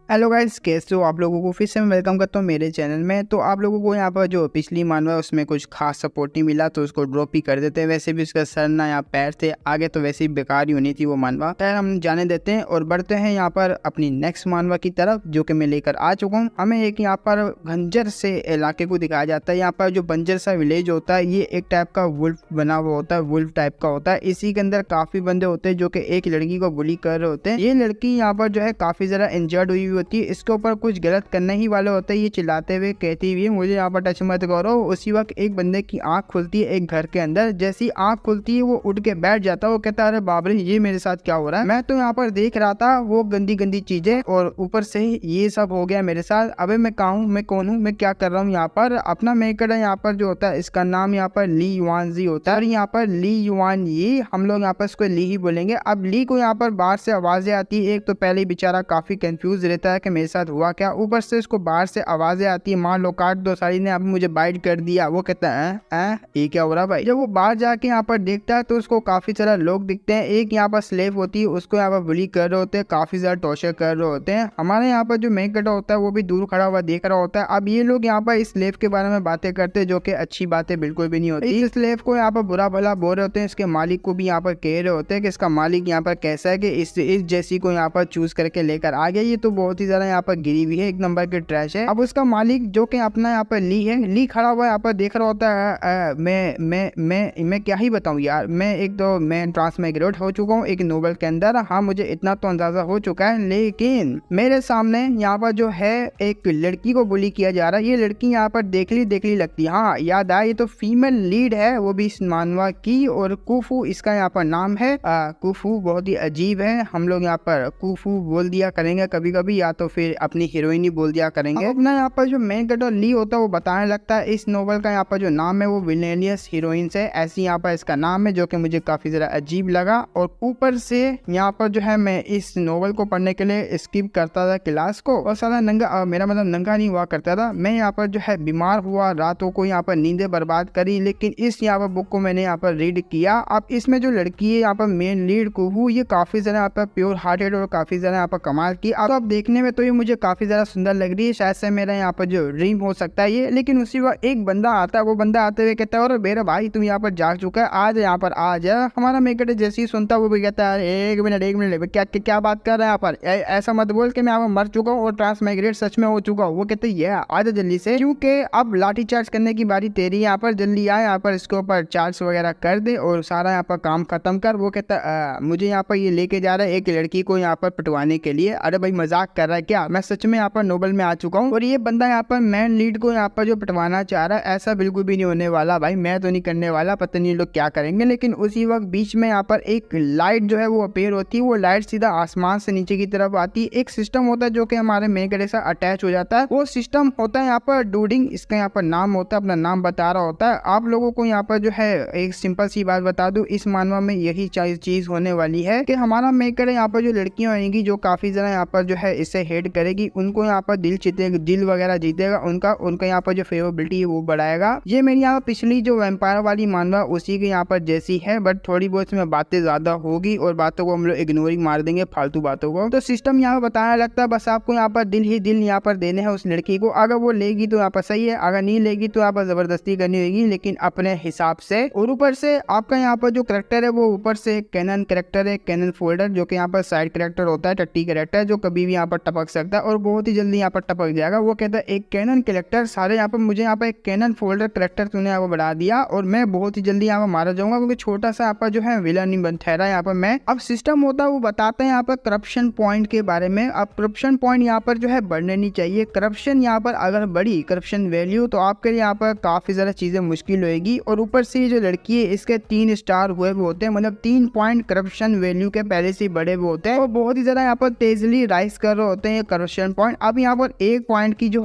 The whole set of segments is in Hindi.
हेलो गाइस, कैसे हो आप लोगों को फिर से मैं वेलकम करता हूँ मेरे चैनल में। तो आप लोगों को यहाँ पर जो पिछली मानवा है उसमें कुछ खास सपोर्ट नहीं मिला तो उसको ड्रॉप ही कर देते हैं। वैसे भी उसका सर ना यहाँ पैर थे आगे, तो वैसे ही बेकार ही होनी थी वो मानवा। खैर हम जाने देते हैं और बढ़ते हैं यहाँ पर अपनी नेक्स्ट मानवा की तरफ, जो कि मैं लेकर आ चुका हूँ। हमें एक यहाँ पर बंजर से इलाके को दिखाया जाता है। यहाँ पर जो बंजर सा विलेज होता है ये एक टाइप का वुल्फ बना हुआ होता है, वुल्फ टाइप का होता है। इसी के अंदर काफी बंदे होते हैं जो कि एक लड़की को बुली कर रहे होते हैं। ये लड़की यहाँ पर जो है काफी ज्यादा इंजर्ड हुई होती है, इसके ऊपर कुछ गलत करने ही वाले होते हैं। ये चिल्लाते हुए कहती हुई मुझे यहाँ पर टच मत करो। उसी वक्त एक बंदे की आंख खुलती है एक घर के अंदर। जैसी आंख खुलती है वो उठ के बैठ जाता है। वो कहता है अरे बाप रे, ये मेरे साथ क्या हो रहा है? मैं तो यहाँ पर देख रहा था वो गंदी गंदी चीजें और ऊपर से ये सब हो गया मेरे साथ। अबे मैं कहाँ हूँ, मैं कौन हूँ, मैं क्या कर रहा हूँ यहाँ पर? अपना मेकर यहाँ पर जो होता है इसका नाम यहाँ पर ली युआन जी होता है और यहाँ पर ली युआन ये हम लोग यहाँ पर इसको ली ही बोलेंगे। अब ली को यहाँ पर बाहर से आवाजें आती है। एक तो पहले बेचारा काफी कंफ्यूज रहता है कि मेरे साथ हुआ क्या। ऊपर से इसको बाहर से आवाजें आती है, मान लो काट दो साली ने, अब मुझे बाइट कर दिया। वो कहता है ये क्या हो रहा भाई? जब वो बाहर जाके यहाँ पर देखता है तो उसको काफी सारा लोग दिखते हैं। एक यहाँ पर स्लेव होती है, उसको यहाँ पर बुली कर रहे होते हैं, काफी ज्यादा टॉर्चर कर रहे होते हैं। हमारे यहाँ पर जो मेन कटा होता है वो भी दूर खड़ा हुआ देख रहा होता है। अब ये लोग यहाँ पर इस स्लेव के बारे में बातें करते हैं जो कि अच्छी बातें बिल्कुल भी नहीं होती। इस स्लेव को यहाँ पर बुरा भला बोल रहे होते हैं, इसके मालिक को भी यहाँ पर कह रहे होते हैं कि इसका मालिक यहाँ पर कैसा है कि इस जैसी को यहाँ पर चूज करके लेकर आ गया। ये तो बहुत ही ज्यादा यहाँ पर गिरी हुई है, एक नंबर की ट्रैश है। अब उसका मालिक जो कि अपना यहाँ पर ली है, ली खड़ा हुआ यहाँ पर देख रहा होता है। मैं क्या ही बताऊं यार। मैं ट्रांसमाइग्रेट हो चुका हूँ एक नोवेल के अंदर। हाँ, मुझे इतना तो अंदाजा हो चुका है, लेकिन मेरे सामने यहाँ पर जो है एक लड़की को बुली किया जा रहा है। ये लड़की यहाँ पर देखली लगती है। हाँ याद आया, ये तो फीमेल लीड है, वो भी इस मानवा की। और कुफू इसका यहाँ पर नाम है। कुफू बहुत ही अजीब है, हम लोग यहाँ पर कुफू बोल दिया करेंगे कभी कभी, या तो फिर अपनी हीरोइन ही बोल दिया करेंगे। अपना यहाँ पर जो मेन कैरेक्टर ली होता है वो बताने लगता है इस नोवेल का यहाँ पर जो नाम है वो विलेनियस हीरोइंस है, ऐसी यहाँ पर इसका नाम है, जो कि मुझे काफी ज्यादा अजीब लगा। और ऊपर से यहाँ पर जो है मैं इस नोवेल को पढ़ने के लिए स्किप करता था क्लास को, और सारा नंगा मेरा मतलब नंगा नहीं हुआ करता था। मैं यहाँ पर जो है बीमार हुआ, रातों को यहाँ पर नींदें बर्बाद करी, लेकिन इस यहाँ पर बुक को मैंने यहाँ पर रीड किया। अब इसमें जो लड़की है यहाँ पर मेन लीड कुहू, ये काफी ज्यादा यहाँ पर प्योर हार्टेड और काफी ज्यादा यहाँ पर कमाल की। अब देखने में तो ये मुझे काफी ज्यादा सुंदर लग रही है, शायद से मेरा यहाँ पर जो ड्रीम हो सकता है ये। लेकिन उसी वक्त एक बंदा आता है, वो बंदा आते हुए कहता है और मेरा भाई तुम यहाँ पर जाग चुका है, आज यहाँ पर आ जा। हमारा मेकर जैसे ही सुनता वो भी कहता है एक मिनट क्या बात कर रहा है यहाँ पर? ऐसा मत बोल के मैं यहाँ पर मर चुका हूँ और ट्रांसमाइग्रेट सच में हो चुका हूँ। वो कहते ये आ जा जल्दी से, क्योंकि अब लाठी चार्ज करने की बारी तेरी, यहाँ पर जल्दी आए, यहाँ पर इसके ऊपर चार्ज वगैरह कर दे और सारा यहाँ पर काम खत्म कर। वो कहता मुझे यहाँ पर ये लेके जा रहा है एक लड़की को यहाँ पर पिटवाने के लिए। अरे भाई मजाक कर रहा है क्या? मैं सच में यहाँ पर नोबल में आ चुका हूँ और ये बंदा यहाँ पर मैन लीड को यहाँ पर जो पिटवाना चाह रहा है, ऐसा बिल्कुल भी नहीं होने वाला भाई, मैं तो नहीं करने वाला, पता नहीं लोग क्या करेंगे। लेकिन उसी वक्त बीच में यहाँ पर एक लाइट जो है वो अपेयर होती है, वो लाइट सीधा आसमान से नीचे की तरफ आती है। एक सिस्टम होता है जो कि हमारे मेकर के साथ अटैच हो जाता है, वो सिस्टम होता है यहाँ पर डूडिंग, इसका यहाँ पर नाम होता है, अपना नाम बता रहा होता है। आप लोगों को यहाँ पर जो है एक सिंपल सी बात बता दूं, इस मानवा में यही चीज होने वाली है कि हमारा मेकर यहाँ पर जो लड़कियां आएंगी जो काफी ज्यादा यहाँ पर जो है इसे हेट करेगी, उनको यहाँ पर दिल वगैरह जीतेगा, उनका यहाँ पर जो फेवरेबिलिटी है वो बढ़ाएगा। ये मेरी यहाँ पर पिछली जो वैम्पायर वाली मानवा उसी के यहाँ पर जैसी है, बट थोड़ी बहुत इसमें बातें ज्यादा होगी और बातों को हम लोग इग्नोर ही मार देंगे, फालतू बातों को। तो सिस्टम यहाँ पर बताने लगता है बस आपको यहाँ पर दिल यहाँ पर देने हैं उस लड़की को। अगर वो लेगी तो यहाँ पर सही है, अगर नहीं लेगी तो यहाँ पर जबरदस्ती करनी होगी, लेकिन अपने हिसाब से। और ऊपर से आपका यहाँ पर जो करेक्टर है वो ऊपर से कैनन करेक्टर है, कैनन फोल्डर, जो कि यहाँ पर साइड करेक्टर होता है, टट्टी करेक्टर जो कभी भी यहाँ पर टपक सकता है और बहुत ही जल्दी यहाँ पर टपक जाएगा। वो कहता है एक कैनन करेक्टर सारे यहाँ पर मुझे यहाँ पर एक कैनन फोल्डर करेक्टर तूने यहाँ पर बढ़ा दिया और मैं बहुत ही जल्दी यहाँ पर मारा जाऊंगा, क्योंकि छोटा सा यहाँ पर जो है विलन नहीं बन ठहरा यहाँ पर मैं। अब सिस्टम होता है वो बताते हैं यहाँ पर करप्शन पॉइंट के बारे में। अब करप्शन पॉइंट यहाँ पर जो है बढ़ने नहीं चाहिए। करप्शन यहाँ पर अगर बढ़ी, करप्शन वैल्यू, तो आपके लिए यहाँ पर काफी ज्यादा चीजें मुश्किल होगी। और ऊपर से जो लड़की है इसके 3 स्टार हुए वो होते हैं, मतलब 3 पॉइंट करप्शन वैल्यू के पहले से बड़े हुए होते हैं और बहुत ही ज्यादा यहाँ पर तेजली राइज कर रहे होते हैं करप्शन पॉइंट। अब यहाँ पर 1 पॉइंट की जो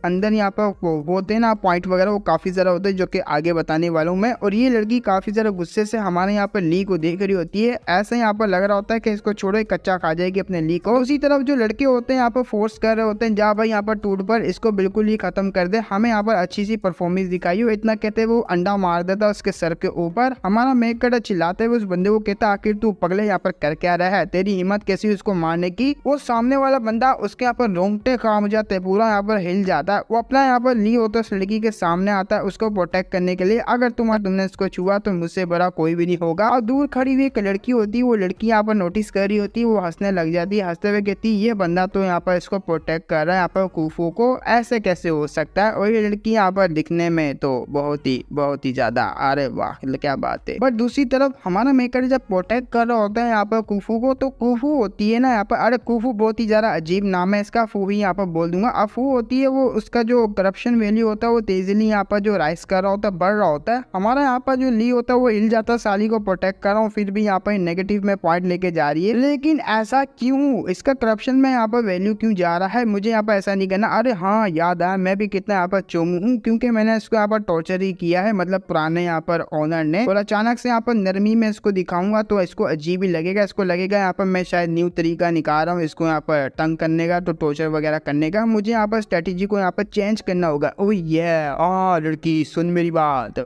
अंदर यहाँ पर होते हैं ना पॉइंट वगैरह, वो काफी ज्यादा होते हैं जो कि आगे बताने वाला हूँ मैं। और ये लड़की काफी ज्यादा गुस्से से हमारे यहाँ पर ली को देख रही होती है, ऐसा यहाँ पर लग रहा होता है कि इसको छोड़ो, कच्चा खा जाएगी अपने ली को। उसी तरफ जो लड़के होते हैं यहाँ पर फोर्स कर रहे होते हैं, जा भाई यहाँ पर टूट पर इसको बिल्कुल ही खत्म कर दे, हमें यहाँ पर अच्छी सी परफॉर्मेंस दिखाई हो। इतना कहते वो अंडा मार देता उसके सर के ऊपर। हमारा मेकर चिल्लाते हुए उस बंदे को कहता आखिर तू पगले यहाँ पर कर क्या रहा है, तेरी हिम्मत कैसी उसको मारने की? वो सामने वाला बंदा उसके यहाँ पर रोंगटे खड़ा हो जाते हैं, पूरा यहाँ पर हिल जाता है। वो अपना यहाँ पर ली होता है उस लड़की के सामने आता है उसको प्रोटेक्ट करने के लिए, अगर तुमने इसको छुआ तो मुझसे बड़ा कोई भी नहीं होगा। और दूर खड़ी हुई एक लड़की होती है, वो लड़की यहाँ पर नोटिस कर रही होती है, वो हंसने लग जाती है, हंसते हुए कहती है ये बंदा तो यहाँ पर इसको प्रोटेक्ट कर रहा है यहाँ पर कुफू को, ऐसे कैसे हो सकता है। और ये लड़की यहाँ पर दिखने में तो बहुत ही ज्यादा, अरे वाह क्या बात है। बट दूसरी तरफ हमारा मेकर जब प्रोटेक्ट कर रहा होता है यहाँ पर कुफू को, तो कुफू होती है ना यहाँ पर, अरे कुफू बहुत ही ज्यादा अजीब नाम है इसका, फू ही यहाँ पर बोल दूंगा। अब फू होती है वो, उसका जो करप्शन वैल्यू होता है वो तेजीली यहाँ पर जो राइस कर रहा होता है, बढ़ रहा होता है। हमारा यहाँ पर जो ली होता है वो हिल जाता है, साली को प्रोटेक्ट कर रहा हूँ, फिर भी यहाँ पर नेगेटिव में पॉइंट लेके जा रही है। लेकिन ऐसा क्यों, इसका करप्शन में यहाँ पर वैल्यू क्यों जा रहा है, मुझे यहाँ पर ऐसा नहीं करना। अरे हाँ याद आया, मैं भी कितना यहाँ पर चोमू हूँ, क्योंकि मैंने इसको यहाँ पर टॉर्चर ही किया है, मतलब पुराने यहाँ पर ऑनर ने। और अचानक से यहाँ पर नरमी में इसको दिखाऊंगा तो इसको अजीब ही लगेगा, इसको लगेगा यहाँ पर मैं शायद न्यू तरीका निकाल रहा हूँ इसको यहाँ पर तंग करने का, तो टॉर्चर वगैरह करने का। मुझे यहाँ पर स्ट्रेटेजी को यहाँ पर चेंज करना होगा। ओ ये लड़की सुन मेरी बात,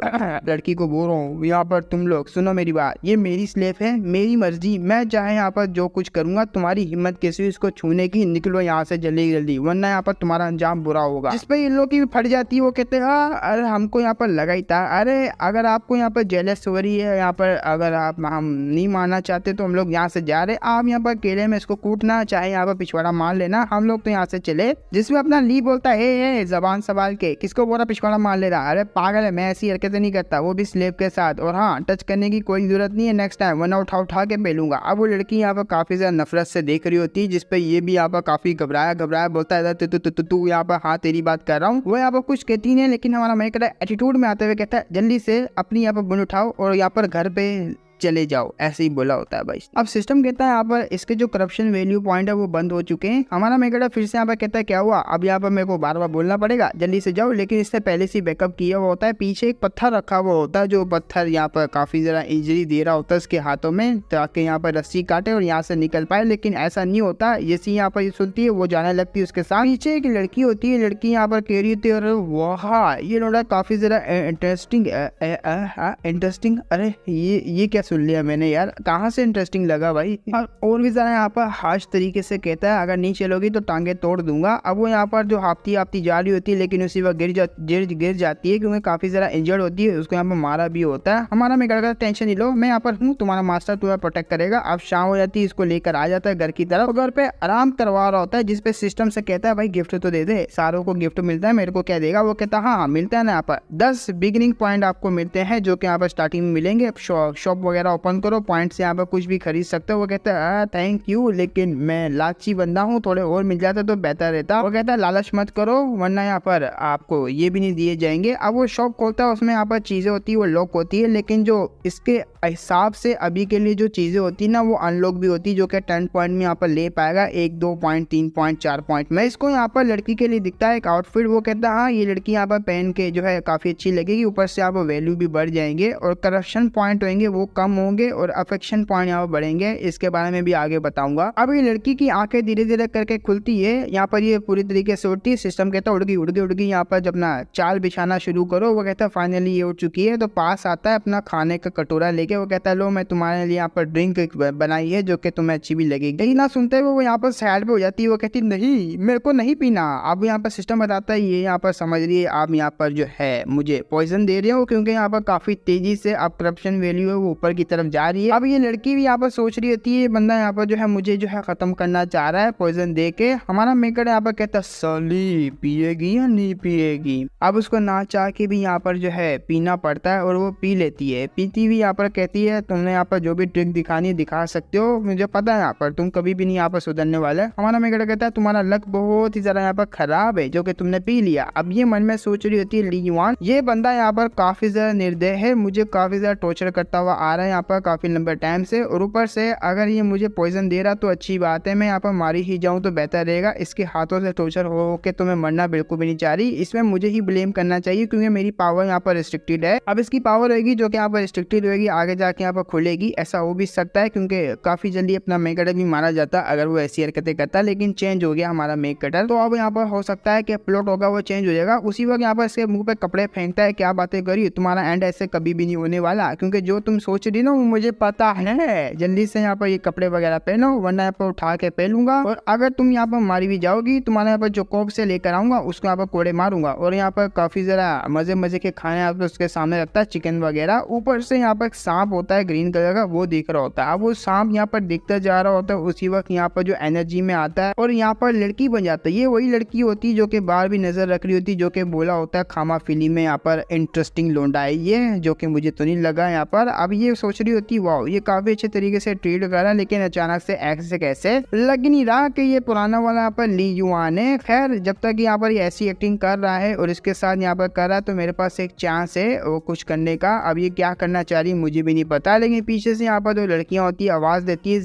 लड़की को बोल रहा हूँ यहाँ पर, तुम लोग सुनो मेरी बात, ये मेरी स्लेव है, मेरी मर्जी, मैं चाहे यहाँ पर जो कुछ करूंगा, तुम्हारी हिम्मत कैसी इसको छूने की, निकलो यहाँ से जल्दी जल्दी, वरना यहाँ पर तुम्हारा अंजाम बुरा होगा। जिस पर इन लोग की फट जाती है, वो कहते हैं अरे हमको यहाँ पर लगा ही था। अरे अगर आपको यहाँ पर जेलस हो रही है यहाँ पर, अगर आप हम नहीं मानना चाहते तो हम लोग यहाँ से जा रहे, आप यहाँ पर केले में इसको कूटना चाहे यहाँ पर पिछवाड़ा मार लेना, हम लोग तो यहाँ से चले। जिसमें अपना ली बोलता है जबान संभाल के, किसको बोला पिछवाड़ा मार ले रहा, अरे पागल है, मैं ऐसी हरकतें नहीं करता, वो भी स्लेव के साथ, और हाँ टच करने की कोई जरूरत नहीं है, नेक्स्ट टाइम वरना उठा के पेलूंगा। अब वो लड़की यहाँ पर काफी ज्यादा नफरत से देख रही होती है, जिसपे ये भी यहाँ पर काफी घबराया बोलता है तू यहाँ पर, हाँ तेरी बात कर रहा हूँ। वो यहाँ पर कुछ कहती नहीं, लेकिन हमारा मेकर एटीट्यूड में आते हुए कहता है जल्दी से अपनी यहाँ पर बुन उठाओ और यहाँ पर घर पे चले जाओ, ऐसे ही बोला होता है भाई। अब सिस्टम कहता है यहाँ पर इसके जो करप्शन वैल्यू पॉइंट है वो बंद हो चुके हैं। हमारा मेकर फिर से यहाँ पर कहता है क्या हुआ, अब यहाँ पर मेरे को बार बार बोलना पड़ेगा जल्दी से जाओ, लेकिन इससे पहले से बैकअप किया हुआ होता है। पीछे एक पत्थर रखा हुआ होता है, जो पत्थर यहाँ पर काफी जरा इंजरी दे रहा होता है उसके हाथों में, ताकि यहाँ पर रस्सी काटे और यहाँ से निकल पाए, लेकिन ऐसा नहीं होता। जैसे यहाँ पर सुनती है वो जाने लगती है उसके साथ। पीछे एक लड़की होती है, लड़की यहाँ पर कह रही होती है अरे वाह ये लौड़ा काफी जरा इंटरेस्टिंग, अरे ये क्या सुन लिया मैंने यार, कहाँ से इंटरेस्टिंग लगा भाई। और भी ज़रा यहाँ पर हाश तरीके से कहता है अगर नहीं चलोगी तो टांगे तोड़ दूंगा। अब वो यहाँ पर जो हाफती जा रही होती है, लेकिन उसी वक्त गिर जाती है, क्योंकि काफी ज़रा इंजर्ड होती है, उसको यहाँ पर मारा भी होता है। हमारा मेकर कहता है टेंशन नहीं लो, मैं यहाँ पर हूँ, तुम्हारा मास्टर तुम्हें प्रोटेक्ट करेगा। अब शाम हो जाती है, इसको लेकर आ जाता है घर की तरफ, घर पे आराम करवा रहा होता है, जिसपे सिस्टम से कहता है भाई गिफ्ट तो दे दे, सारों को गिफ्ट मिलता है, मेरे को क्या देगा। वो कहता है हाँ मिलता है ना, यहाँ पर 10 बिगिनिंग पॉइंट आपको मिलते हैं, जो कि यहाँ पर स्टार्टिंग में मिलेंगे। शॉप वगैरह ओपन करो, पॉइंट से यहाँ पर कुछ भी खरीद सकते हो। वो कहता है थैंक यू, लेकिन मैं लालची बंदा हूँ, थोड़े और मिल जाते तो बेहतर रहता। वो कहता है लालच मत करो, वरना यहाँ पर आपको ये भी नहीं दिए जाएंगे। अब वो शॉप खोलता है, उसमें यहाँ पर चीजें होती है वो लॉक होती है, लेकिन जो इसके हिसाब से अभी के लिए जो चीजें होती है ना वो अनलॉक भी होती है, जो कि 10 पॉइंट में यहाँ पर ले पाएगा, 1, 2 पॉइंट, 3 पॉइंट, 4 पॉइंट में। इसको यहाँ पर लड़की के लिए दिखता है एक आउटफिट। वो कहता है हाँ ये लड़की यहाँ पर पहन के जो है काफी अच्छी लगेगी, ऊपर से यहाँ पर वैल्यू भी बढ़ जाएंगे, और करप्शन पॉइंट होंगे वो कम होंगे, और अफेक्शन पॉइंट यहाँ पर बढ़ेंगे। इसके बारे में भी आगे बताऊंगा। अब ये लड़की की आंखें धीरे धीरे करके खुलती है, यहाँ पर ये पूरी तरीके से उठती है। सिस्टम कहता है उड़ गई यहाँ पर जब ना चाल बिछाना शुरू करो। वो कहता है फाइनली ये उठ चुकी है, तो पास आता है अपना खाने का कटोरा लेके। वो कहता है लो मैं तुम्हारे लिए यहाँ पर ड्रिंक बनाई है, जो कि तुम्हें अच्छी भी लगेगी। यही ना सुनते हुए वो यहाँ पर साइड पे हो जाती है। वो कहती नहीं मेरे को नहीं पीना। अब यहाँ पर सिस्टम बताता है ये यहाँ पर समझ रही है, आप यहाँ पर जो है मुझे पॉइजन दे रहे हो, क्योंकि यहाँ पर काफी तेजी से अब करप्शन वैल्यू है वो ऊपर की तरफ जा रही है। अब ये लड़की भी यहाँ पर सोच रही होती है बंदा यहाँ पर जो है मुझे जो है खत्म करना चाह रहा है पॉइजन दे के। हमारा मेकर यहाँ पर कहता है साली पिएगी या नहीं पिएगी। अब उसको ना चाह के भी यहाँ पर जो है पीना पड़ता है, और वो पी लेती है। पीती हुई यहाँ पर कहती है तुमने यहाँ पर जो भी ट्रिक दिखानी है दिखा सकते हो, मुझे पता है यहाँ पर तुम कभी भी नहीं यहाँ पर सुधरने वाले। हमारा मेकर कहता है तुम्हारा लक बहुत ही ज्यादा यहाँ पर खराब है जो कि तुमने पी लिया। अब ये मन में सोच रही होती है ली युआन ये बंदा यहाँ पर काफी ज्यादा निर्दय है, मुझे काफी ज्यादा टॉर्चर करता हुआ आ रहा है यहाँ पर काफी लंबे टाइम से, और ऊपर से अगर ये मुझे पॉइजन दे रहा तो अच्छी बात है, मैं यहाँ पर मारी ही जाऊं तो बेहतर रहेगा। इसके हाथों से टॉर्चर हो के तो मैं मरना बिल्कुल भी नहीं चाह रही, इसमें मुझे ही ब्लेम करना चाहिए क्योंकि मेरी पावर यहाँ पर रिस्ट्रिक्टेड है। अब इसकी पावर होगी जो कि यहाँ पर रिस्ट्रिक्टेड होगी, आगे जाके यहाँ पर खुलेगी, ऐसा हो भी सकता है क्योंकि काफी जल्दी अपना मेक कटर भी मारा जाता अगर वो ऐसी हरकतें करता, लेकिन चेंज हो गया हमारा मेक कटर। तो अब यहाँ पर हो सकता है कि प्लॉट होगा वो चेंज हो जाएगा। उसी वक्त यहाँ पर इसके मुंह पे कपड़े फेंकता है, क्या बातें करी, तुम्हारा एंड ऐसे कभी भी नहीं होने वाला, क्योंकि जो तुम सोच रही ना मुझे पता है, जल्दी से यहाँ पर ये कपड़े वगैरह पहनो वरना यहाँ पर उठा के पहनूंगा, और अगर तुम यहाँ पर मारी भी जाओगी तुम्हारे यहाँ पर जो कोप से लेकर आऊंगा उसको यहाँ पर कोड़े मारूंगा। और यहाँ पर काफी जरा मजे मजे के खाने यहाँ पर उसके सामने रखता है, चिकन वगैरह। ऊपर से यहाँ पर सांप होता है ग्रीन कलर का, वो दिख रहा होता है। अब वो सांप यहाँ पर दिखता जा रहा होता है, उसी वक्त यहाँ पर जो एनर्जी में आता है और यहाँ पर लड़की बन जाता है। ये वही लड़की होती है जो कि बाहर भी नजर रख रही होती है, जो कि बोला होता है खामा फिल्म में यहाँ पर इंटरेस्टिंग लोंडा है ये, जो कि मुझे तो नहीं लगा यहाँ पर। अब ये सोच रही होती वाह ये काफी अच्छे तरीके से ट्रीट कर रहा है, लेकिन अचानक से ऐसे कैसे लग नहीं रहा कि ये पुराना वाला यहाँ पर ली युआन है। खैर जब तक यहाँ पर ये ऐसी एक्टिंग कर रहा है और इसके साथ यहाँ पर कर रहा है तो मेरे पास एक चांस है वो कुछ करने का। अब ये क्या करना चाह रही मुझे भी नहीं पता, लेकिन पीछे से यहाँ पर जो लड़कियां होती है आवाज देती है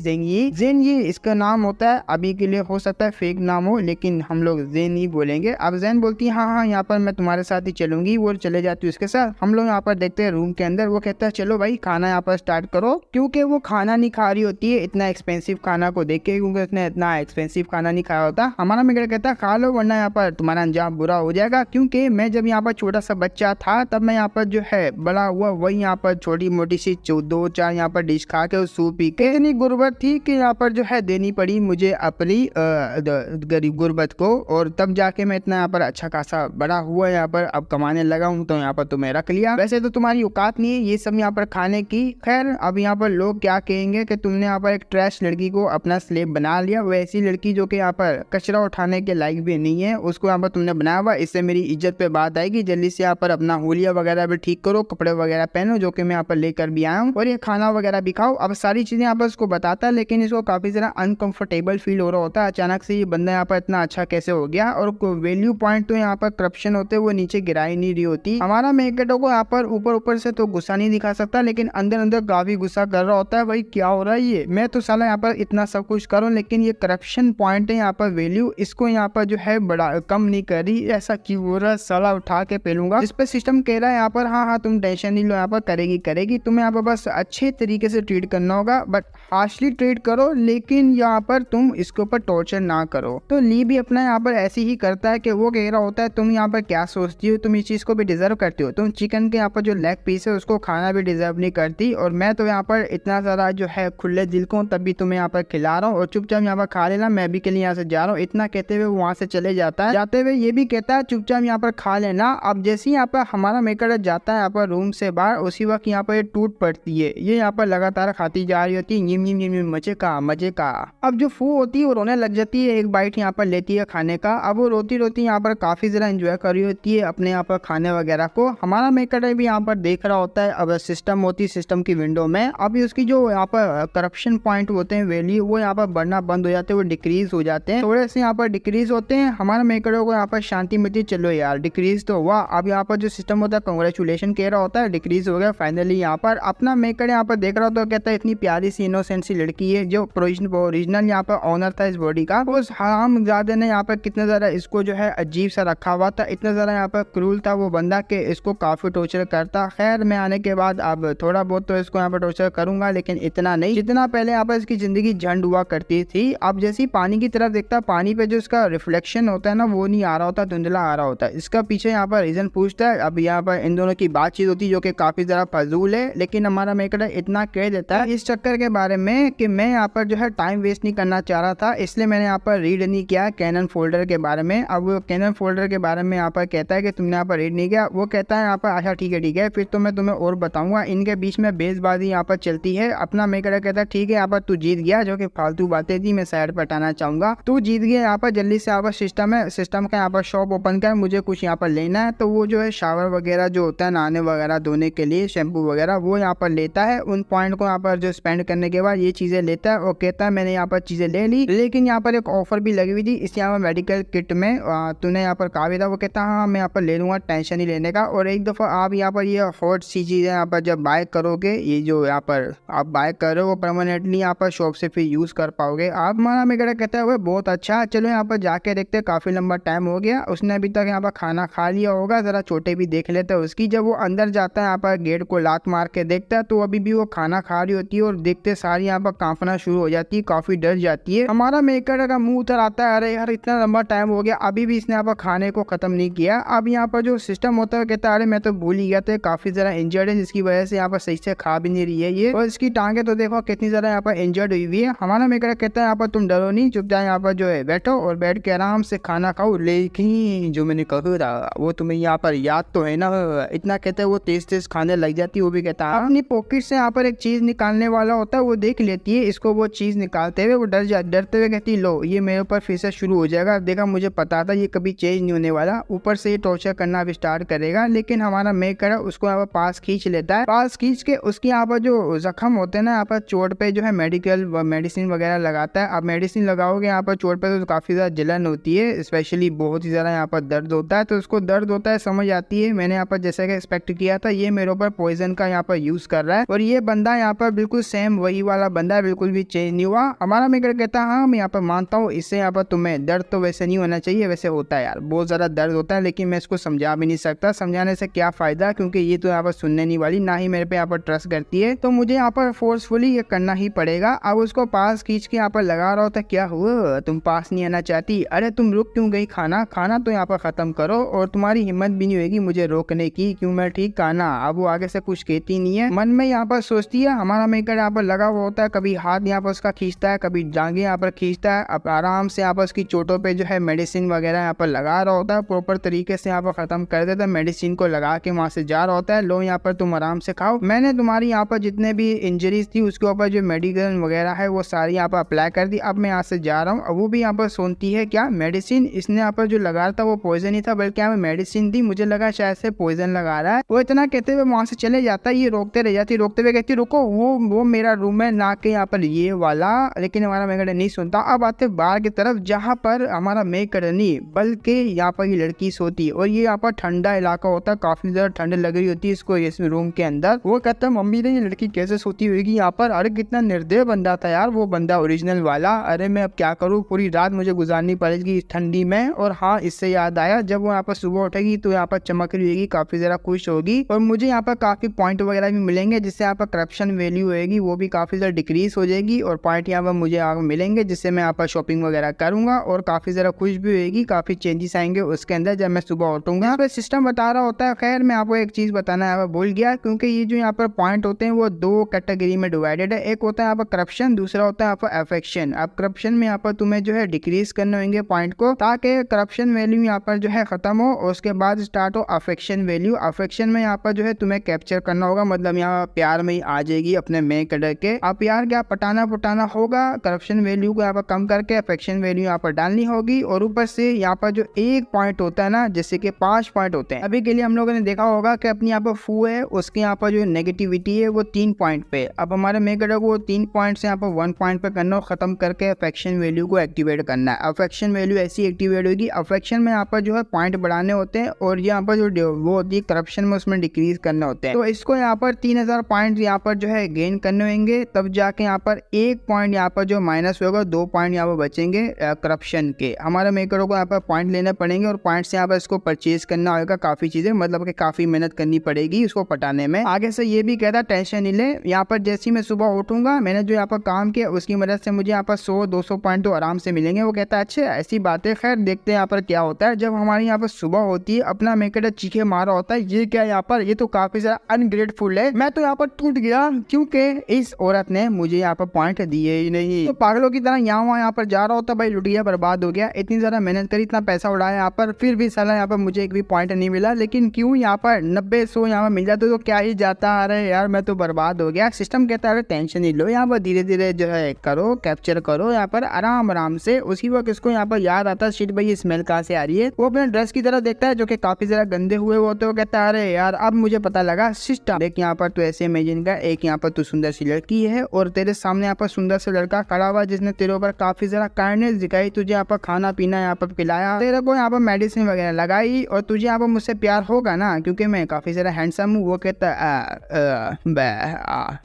जेन, ये इसका नाम होता है। अभी के लिए हो सकता है फेक नाम हो, लेकिन हम लोग जेन ही बोलेंगे। अब जेन बोलती है हाँ यहाँ पर मैं तुम्हारे साथ ही चलूंगी। वो चले जाती है उसके साथ। हम लोग यहाँ पर देखते हैं रूम के अंदर, वो कहता है चलो भाई खाना यहाँ पर स्टार्ट करो, क्योंकि वो खाना नहीं खा रही होती है इतना एक्सपेंसिव खाना को देख के, क्योंकि उसने इतना एक्सपेंसिव खाना नहीं खाया होता। हमारा मेकर कहता है खा लो वरना यहाँ पर तुम्हारा अंजाम बुरा हो जाएगा, क्योंकि मैं जब यहाँ पर छोटा सा बच्चा था तब मैं यहाँ पर जो है बड़ा हुआ वही यहाँ पर छोटी मोटी सी 2-4 यहाँ पर डिश खा के सूप पी के इतनी गुर्बत थी कि यहाँ पर जो है देनी पड़ी मुझे अपनी गरीब गुर्बत को, और तब जाके मैं इतना यहाँ पर अच्छा खासा बड़ा हुआ यहाँ पर अब कमाने लगा हूँ। तो यहाँ पर तुम्हें रख लिया, वैसे तो तुम्हारी औकात नहीं है ये सब यहाँ पर खाने की। खैर अब यहाँ पर लोग क्या कहेंगे कि तुमने यहाँ पर एक ट्रैश लड़की को अपना स्लेव बना लिया, वैसी लड़की जो कि यहाँ पर कचरा उठाने के लायक भी नहीं है उसको यहाँ पर तुमने बनाया हुआ। इससे मेरी इज्जत पे बात आएगी। जल्दी से यहाँ पर अपना होलिया वगैरह भी ठीक करो, कपड़े वगैरह पहनो जो कि मैं यहाँ पर लेकर भी आया हूँ, और ये खाना वगैरह भी खाओ। अब सारी चीजें यहाँ पर उसको बताता है, लेकिन इसको काफी ज्यादा अनकंफर्टेबल फील हो रहा होता है। अचानक से ये बंदा यहाँ पर इतना अच्छा कैसे हो गया, और वैल्यू पॉइंट तो यहाँ पर करप्शन होते वो नीचे गिरा ही नहीं रही होती। हमारा मेकेटो को यहाँ पर ऊपर से तो गुस्सा नहीं दिखा सकता, लेकिन अंदर अंदर काफी गुस्सा कर रहा होता है भाई क्या हो रहा है ये, मैं तो साला यहाँ पर इतना सब कुछ करूँ लेकिन ये करप्शन पॉइंट है यहाँ पर वैल्यू इसको यहाँ पर जो है बड़ा कम नहीं कर रही, ऐसा क्यों हो रहा है, साला उठा के पेलूंगा। इस पर सिस्टम कह रहा है यहाँ पर हाँ तुम टेंशन नहीं लो, यहाँ पर करेगी तुम्हें यहाँ पर बस अच्छे तरीके से ट्रीट करना होगा, बट हार्शली ट्रीट करो, लेकिन यहाँ पर तुम इसके ऊपर टॉर्चर ना करो। तो ली भी अपना यहाँ पर ऐसे ही करता है कि वो कह रहा होता है तुम यहाँ पर क्या सोचती हो, तुम इस चीज को भी डिजर्व करती हो, तुम चिकन के यहाँ पर जो लेग पीस है उसको खाना भी डिजर्व नहीं करती, और मैं तो यहाँ पर इतना सारा जो है खुले दिल को तब भी तुम्हें यहाँ पर खिला रहा हूँ, और चुपचाप यहाँ पर खा लेना, मैं भी के लिए यहाँ से जा रहा हूँ। इतना कहते हुए वहां से चले जाता है। जाते हुए ये भी कहता है चुपचाप यहाँ पर खा लेना। अब जैसे ही यहाँ पर हमारा मेकर जाता है यहाँ पर रूम से बाहर, उसी वक्त यहाँ पर ये टूट पड़ती है। ये यहाँ पर लगातार खाती जा रही होती है, यम मजे का। अब जो फू होती है वो रोने लग जाती है, एक बाइट यहाँ पर लेती है खाने का। अब वो रोती रोती यहाँ पर काफी ज्यादा एंजॉय कर रही होती है अपने यहाँ पर खाने वगैरह को। हमारा मेकर भी यहाँ पर देख रहा होता है। अब सिस्टम होती है सिस्टम की विंडो में, अभी उसकी जो यहाँ पर करप्शन पॉइंट होते हैं वैल्यू वो यहाँ पर बढ़ना बंद हो जाते हैं, वो डिक्रीज हो जाते हैं, थोड़े से यहाँ पर डिक्रीज होते हैं। हमारा मेकरों को यहाँ पर शांति मिलती है, चलो यार डिक्रीज तो हुआ। अब यहाँ पर जो सिस्टम होता है कांग्रेचुलेशन कह रहा होता है, डिक्रीज हो गया फाइनली। यहाँ पर अपना मेकर यहाँ पर देख रहा होता है, कहता है इतनी प्यारी सी इनोसेंट सी लड़की है, जो ओरिजिनल यहाँ पर ऑनर था इस बॉडी का, उस हरामजादे ने यहाँ पर कितना ज्यादा इसको जो है अजीब सा रखा हुआ था, इतना ज्यादा यहाँ पर क्रूल था वो बंदा के इसको काफी टॉर्चर करता। खैर मैं आने के बाद अब थोड़ा बहुत तो इसको यहाँ पर टॉर्चर करूंगा, लेकिन इतना नहीं जितना पहले यहाँ पर इसकी जिंदगी झंड हुआ करती थी। अब जैसे ही पानी की तरफ देखता, पानी पे जो इसका रिफ्लेक्शन होता है ना वो नहीं आ रहा होता, धुंधला आ रहा होता है। इसका पीछे यहाँ पर रीजन पूछता है। अब यहाँ पर इन दोनों की बातचीत होती है जो कि काफी ज्यादा फजूल है, लेकिन हमारा मेकर इतना कह देता है इस चक्कर के बारे में कि मैं यहाँ पर जो है टाइम वेस्ट नहीं करना चाह रहा था, इसलिए मैंने यहाँ पर रीड नहीं किया कैनन फोल्डर के बारे में। अब वो कैनन फोल्डर के बारे में यहाँ पर कहता है कि तुमने यहाँ पर रीड नहीं किया। वो कहता है यहाँ पर अच्छा ठीक है फिर तो मैं तुम्हें और बताऊंगा। इनके बीच में बेसबाजी यहाँ पर चलती है। अपना मेकर कहता है ठीक है यहाँ पर तू जीत गया, जो कि फालतू बातें थी मैं साइड पर हटाना चाहूंगा, तू जीत गया। यहाँ पर जल्दी से यहाँ पर सिस्टम का यहाँ पर शॉप ओपन कर, मुझे कुछ यहाँ पर लेना है। तो वो जो है शावर वगैरह जो होता है नहाने वगैरह धोने के लिए शैम्पू वगैरह वो यहाँ पर लेता है। उन पॉइंट को यहाँ पर जो स्पेंड करने के बाद ये चीजें लेता है और कहता है मैंने यहाँ पर चीजें ले ली, लेकिन यहाँ पर एक ऑफर भी लगी हुई थी इस यहाँ पर मेडिकल किट में, तूने यहाँ पर कहा भी था। वो कहता हाँ मैं यहाँ पर ले लूंगा, टेंशन नहीं लेने का। और एक दफा आप यहाँ पर ये हॉट सी चीजें यहाँ पर जब बाय करोगे, ये जो यहाँ पर आप बाय कर रहे हो वो परमानेंटली यहाँ पर शॉप से फिर यूज कर पाओगे आप। हमारा मेरा कहता है वो बहुत अच्छा, चलो यहाँ पर जाके देखते, काफी लंबा टाइम हो गया, उसने अभी तक यहाँ पर खाना खा लिया होगा, जरा छोटे भी देख लेते हैं उसकी। जब वो अंदर जाता है यहाँ पर गेट को लात मार के देखता है तो अभी भी वो खाना खा रही होती है, और देखते सारी यहाँ पर कांपना शुरू हो जाती है, काफी डर जाती है। हमारा मेकर का मुंह उतर आता है, अरे यार इतना लंबा टाइम हो गया अभी भी इसने यहाँ पर खाने को खत्म नहीं किया। अब यहाँ पर जो सिस्टम होता है कहता है अरे मैं तो भूल ही गया था, काफी जरा इंजर्ड है जिसकी वजह से यहाँ पर सही से खा भी नहीं रही है ये, और इसकी टांगे तो देखो कितनी ज्यादा यहाँ पर इंजर्ड हुई हुई है। हमारा मेकर कहता है यहाँ पर तुम डरो नहीं, चुपचाप यहाँ पर जो है बैठो और बैठ के आराम से खाना खाओ, लेकिन जो मैंने कहा वो तुम्हें यहाँ पर याद तो है ना। इतना कहते हैं वो तेज तेज खाने लग जाती है। वो भी कहता है अपनी पॉकेट से यहाँ पर एक चीज निकालने वाला होता है, वो देख लेती है इसको, वो चीज निकालते हुए वो डरते हुए कहती है लो ये मेरे ऊपर फिर से शुरू हो जाएगा। देखा मुझे पता था ये कभी चेंज नहीं होने वाला, ऊपर से ये टॉर्चर करना भी स्टार्ट करेगा। लेकिन हमारा मेकर उसको यहाँ पर पास खींच लेता है, पास खींच के उसके यहाँ पर जो जख्म होते हैं ना यहाँ पर चोट पे जो है मेडिसिन वगैरह लगाता है। अब मेडिसिन लगाओगे यहाँ पर चोट पे तो काफी ज्यादा जलन होती है, स्पेशली बहुत ही ज्यादा यहाँ पर दर्द होता है। तो उसको दर्द होता है समझ आती है, मैंने यहाँ पर जैसे कि एक्सपेक्ट किया था ये मेरे ऊपर पॉइजन का यहाँ पर यूज कर रहा है, और ये बंदा यहाँ पर बिल्कुल सेम वही वाला बंदा है, बिल्कुल भी चेंज नहीं हुआ। हमारा मेकर कहता है हाँ मैं यहाँ पर मानता हूँ, इससे यहाँ पर तुम्हें दर्द तो वैसे नहीं होना चाहिए, वैसे होता है यार बहुत ज्यादा दर्द होता है, लेकिन मैं इसको समझा भी नहीं सकता, समझाने से क्या फायदा, क्योंकि ये तो यहाँ पर सुनने नहीं वाली, ना ही मेरे पे यहाँ पर ट्रस्ट करती है, तो मुझे यहाँ पर फोर्सफुली ये करना ही पड़ेगा। अब उसको पास खींच के यहाँ पर लगा रहा होता, क्या हुआ तुम पास नहीं आना चाहती, अरे तुम रुक क्यों गई, खाना तो यहाँ पर खत्म करो, और तुम्हारी हिम्मत भी नहीं होगी मुझे रोकने की, क्यों मैं ठीक खाना। अब वो आगे से कुछ कहती नहीं है, मन में यहाँ पर सोचती है। हमारा मेकर यहाँ पर लगा हुआ होता है, कभी हाथ यहाँ पर उसका खींचता है, कभी जांघें यहाँ पर खींचता है, अब आराम से यहाँ पर उसकी चोटों पे जो है मेडिसिन वगैरह यहाँ पर लगा रहा होता है, प्रॉपर तरीके से यहाँ पर खत्म कर देता है, मेडिसिन को लगा के वहां से जा रहा होता है, लो यहाँ पर तुम आराम से खाओ, मैंने तुम्हारी यहाँ पर जितने भी इंजरीज थी उसके ऊपर जो मेडिसिन वगैरह है वो सारी यहाँ पर अप्लाई कर दी, अब मैं यहाँ से जा रहा हूँ। अब वो भी यहाँ पर सुनती है, क्या मेडिसिन इसने यहाँ पर जो लगा था वो पॉइजन ही था, बल्कि यहाँ पर मेडिसिन थी, मुझे लगा शायद से पॉइजन लगा रहा है। वो इतना कहते हुए वहां से चले जाता है, ये रोकते रह जाती, रोकते हुए कहती रुको वो मेरा रूम है ना के यहाँ पर ये वाला, लेकिन हमारा मेकर नहीं सुनता। अब आते बाहर की तरफ जहाँ पर हमारा मेकर नहीं बल्कि यहाँ पर ये लड़की सोती है, और ये यहाँ पर ठंडा इलाका होता है, काफी ज्यादा ठंड लग रही होती है इसको इस रूम के अंदर। वो कहता है मम्मी ने ये लड़की कैसे सोती होगी यहाँ पर, अरे कितना निर्दय बंदा था यार वो बंदा ओरिजिनल वाला, अरे मैं अब क्या करूँ, पूरी रात मुझे गुजारनी पड़ेगी इस ठंडी में। और हाँ इससे याद आया, जब वो यहाँ पर सुबह उठेगी तो यहाँ पर चमक रही होगी, काफी ज्यादा खुश होगी, और मुझे यहाँ पर काफी पॉइंट वगैरह भी मिलेंगे, जिससे यहाँ पर करप्शन वैल्यू होगी वो भी काफी ज्यादा डिक्रीज हो जाएगी, और पॉइंट यहाँ पर मुझे यहाँ मिलेंगे, जिससे मैं यहाँ पर शॉपिंग वगैरह करूंगा, और काफी ज्यादा खुश भी होगी, काफी चेंजेस आएंगे उसके अंदर जब मैं सुबह उठूंगा। यहाँ पे सिस्टम बता रहा होता है, खैर मैं आपको एक चीज बताना यहाँ पर भूल गया, क्योंकि ये जो यहाँ पर पॉइंट होते हैं वो दो कैटेगरी में डिवाइडेड है, एक होता है यहाँ पर करप्शन, दूसरा होता है यहाँ पर अफेक्शन। अब करप्शन में यहाँ पर तुम्हें जो है डिक्रीज करने होंगे पॉइंट को, ताकि करप्शन वैल्यू यहाँ पर जो है खत्म हो, और उसके बाद स्टार्ट हो अफेक्शन वैल्यू। अफेक्शन में यहाँ पर जो है तुम्हें कैप्चर करना होगा, मतलब यहाँ प्यार में ही आ जाएगी अपने मेकर के, अब यार क्या पटाना होगा, करप्शन वैल्यू को यहाँ पर कम करके अफेक्शन वैल्यू यहाँ पर डालनी होगी, और ऊपर से यहाँ पर जो एक पॉइंट होता है ना, जैसे कि 5 पॉइंट होते हैं, अभी के लिए हम लोगों ने देखा होगा कि अपनी यहाँ पर फू है उसके यहाँ पर जो नेगेटिविटी है वो 3 पॉइंट पे, अब हमारे मेकर को 3 पॉइंट से यहाँ पर 1 पॉइंट पे करना, खत्म करके अफेक्शन वैल्यू को एक्टिवेट करना है। अफेक्शन वैल्यू ऐसी एक्टिवेट होगी, अफेक्शन में यहाँ पर जो है पॉइंट बढ़ाने होते हैं, और यहाँ पर जो वो होती है करप्शन में उसमें डिक्रीज करने होते हैं। तो इसको यहाँ पर 3000 पॉइंट यहाँ पर जो है गेन करने होंगे, तब जाके यहाँ पर 1 पॉइंट यहाँ पर जो माइनस होगा, 2 पॉइंट यहाँ पर बचेंगे करप्शन के। हमारे मेकरों को यहाँ पर पॉइंट लेने पड़ेंगे, और पॉइंट से यहाँ पर इसको परचेज करना होगा, काफी चीजें, मतलब कि काफी मेहनत करनी पड़ेगी इसको पटाने में। आगे से ये भी कहता टेंशन नहीं ले, यहाँ पर जैसे मैं सुबह उठूंगा, मैंने जो यहाँ पर काम किया उसकी मदद से मुझे यहाँ पर 100-200 पॉइंट तो आराम से मिलेंगे। वो कहता है अच्छा ऐसी बात है, खैर देखते हैं यहाँ पर क्या होता है। जब हमारी यहाँ पर सुबह होती है, अपना मेकर चीखे मारा होता है, ये क्या यहाँ पर, ये तो काफी ज्यादा अनग्रेटफुल है, मैं तो यहाँ पर टूट गया क्योंकि इस औरत ने मुझे यहाँ पर पॉइंट दिए ही नहीं। तो पागलों की तरह यहाँ पर जा रहा होता, भाई लुट गया, बर्बाद हो गया, इतनी ज्यादा मेहनत करी, इतना पैसा उड़ाया यहाँ पर, फिर भी साला यहाँ पर मुझे एक भी पॉइंट नहीं मिला। लेकिन क्यों यहाँ पर 90-100 यहाँ पर मिल जाते तो क्या ही जाता, अरे यार मैं तो बर्बाद हो गया। सिस्टम कहता है टेंशन नहीं लो, यहाँ पर धीरे धीरे जो है करो, कैप्चर करो यहाँ पर आराम से। उसी वक्त इसको यहाँ पर याद आता है शिट भाई स्मेल कहाँ से आ रही है। वो अपने ड्रेस की तरफ देखता है जो कि काफी ज्यादा गंदे हुए होते, वो कहता है अरे यार अब मुझे पता लगा सिस्टम देख, यहाँ पर तू ऐसे इमेजिन कर, एक यहाँ पर तू सुंदर सी लड़की है और तेरे सामने यहाँ पर सुंदर सा लड़का खड़ा हुआ जिसने तेरे ऊपर काफी ज्यादा काइंडनेस दिखाई, तुझे यहाँ पर खाना पीना यहाँ पर पिलाया, तेरे को यहाँ पर मेडिसिन वगैरह लगाई, और तुझे यहाँ पर मुझसे प्यार होगा ना क्योंकि मैं काफी ज्यादा हैंडसम हूँ। वो कहता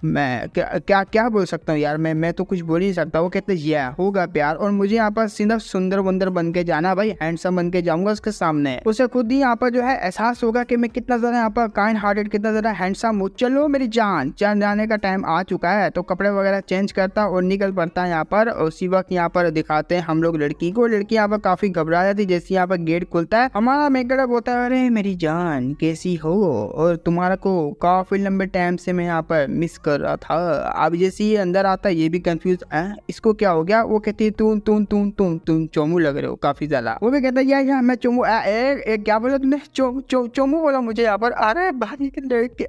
मैं क्या बोल सकता हूँ यार, मैं तो कुछ बोल नहीं सकता। वो कहते ये होगा प्यार, और मुझे यहाँ पर सिर्फ सुंदर वंदर बन के जाना, भाई हैंडसम बन के जाऊंगा उसके सामने। उसे खुद ही यहाँ पर जो है एहसास होगा कि मैं कितना ज्यादा यहाँ पर काइंड हार्टेड, कितना ज्यादा हैंडसम हूँ। चलो मेरी जान जाने का टाइम आ चुका है, तो कपड़े वगैरह चेंज करता और निकल पड़ता है यहाँ पर। उसी वक्त यहाँ पर दिखाते हैं हम लोग लड़की को। लड़की यहाँ पर काफी घबरा जाती जैसे यहाँ पर गेट खुलता है। हमारा मेकअप होता है, अरे मेरी जान कैसी हो, और तुम्हारा को काफी लंबे टाइम टाइम से मैं यहाँ पर मिस कर रहा था। अब जैसे ये अंदर आता है ये भी कंफ्यूज, इसको क्या हो गया? वो कहती है तुम चोमू लग रहे हो काफी ज्यादा। वो भी कहता है यार मैं चोमू, क्या बोला तुमने? चोमू बोला मुझे यहाँ पर। अरे भाई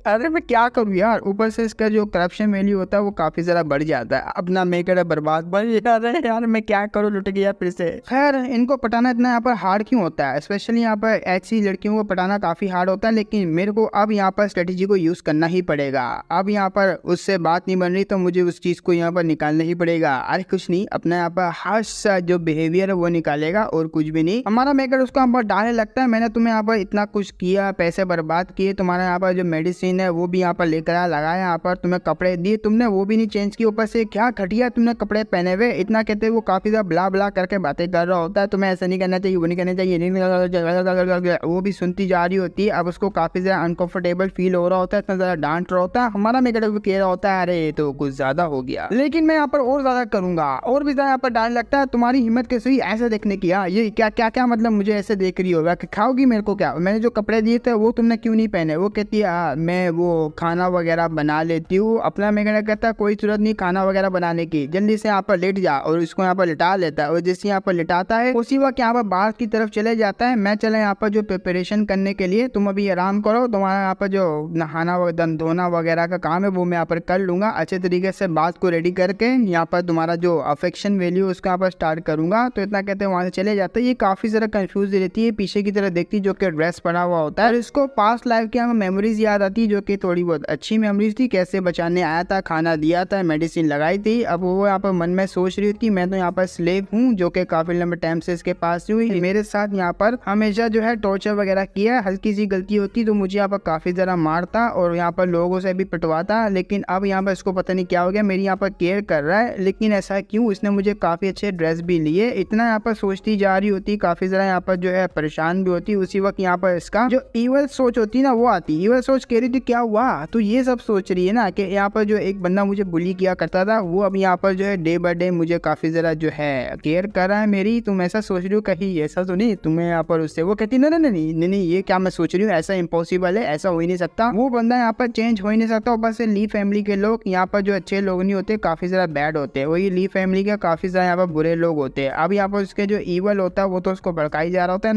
अरे मैं क्या करूँ यार। ऊपर से इसका जो करप्शन वैल्यू होता है वो काफी ज्यादा बढ़ जाता है। अपना मेकर बर्बाद बढ़ यार मैं क्या करूँ, लुट गया फिर से। खैर इनको पटाना इतना यहाँ पर हार्ड क्यों होता है? स्पेशली यहाँ पर ऐसी लड़कियों को पटाना काफी हार्ड होता है, लेकिन मेरे को अब यहाँ पर स्ट्रेटेजी को यूज करना ही पड़ेगा। अब यहाँ पर उससे बात नहीं बन रही तो मुझे उस चीज को यहाँ पर निकालना ही पड़ेगा। अरे कुछ नहीं, अपना यहाँ पर हार्श सा जो बिहेवियर है वो निकालेगा और कुछ भी नहीं। हमारा मेकर उसको यहाँ पर डालने लगता है, मैंने तुम्हें यहाँ पर इतना कुछ किया, पैसे बर्बाद किए, तुम्हारा यहाँ पर जो मेडिसिन है वो भी यहाँ पर लेकर आया, लगाया, यहाँ पर तुम्हें कपड़े दिए, तुमने वो भी नहीं चेंज किए, ऊपर से क्या घटिया तुमने कपड़े पहने हुए। इतना कहते वो काफी ज्यादा ब्ला ब्ला करके बातें कर रहा होता है। तुम्हें ऐसा नहीं करना चाहिए, वो नहीं करना चाहिए, वो भी सुनती जा रही होती है। अब उसको काफी ज्यादा अनकंफर्टेबल फील हो रहा होता है, इतना ज्यादा डांट रहा होता है। हमारा मेकर भी कह रहा होता है अरे तो कुछ ज्यादा हो गया, लेकिन मैं यहाँ पर और ज्यादा करूंगा, और भी ज्यादा यहाँ पर डालने लगता है। तुम्हारी हिम्मत कैसे हुई ऐसे देखने की? ये क्या मतलब मुझे ऐसे देख रही होगा कि खाओगी मेरे को क्या? मैंने जो कपड़े दिए थे वो तुमने क्यों नहीं पहने? वो कहती है मैं वो खाना वगैरह बना लेती हूँ। अपना मेकर कहता है कोई जरूरत नहीं खाना वगैरह बनाने की, जल्दी से यहाँ पर लेट जा, और इसको यहाँ पर लिटा लेता है। और जैसे यहाँ पर लिटाता है उसी वक्त यहाँ पर बाहर की तरफ चले जाता है। मैं चला यहाँ पर जो प्रिपरेशन करने के लिए, तुम अभी आराम करो, तुम्हारा यहाँ पर जो नहाना धोना वगैरह का काम है वो मैं यहाँ पर कर लूंगा। अच्छे तरीके से बात को रेडी करके यहाँ पर तुम्हारा जो अफेक्शन वैल्यू उसको यहाँ पर स्टार्ट करूंगा। तो इतना कहते हैं वहां से चले जाते हैं। ये काफी ज्यादा कंफ्यूज रहती है, पीछे की तरफ देखती जो कि ड्रेस पड़ा हुआ होता है, और इसको पास्ट लाइफ की यहाँ मेमोरीज याद आती है जो कि थोड़ी बहुत अच्छी मेमोरीज थी। कैसे बचाने आया था, खाना दिया था, मेडिसिन लगाई थी। अब वो यहाँ पर मन में सोच रही थी मैं तो यहाँ पर स्लेव हूँ जो कि काफी लंबे टाइम से इसके पास हुई, मेरे साथ यहाँ पर हमेशा जो है टॉर्चर वगैरह किया, हल्की सी गलती होती तो मुझे यहाँ पर काफी ज्यादा मारता और यहाँ पर लोगों से भी पिटवाता। लेकिन अब यहाँ पर इसको पता नहीं क्या हो गया, मेरी यहाँ पर केयर कर रहा है, लेकिन ऐसा क्यों? इसने मुझे काफी अच्छे ड्रेस भी लिए। इतना यहाँ पर सोचती जा रही होती, काफी ज्यादा यहाँ पर जो है परेशान भी होती। उसी वक्त यहाँ पर इसका जो ईवल सोच होती ना वो आती। ईवल सोच कह रही थी क्या हुआ, तो ये सब सोच रही है ना कि यहाँ पर जो एक बंदा मुझे बुली किया करता था वो अब यहाँ पर जो है डे बाय डे मुझे काफी ज्यादा जो है केयर कर रहा है मेरी। तुम ऐसा सोच रही हो कहीं ऐसा तो नहीं तुम्हें यहाँ पर उससे? वो कहती नहीं ये क्या मैं सोच रही हूँ, ऐसा इम्पॉसिबल है, ऐसा हो ही नहीं सकता। वो बंदा यहाँ पर चेंज हो ही नहीं सकता। ऊपर से ली फैमिली के लोग यहाँ पर जो अच्छे लोग नहीं होते, काफी ज्यादा बैड होते हैं। वही ली फैमिली के काफी ज्यादा यहाँ पर बुरे लोग होते हैं। अब यहाँ पर उसके जो ईवल होता है वो तो उसको भड़काई जा रहा होता है,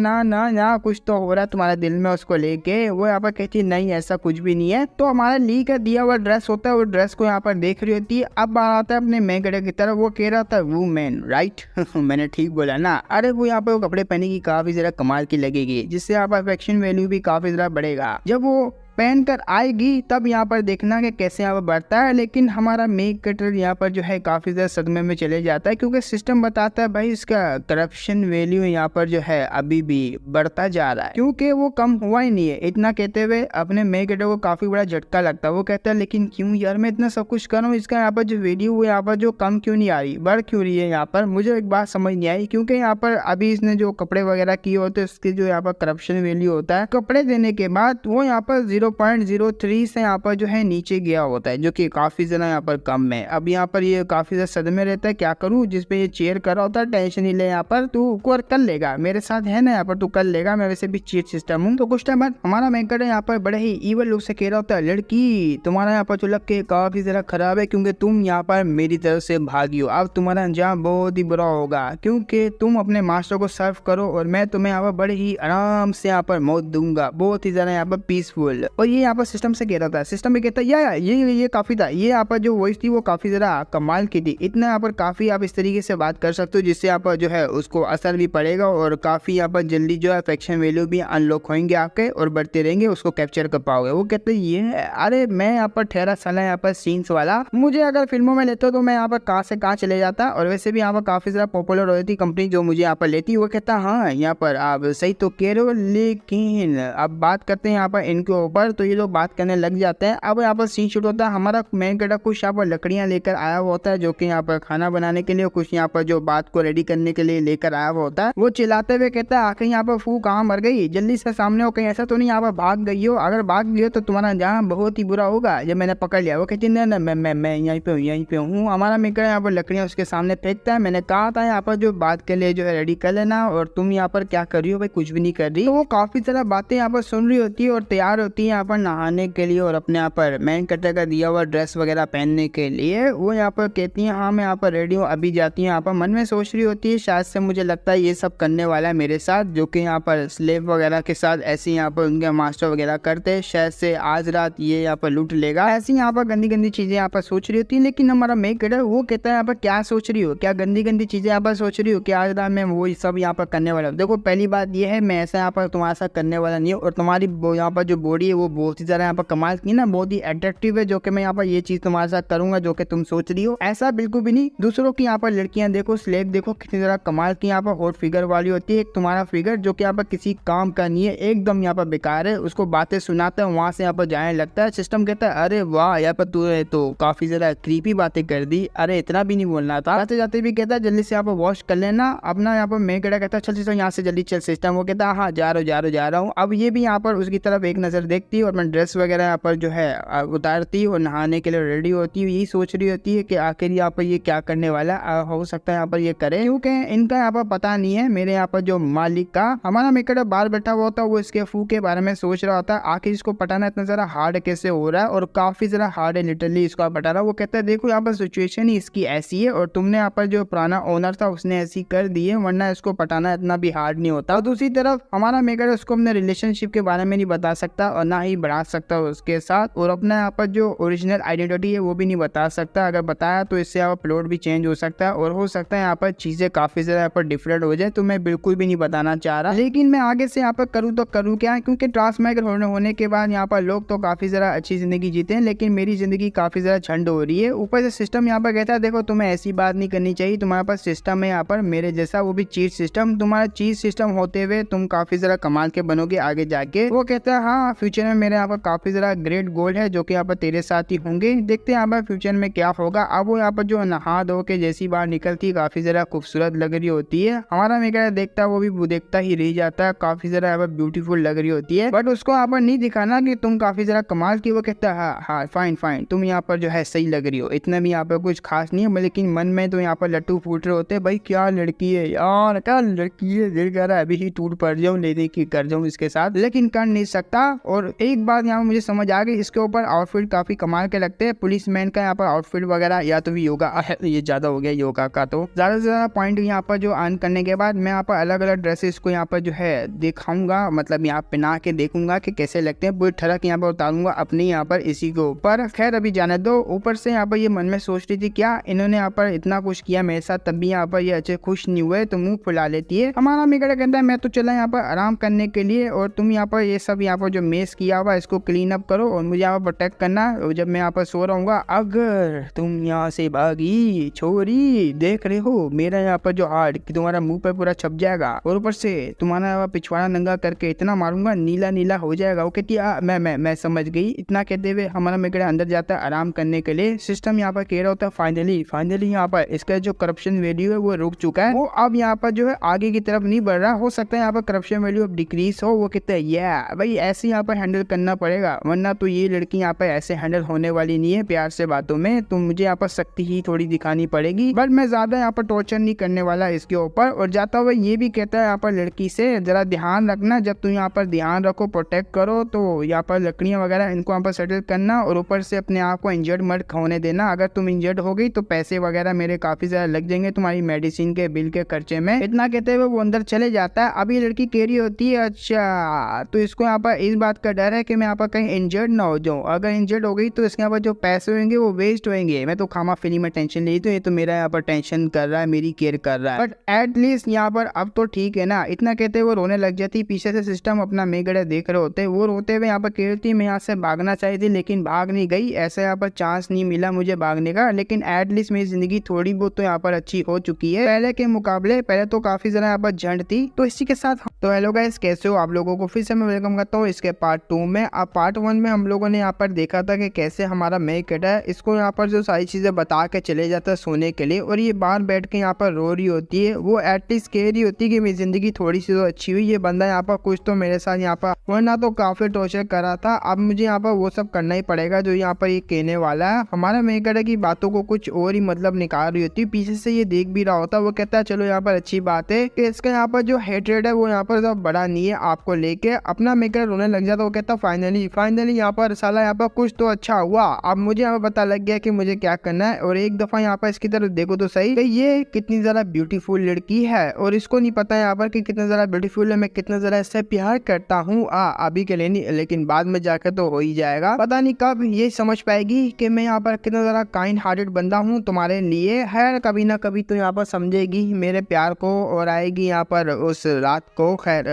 ना कुछ तो हो रहा है तुम्हारे दिल में उसको लेके। वो यहाँ पर कहती नहीं ऐसा कुछ भी नहीं है। तो हमारा ली का दिया हुआ ड्रेस होता है, वो ड्रेस को यहाँ पर देख रही होती है। अब आता है अपने मेकर की तरफ, वो कह रहा था वुमेन राइट मैंने ठीक बोला ना? अरे वो यहाँ पर वो कपड़े पहने की काफी ज्यादा कमाल की लगेगी, जिससे यहाँ पर अफेक्शन वैल्यू भी काफी ज्यादा बढ़ेगा। जब वो पहन कर आएगी तब यहाँ पर देखना कि कैसे यहाँ पर बढ़ता है। लेकिन हमारा मेक कटर यहाँ पर जो है काफी ज्यादा सदमे में चले जाता है, क्योंकि सिस्टम बताता है भाई इसका करप्शन वैल्यू यहाँ पर जो है अभी भी बढ़ता जा रहा है, क्योंकि वो कम हुआ ही नहीं है। इतना कहते हुए अपने मेक कटर को काफी बड़ा झटका लगता है। वो कहता है लेकिन क्यों यार, मैं इतना सब कुछ कर रहा हूँ, इसका यहाँ पर जो वैल्यू यहाँ पर जो कम क्यों नहीं आ रही, बढ़ क्यों रही है? यहाँ पर मुझे एक बात समझ नहीं आई, क्योंकि यहाँ पर अभी इसने जो कपड़े वगैरह किए होते हैं उसके जो यहाँ पर करप्शन वैल्यू होता है, कपड़े देने के बाद वो यहाँ पर 0.03 से यहाँ पर जो है नीचे गया होता है, जो कि काफी ज्यादा यहाँ पर कम है। अब यहाँ पर ये काफी ज्यादा सदमे रहता है, क्या करूँ? जिसपे ये चेयर कर रहा होता है टेंशन ही ले, यहाँ पर तू कर लेगा, मेरे साथ है ना, यहाँ पर तू कर लेगा, मैं वैसे भी चीट सिस्टम हूँ। तो कुछ टाइम बाद हमारा मेकर यहाँ पर बड़े ही ईवल लुक से कह रहा होता है लड़की तुम्हारा यहाँ पर जो लग के काफी ज्यादा खराब है, क्योंकि तुम यहाँ पर मेरी तरफ से भागी हो। अब तुम्हारा अंजाम बहुत ही बुरा होगा, क्योंकि तुम अपने मास्टर को सर्व करो और मैं तुम्हें यहाँ पर बड़े ही आराम से यहाँ पर मौत दूंगा, बहुत ही ज्यादा यहाँ पर पीसफुल। और ये यहाँ पर सिस्टम से कह रहा था, सिस्टम भी कहता है ये काफी था। ये यहाँ पर जो वॉइस थी वो काफी ज्यादा कमाल की थी। इतना यहाँ पर काफी आप इस तरीके से बात कर सकते हो जिससे यहाँ पर जो है उसको असर भी पड़ेगा और काफी यहाँ पर जल्दी जो है अफेक्शन वैल्यू भी अनलॉक होंगे आपके और बढ़ते रहेंगे, उसको कैप्चर कर पाओगे। वो कहते हैं ये अरे मैं यहाँ पर ठहरा साला यहाँ पर सीन्स वाला, मुझे अगर फिल्मों में लेते तो मैं यहाँ पर कहाँ से कहाँ चले जाता। और वैसे भी यहाँ पर काफी ज्यादा पॉपुलर हो रही थी कंपनी जो मुझे यहाँ पर लेती। वो कहता हाँ यहाँ पर आप सही तो कह रहे हो, लेकिन अब बात करते हैं यहाँ पर इनके ऊपर। तो ये लोग बात करने लग जाते हैं। अब यहाँ पर सीन शूट होता है, हमारा मेन कैरेक्टर कुछ यहाँ पर लकड़ियाँ लेकर आया हुआ होता है जो कि यहाँ पर खाना बनाने के लिए, कुछ यहाँ पर जो बात को रेडी करने के लिए लेकर आया हुआ होता है। वो चिल्लाते हुए कहता है आखिर यहाँ पर फू कहाँ मर गई, जल्दी से सामने हो, कहीं ऐसा तो नहीं यहाँ पर भाग गई हो? अगर भाग गई हो तो तुम्हारा अंजाम बहुत ही बुरा होगा जब मैंने पकड़ लिया। वो कहती है ना मैं यहीं पे हूँ। हमारा मेकर यहाँ पर लकड़ियाँ उसके सामने फेंकता है। मैंने कहा था यहाँ पर जो बात के लिए जो है रेडी कर लेना, और तुम यहाँ पर क्या कर रही हो भाई? कुछ भी नहीं कर रही। तो वो काफी सारा बातें यहाँ पर सुन रही होती है और तैयार होती है यहाँ पर नहाने के लिए और अपने यहाँ पर मैन कटर का दिया हुआ ड्रेस वगैरह पहनने के लिए। वो यहाँ पर कहती है हाँ मैं यहाँ पर रेडी हूँ, अभी जाती है। यहाँ पर मन में सोच रही होती है शायद से मुझे लगता है ये सब करने वाला है मेरे साथ, जो कि यहाँ पर स्लेव वगैरह के साथ ऐसे यहाँ पर उनके मास्टर वगैरह करते हैं, शायद से आज रात ये यहाँ पर लूट लेगा। ऐसी यहाँ पर गंदी गंदी चीजें यहाँ पर सोच रही होती है। लेकिन हमारा मेन कटर वो कहता है यहाँ पर क्या सोच रही हो, क्या गंदी गंदी चीजें यहाँ पर सोच रही हो, क्या आज रात में वो सब यहाँ पर करने वाला हूँ। देखो पहली बात ये है मैं ऐसा यहाँ पर तुम्हारे साथ करने वाला नहीं हूँ, और तुम्हारी यहाँ पर जो बॉडी है वो बहुत ही ज्यादा यहाँ पर कमाल की ना, बहुत ही अट्रैक्टिव है, जो कि मैं यहाँ पर ये चीज तुम्हारे साथ करूंगा जो कि तुम सोच रही हो। ऐसा बिल्कुल भी नहीं। दूसरों की यहाँ पर लड़कियां देखो, स्लेव देखो कितनी ज्यादा कमाल की यहाँ पर हॉट फिगर वाली होती है। एक तुम्हारा फिगर जो कि यहाँ पर किसी काम का नहीं है, एकदम यहाँ पर बेकार है, उसको बातें सुनाता है, वहां से यहाँ पर जाने लगता है। सिस्टम कहता है अरे वाह यहाँ पर तू तो काफी ज्यादा क्रीपी बातें कर दी, अरे इतना भी नहीं बोलना था। जाते जाते भी कहता है जल्दी से यहाँ पर वॉश कर लेना अपना। यहाँ पर मैं कहता है चल सिस्टम यहाँ से जल्दी चल। सिस्टम वो कहता है हाँ जा रहा हूँ। अब ये भी यहाँ पर उसकी तरफ एक नजर देखती है और मैं ड्रेस वगैरह यहाँ पर जो है उतारती और नहाने के लिए रेडी होती है। यही सोच रही होती है कि आखिर यहाँ पर ये क्या करने वाला हो सकता है यहाँ पर ये करे, क्योंकि इनका यहाँ पर पता नहीं है। मेरे यहाँ पर जो मालिक का हमारा मेकर बाहर बैठा हुआ होता है, वो इसके फू के बारे में सोच रहा होता है आखिर इसको पटाना इतना ज़रा हार्ड कैसे हो रहा है, और काफी ज़रा हार्ड है लिटरली इसको पटाना। वो कहता है देखो यहाँ पर सिचुएशन ही इसकी ऐसी है, और तुमने यहाँ पर जो पुराना ओनर था उसने ऐसी कर दी है, वरना इसको पटाना इतना भी हार्ड नहीं होता। और दूसरी तरफ हमारा मेकर उसको अपने रिलेशनशिप के बारे में नहीं बता सकता और ना ही बढ़ा सकता उसके साथ, और अपना यहाँ पर जो ओरिजिनल आइडेंटिटी है वो भी नहीं बता सकता। अगर बताया तो इससे यहाँ पर प्लॉट भी चेंज हो सकता है, और हो सकता है यहाँ पर चीजें काफी ज्यादा यहाँ पर डिफरेंट हो जाए, तो मैं बिल्कुल भी नहीं बताना चाह रहा। लेकिन मैं आगे से यहाँ पर करूँ तो करूँ क्या, क्योंकि ट्रांसमाइग्रेट होने के बाद यहाँ पर लोग तो काफी ज्यादा अच्छी जिंदगी जीते हैं, लेकिन मेरी जिंदगी काफी ज्यादा झंड हो रही है। ऊपर से सिस्टम यहाँ पर कहता है देखो तुम्हें ऐसी बात नहीं करनी चाहिए, तुम्हारे पास सिस्टम है यहाँ पर मेरे जैसा, वो भी चीट सिस्टम। तुम्हारा चीट सिस्टम होते हुए तुम काफी ज्यादा कमाल के बनोगे आगे जाके। वो कहता है हाँ फ्यूचर में मेरे यहाँ पर काफी ज्यादा ग्रेट गोल है जो कि यहाँ पर तेरे साथ ही होंगे, देखते हैं यहाँ पर फ्यूचर में क्या होगा। अब वो यहाँ पर जो नहा धो के जैसी बाहर निकलती काफी ज्यादा खूबसूरत लग रही होती है। हमारा मेकर देखता है वो भी देखता ही रह जाता है, काफी ज्यादा यहाँ पर ब्यूटीफुल लग रही होती है, बट उसको यहाँ पर नहीं दिखाना कि तुम काफी ज्यादा कमाल की। वो कहता है हाँ फाइन तुम यहाँ पर जो है सही लग रही हो, इतना भी यहाँ पर कुछ खास नहीं है, लेकिन मन में तो यहाँ पर लट्टू फूट रहे होते हैं भाई क्या लड़की है यार, क्या लड़की है, दिल कर रहा है अभी ही टूट पड़ जाऊँ, लेने की कर जाऊँ इसके साथ, लेकिन कर नहीं सकता। और एक बात यहाँ मुझे समझ आ गई, इसके ऊपर आउटफिट काफी कमाल के लगते हैं। पुलिसमैन का यहाँ पर आउटफिट वगैरह, या तो भी योगा ये ज्यादा हो गया योगा का, तो ज्यादा से ज्यादा पॉइंट यहाँ पर जो अर्न करने के बाद मैं यहाँ पर अलग अलग ड्रेसेस को यहाँ पर जो है दिखाऊंगा, मतलब यहाँ पहना के देखूंगा कि कैसे लगते हैं, पूरी ठरक यहाँ पर उतारूंगा अपने यहाँ पर इसी के ऊपर। खैर अभी जाने दो। ऊपर से यहाँ पर ये मन में सोच रही थी क्या इन्होंने यहाँ पर इतना कुछ किया मेरे साथ, तब भी यहाँ पर ये अच्छे खुश नहीं हुए, तो मुंह फुला लेती है। हमारा मेकर कहता है मैं तो चला यहाँ पर आराम करने के लिए, और तुम यहाँ पर ये सब यहाँ पर जो मेस किया हुआ इसको क्लीन अप करो और मुझे यहाँ पर प्रोटेक्ट करना, और जब मैं यहाँ पर सो रहा हूँ अगर तुम यहाँ से भागी छोरी, देख रहे हो मेरा यहाँ पर जो हार्ट कि तुम्हारा मुंह पे पूरा छप जाएगा, और ऊपर से तुम्हारा पिछवाड़ा नंगा करके इतना मारूंगा नीला नीला हो जाएगा। वो कहती है मैं समझ गई। इतना कहते हुए हमारा मेकर अंदर जाता है आराम करने के लिए। सिस्टम यहाँ पर कह रहा होता है फाइनली यहाँ पर इसका जो करप्शन वैल्यू है वो रुक चुका है, वो अब यहाँ पर जो है आगे की तरफ नहीं बढ़ रहा। हो सकता है यहाँ पर करप्शन वैल्यू अब डिक्रीज हो। वो कहते हैं भाई ऐसे यहाँ पर हैंडल करना पड़ेगा, वरना तो ये लड़की यहाँ पर ऐसे हैंडल होने वाली नहीं है प्यार से बातों में, तो मुझे यहाँ पर सख्ती ही थोड़ी दिखानी पड़ेगी। बट मैं ज्यादा यहाँ पर टॉर्चर नहीं करने वाला इसके ऊपर। और जाता हुआ ये भी कहता है यहाँ पर लड़की से जरा ध्यान रखना, जब तुम यहाँ पर ध्यान रखो प्रोटेक्ट करो, तो यहाँ पर लकड़ियां वगैरह इनको यहाँ पर सेटल करना, और ऊपर से अपने आप को इंजर्ड मत होने देना। अगर तुम इंजर्ड हो गई तो पैसे वगैरह मेरे काफी ज्यादा लग जाएंगे तुम्हारी मेडिसिन के बिल के खर्चे में। इतना कहते हुए वो अंदर चले जाता है। अभी लड़की कह रही होती है अच्छा तो इसको यहाँ पर इस बात का डर है कि मैं यहाँ पर कहीं इंजर्ड ना हो जाऊँ, अगर इंजर्ड हो गई तो इसके यहाँ पर जो पैसे होंगे वो वेस्ट होंगे, मैं तो खामा फ्री में टेंशन ली, तो ये तो मेरा यहाँ पर टेंशन कर रहा है, मेरी केयर कर रहा है, बट एटलीस्ट यहाँ पर अब तो ठीक है ना। इतना कहते हुए वो रोने लग जाती। पीछे से सिस्टम अपना मेगड़े देख रहे होते, वो रोते हुए यहाँ पर कह रही थी मैं यहाँ से भागना चाहिए थी लेकिन भाग नहीं गई, ऐसा यहाँ पर चांस नहीं मिला मुझे भागने का, लेकिन एटलीस्ट मेरी जिंदगी थोड़ी बहुत तो यहाँ पर अच्छी हो चुकी है पहले के मुकाबले। पहले तो काफी ज्यादा यहाँ पर झंड थी। तो इसी के साथ तो हेलो गाइस, कैसे हो आप लोगों को फिर से मैं वेलकम करता हूँ इसके पार्ट 2 में। अब पार्ट 1 में हम लोगों ने यहाँ पर देखा था कि कैसे हमारा मेकट है इसको यहाँ पर जो सारी चीजें बता के चले जाता है सोने के लिए, और ये बाहर बैठ के यहाँ पर रो रही होती है। वो एटलीस्ट कह रही होती है कि मेरी जिंदगी थोड़ी सी तो अच्छी हुई, ये बंदा यहाँ पर कुछ तो मेरे साथ यहाँ पर वरना तो काफी टॉर्चर करा था, अब मुझे यहाँ पर वो सब करना ही पड़ेगा जो यहाँ पर ये कहने वाला है। हमारा मेकट की बातों को कुछ और ही मतलब निकाल रही होती है, पीछे से ये देख भी रहा होता। वो कहता है चलो यहाँ पर अच्छी बात है कि इसका यहाँ पर जो हेट्रेड है वो यहाँ पर ज्यादा बड़ा नहीं है आपको लेके। अपना मेकर रोने लग जाता। वो कहता कहता फाइनली यहाँ पर साला यहाँ पर कुछ तो अच्छा हुआ, अब मुझे यहाँ पर पता लग गया कि मुझे क्या करना है। और एक दफा यहाँ पर इसकी तरफ देखो तो सही, ये कितनी ज्यादा ब्यूटीफुल लड़की है और इसको नहीं पता यहाँ पर कि कितना ज्यादा ब्यूटीफुल है, मैं कितना ज्यादा इससे प्यार करता हूँ। अभी के लिए नहीं, लेकिन बाद में जाकर तो हो ही जाएगा। पता नहीं कब ये समझ पाएगी कि मैं यहाँ पर कितना ज्यादा काइंड हार्टेड बंदा हूँ तुम्हारे लिए। है कभी ना कभी तो यहाँ पर समझेगी मेरे प्यार को और आएगी यहाँ पर उस रात को। खैर